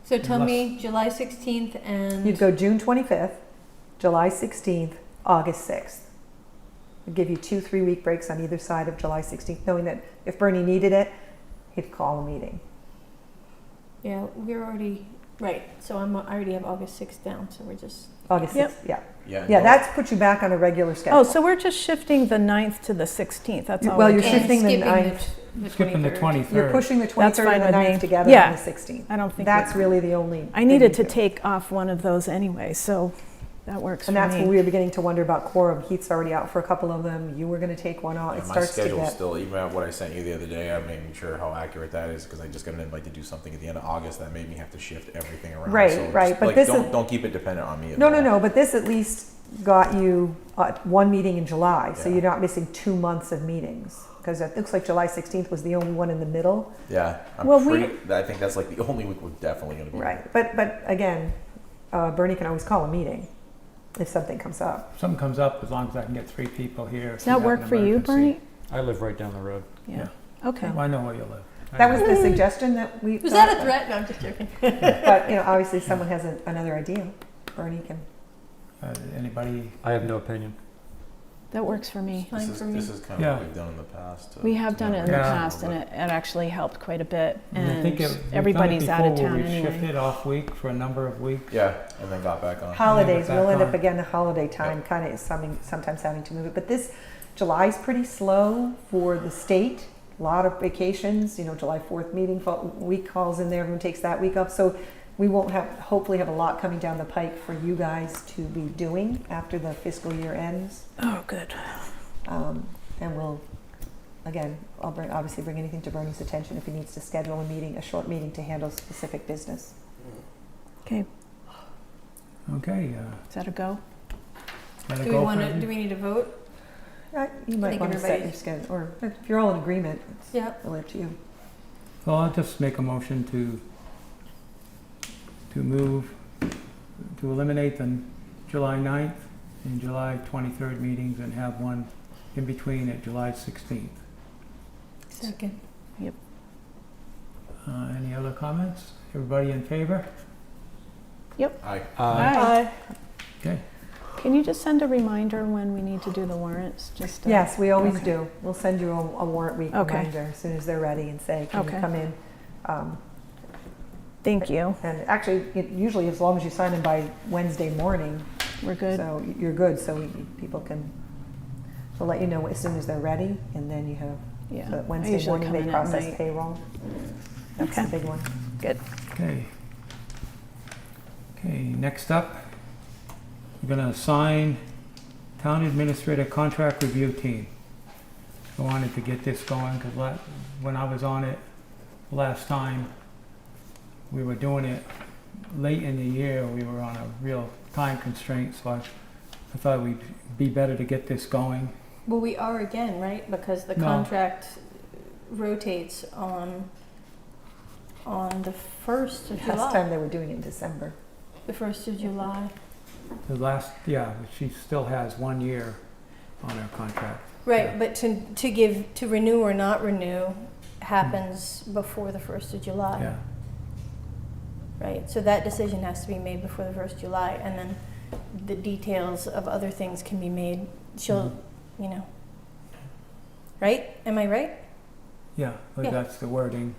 So tell Unless- me, July 16th and... you'd go June 25th, July 16th, August 6th. It'd give you 2 3-week breaks on either side of July 16th, knowing that if Bernie needed it, he'd call a meeting. Yeah, we're already... Right, so I already have August 6th down, so we're just... August Yep. 6th, yeah. Yeah. Yeah, that's put you back on a regular schedule. Oh, so we're just shifting the 9th to the 16th. That's all. Well, we're you're doing. shifting the skipping 9th. skipping the 23rd. 23rd. You're pushing the That's 23rd fine and the with 9th me. together Yeah. on the 16th. I don't think That's we- really the only. I thing needed you to do. take off one of those anyway, so that works And for that's when me. we were beginning to wonder about quorum. Heath's already out for a couple of them. You were going to take one off. Yeah, It my starts to schedule's get. still, even at what I sent you the other day, I'm making sure how accurate that is because I just got an invite to do something at the end of August that made me have to shift everything around. Right, so right, just, but like, this don't, is- don't keep it dependent on me at No, all. no, no. But this at least got you one meeting in July, so Yeah. you're not missing 2 months of meetings. Because it looks like July 16th was the only one in the middle. Yeah, I'm Well, I think that's like the only week we're definitely going to be. Right. But again, Bernie can always call a meeting if something comes up. If something comes up, as long as I can get 3 people here. Does that work for you, Bernie? I live right down the road. Yeah. Okay. Well, I know where you live. That was the suggestion that we. Was thought that a threat? No, I'm just joking. But obviously, someone has another idea. Bernie can. Anybody? I have no opinion. That works for me. Fine for me. This is kind of Yeah. what we've done in the past. We have done it in the Yeah. past, and it actually helped quite a bit. I And think we've done it everybody's out of before where town we anyway. shifted off week for a number of weeks. Yeah, and then got back on. Holidays, back we'll end up on. again, the holiday time kind of is sometimes having to move it. But this, July's pretty slow for the state. A lot of vacations, July 4th meeting, week calls in there, everyone takes that week off. So we won't hopefully have a lot coming down the pike for you guys to be doing after the fiscal year ends. Oh, good. And we'll, again, I'll obviously bring anything to Bernie's attention if he needs to schedule a short meeting to handle specific business. Okay. Okay. Is that a go? Gotta Do go we want for to? it. Do we need to vote? You might think want to set your everybody's- schedule, or if you're all in agreement, it's Yeah. really up to you. So I'll just make a motion to move, to eliminate the July 9th and July 23rd meetings and have one in between at July 16th. Second. Any other comments? Everybody in favor? Aye. Bye. Okay. Can you just send a reminder when we need to do the warrants? Just Yes, we always okay. do. We'll send you a warrant week Okay. reminder as soon as they're ready and say, can you Okay. come in? Thank you. And actually, usually as long as you sign in by Wednesday morning, We're good. so you're good, so people can, we'll let you know as soon as they're ready, and then you have, Yeah. so I Wednesday usually morning come they in at process night. payroll. That's Okay. the big one. Good. Okay. Okay, next up, we're gonna assign town administrator contract review team. I wanted to get this going because when I was on it last time, we were doing it late in the year. We were on a real time constraint, so I thought we'd be better to get this going. Well, we are again, right? Because the No. contract rotates on the 1st of July. Last time they were doing it in December. The 1st of July. The last, yeah, she still has 1 year on her contract. Right, Yeah. but to renew or not renew happens before the 1st of July. Yeah, Right, so that decision has to be made before the 1st of July, and then the details of other things can be made. She'll, you know, right? Am I right? yeah, but Yeah. that's the wording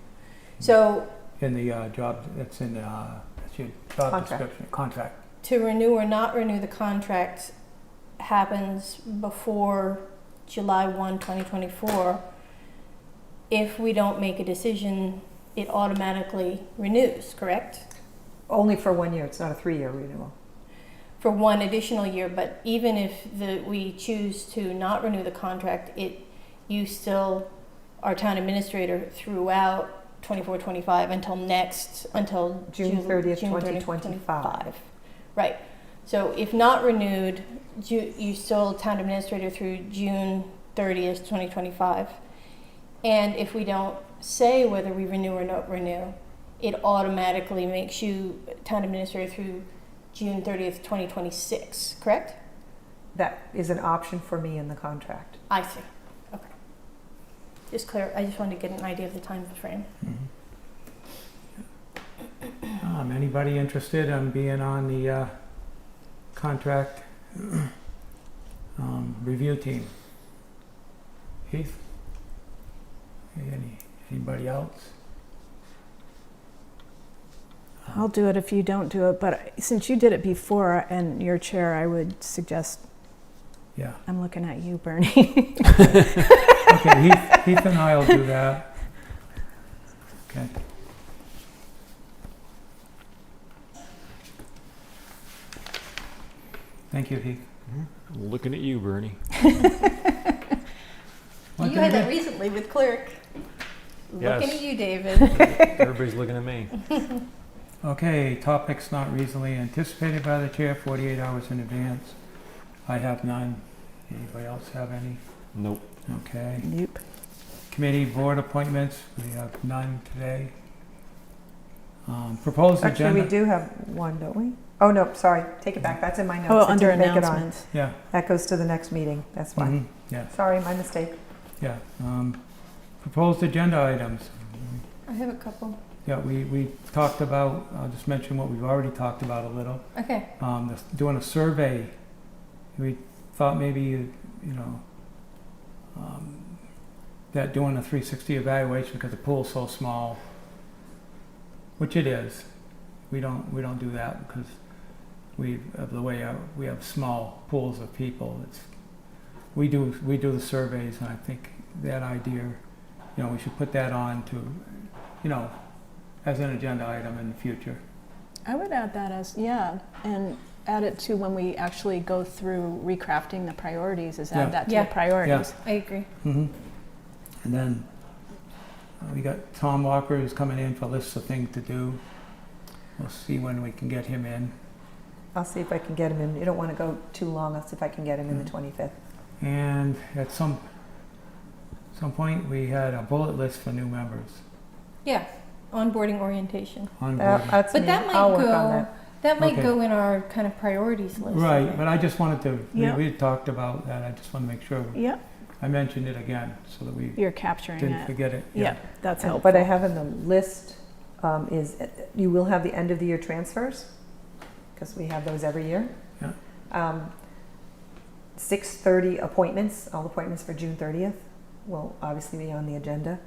So in the job, it's in that's your job Contract. description, contract. to renew or not renew the contract happens before July 1, 2024. If we don't make a decision, it automatically renews, correct? Only for 1 year, it's not a 3-year renewal. For one additional year, but even if we choose to not renew the contract, you still are town administrator throughout 24-25 until June 30th, June 2025. Right. So if not renewed, you still town administrator through June 30th, 2025. And if we don't say whether we renew or not renew, it automatically makes you town administrator through June 30th, 2026, correct? That is an option for me in the contract. I see. Okay. Just clear. I just wanted to get an idea of the time frame. Anybody interested in being on the contract review team? Heath? Anybody else? I'll do it if you don't do it, but since you did it before and you're chair, I would suggest, Yeah. I'm looking at you, Bernie. Okay, Heath and I will do that. Okay. Thank you, Heath. Looking at you, Bernie. One You thing had that good- recently with clerk. Yes. Looking at you, David. Everybody's looking at me. Okay, topics not reasonably anticipated by the chair 48 hours in advance. I have none. Anybody else have any? Nope. Okay. Nope. Committee board appointments, we have none today. Proposed Actually, agenda. we do have one, don't we? Oh, no, sorry, take it back, that's in my notes. Oh, It under didn't make it on. announcements. Yeah. That goes to the next meeting, that's why. Mhm, yeah. Sorry, my mistake. Yeah. Proposed agenda items. I have a couple. Yeah, we talked about. I'll just mention what we've already talked about a little. Okay. Doing a survey. We thought maybe that doing a 360 evaluation because the pool's so small, which it is. We don't do that because we have small pools of people. We do the surveys, and I think that idea, we should put that on to, as an agenda item in the future. I would add that and add it to when we actually go through recrafting the priorities, Yeah. add that to Yeah. the priorities. I agree. Mm-hmm. And then we got Tom Walker who's coming in for lists of things to do. We'll see when we can get him in. I'll see if I can get him in. You don't want to go too long, I'll see if I can get him in the 25th. And at some point, we had a bullet list for new members. Yeah. Onboarding orientation. On That's But me. that might I'll work on go. that. That might Okay. go in our kind of priorities list. I Right, think. but I just wanted to, Yeah. we had talked about that, I just want to make sure Yep, I mentioned it again so that we you're capturing didn't it. forget it. Yep, that's helpful. What I have in the list is, you will have the end of the year transfers, because we have those every year. Yeah. 6:30 appointments, all appointments for June 30th will obviously be on the agenda.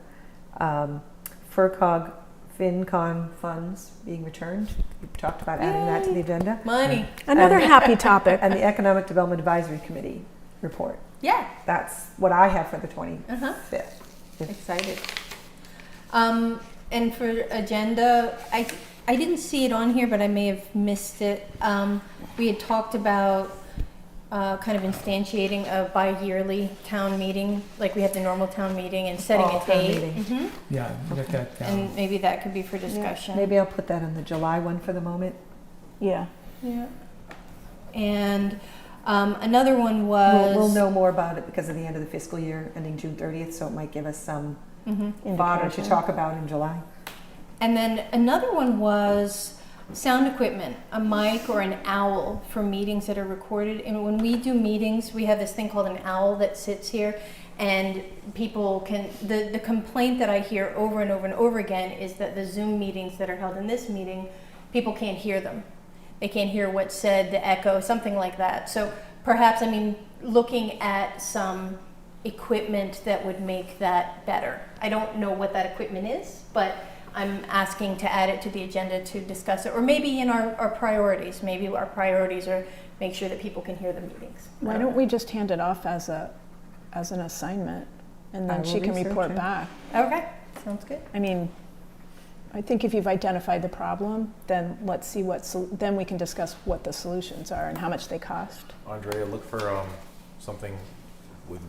FERCog FinCon funds being returned. We talked about adding that to the agenda. Money. Another and- happy topic. And the Economic Development Advisory Committee report. Yeah. That's what I have for the 25th. Uh-huh. Excited. And for agenda, I didn't see it on here, but I may have missed it. We had talked about kind of instantiating a bi-yearly town meeting, like we have the normal town meeting and setting Fall a town date. meeting. Mhm. Yeah, get that down. And maybe that could be for discussion. Maybe I'll put that on the July one for the moment. Yeah. Yeah. And another one was. We'll know more about it because of the end of the fiscal year ending June 30th, so it might give us some Mhm. fodder to Indication. talk about in July. And then another one was sound equipment, a mic or an owl for meetings that are recorded. And when we do meetings, we have this thing called an owl that sits here, and people can, the complaint that I hear over and over and over again is that the Zoom meetings that are held in this meeting, people can't hear them. They can't hear what's said, the echo, something like that. So perhaps, looking at some equipment that would make that better. I don't know what that equipment is, but I'm asking to add it to the agenda to discuss it, or maybe in our priorities. Maybe our priorities are make sure that people can hear the meetings. Why don't we just hand it off as an assignment, and I then will she can research report it. back? Okay, sounds good. I think if you've identified the problem, then let's see then we can discuss what the solutions are and how much they cost. Andrea, look for something with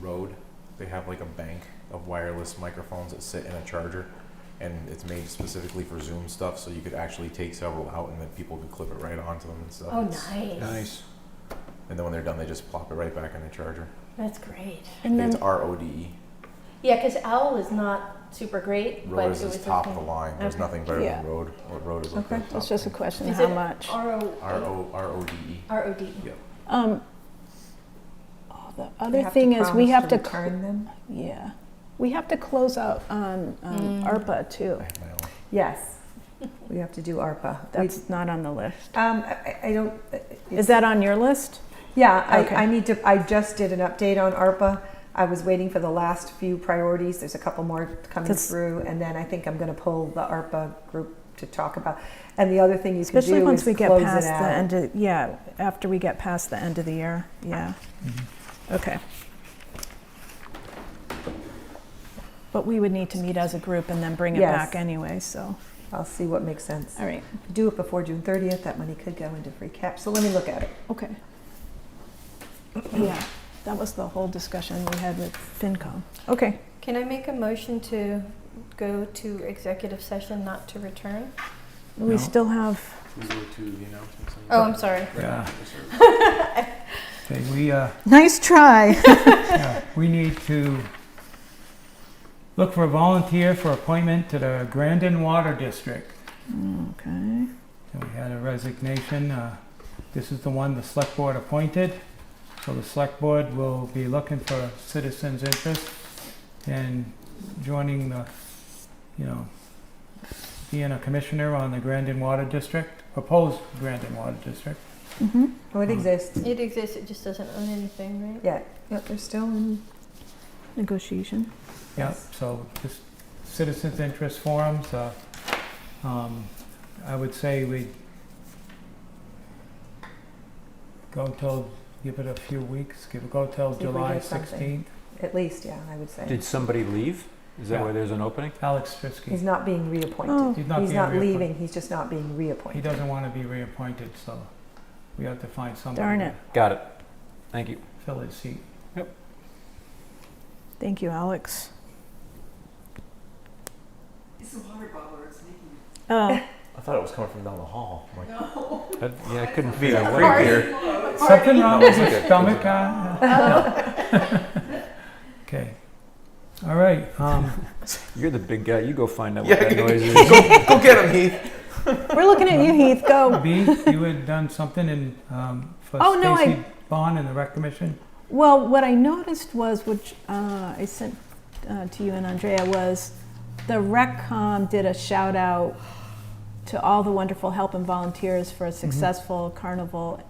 Rode. They have like a bank of wireless microphones that sit in a charger, and it's made specifically for Zoom stuff, so you could actually take several out and then people could clip it right onto them and stuff. Oh, It's- nice. And then when they're done, they just plop it right back in the charger. That's great. And It's then, RODE. Yeah, because Owl is not super great, but Rode it is was top of okay. the line. There's Okay. nothing better Yeah. than Rode. What Rode is like Okay. the top it's just a thing. question Is of it how much. RODE. RODE. Yeah. The They other have thing to is we promise have to, return them. yeah, we have to close out on ARPA too. I have my own. Yes, we have to do ARPA. That's not on the list. I don't. Is that on your list? Yeah, Okay. I need to. I just did an update on ARPA. I was waiting for the last few priorities. There's a couple more coming That's- through, and then I think I'm going to pull the ARPA group to talk about. And the other thing you can Especially do once is we get close past it the out. end after we get past the end of the year, yeah. Okay. But we would need to meet as a group and then bring it Yes. back anyway, so, I'll see what makes sense. all right, If you do it before June 30th, that money could go into free cash. So let me look at it. okay. Yeah, that was the whole discussion we had with FinCom. Okay, Can I make a motion to go to executive session, not to return? we No. still have, We go to the announcements. and- Oh, I'm sorry. Yeah. Okay, nice try. we need to look for a volunteer for appointment to the Grandin Water District. Okay, So we had a resignation. This is the one the select board appointed. So the select board will be looking for citizens' interest in joining the, being a commissioner on the Grandin Water District, proposed Grandin Water District. Oh, it exists. It exists, it just doesn't own anything, right? Yeah, yep, they're still in. negotiation. Yep, so just citizens' interest forums. I would say we give it a few weeks, go till See if we July get something. 16th. At least, yeah, I would say. Did somebody leave? Is that Yeah. why there's an opening? Alex Trisky. He's not being reappointed. Oh. He's not He's being not reappointed. leaving, he's just not being He reappointed. doesn't want to be reappointed, so we have to find somebody Darn to it. Got it. Thank you. fill his seat. Thank you, Alex. It's a water bubbler, it's making Oh, I thought it was coming from down the hall. I'm like, Yeah, I couldn't be figure a out creep what. here. Something wrong with No, it's his okay. stomach? Okay. All right. You're the big guy. You go find out Yeah, what that noise is. go get him, Heath. we're looking at you, Heath, go. B, you had done something for Oh, no, Stacy Bond and the Rec Commission? Well, what I noticed was, which I sent to you and Andrea, was the RecCom did a shout out to all the wonderful help and volunteers for a successful carnival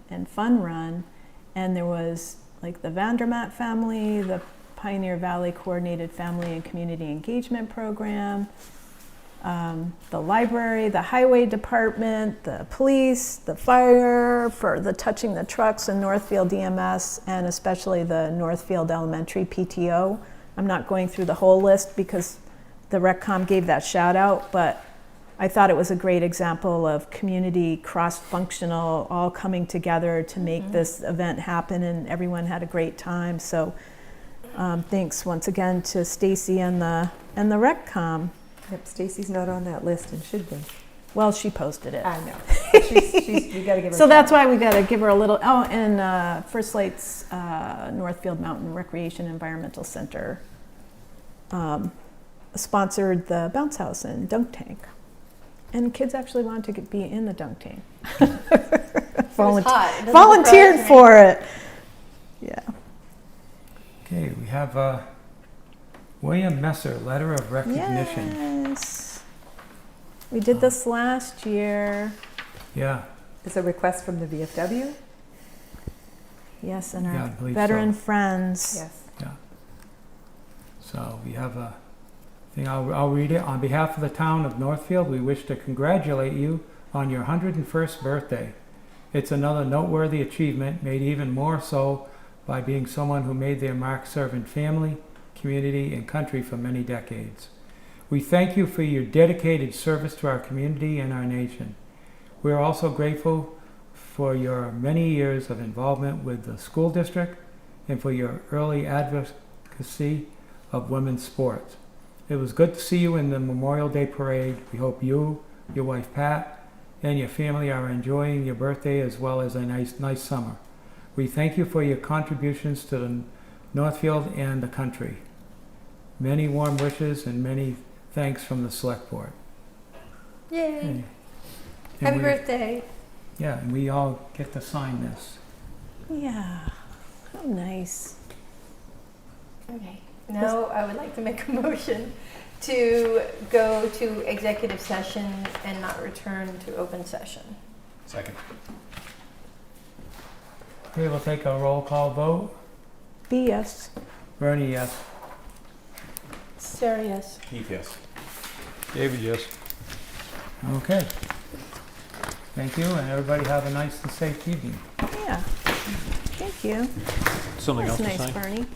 and fun run. And there was like the Vandermaat family, the Pioneer Valley Coordinated Family and Community Engagement Program, the library, the highway department, the police, the fire, for the touching the trucks and Northfield DMS, and especially the Northfield Elementary PTO. I'm not going through the whole list because the RecCom gave that shout out, but I thought it was a great example of community cross-functional, all coming together to make this event happen, and everyone had a great time. So thanks once again to Stacy and the RecCom. Yep, Stacy's not on that list and should be. Well, she posted it. I know. We gotta give her. So a that's shout. why we got to give her a little. Oh, and First Light's Northfield Mountain Recreation Environmental Center sponsored the bounce house and dunk tank. And kids actually wanted to be in the dunk tank. It was hot. It doesn't Volunteered surprise me. for it. Yeah. Okay, we have William Messer, letter of recognition. Yes. We did this last year. Yeah, It's a request from the VFW? Yes, and Yeah, I our believe veteran so. friends. Yes. so we have a thing, I'll read it. On behalf of the town of Northfield, we wish to congratulate you on your 101st birthday. It's another noteworthy achievement, made even more so by being someone who made their mark serving family, community, and country for many decades. We thank you for your dedicated service to our community and our nation. We are also grateful for your many years of involvement with the school district and for your early advocacy of women's sports. It was good to see you in the Memorial Day Parade. We hope you, your wife Pat, and your family are enjoying your birthday as well as a nice summer. We thank you for your contributions to the Northfield and the country. Many warm wishes and many thanks from the Selectboard. Yay. And Happy we- birthday. Yeah, and we all get to sign this. Yeah. How nice. Okay. Now I would like to make a motion to go to executive session and not return to open session. Second. Okay, we'll take a roll call vote. B.S. Bernie, yes. Sarah, yes. Keith, yes. David, yes. Okay. Thank you, and everybody have a nice and safe evening. Yeah. Thank you. Something That's else to nice, sign? Bernie.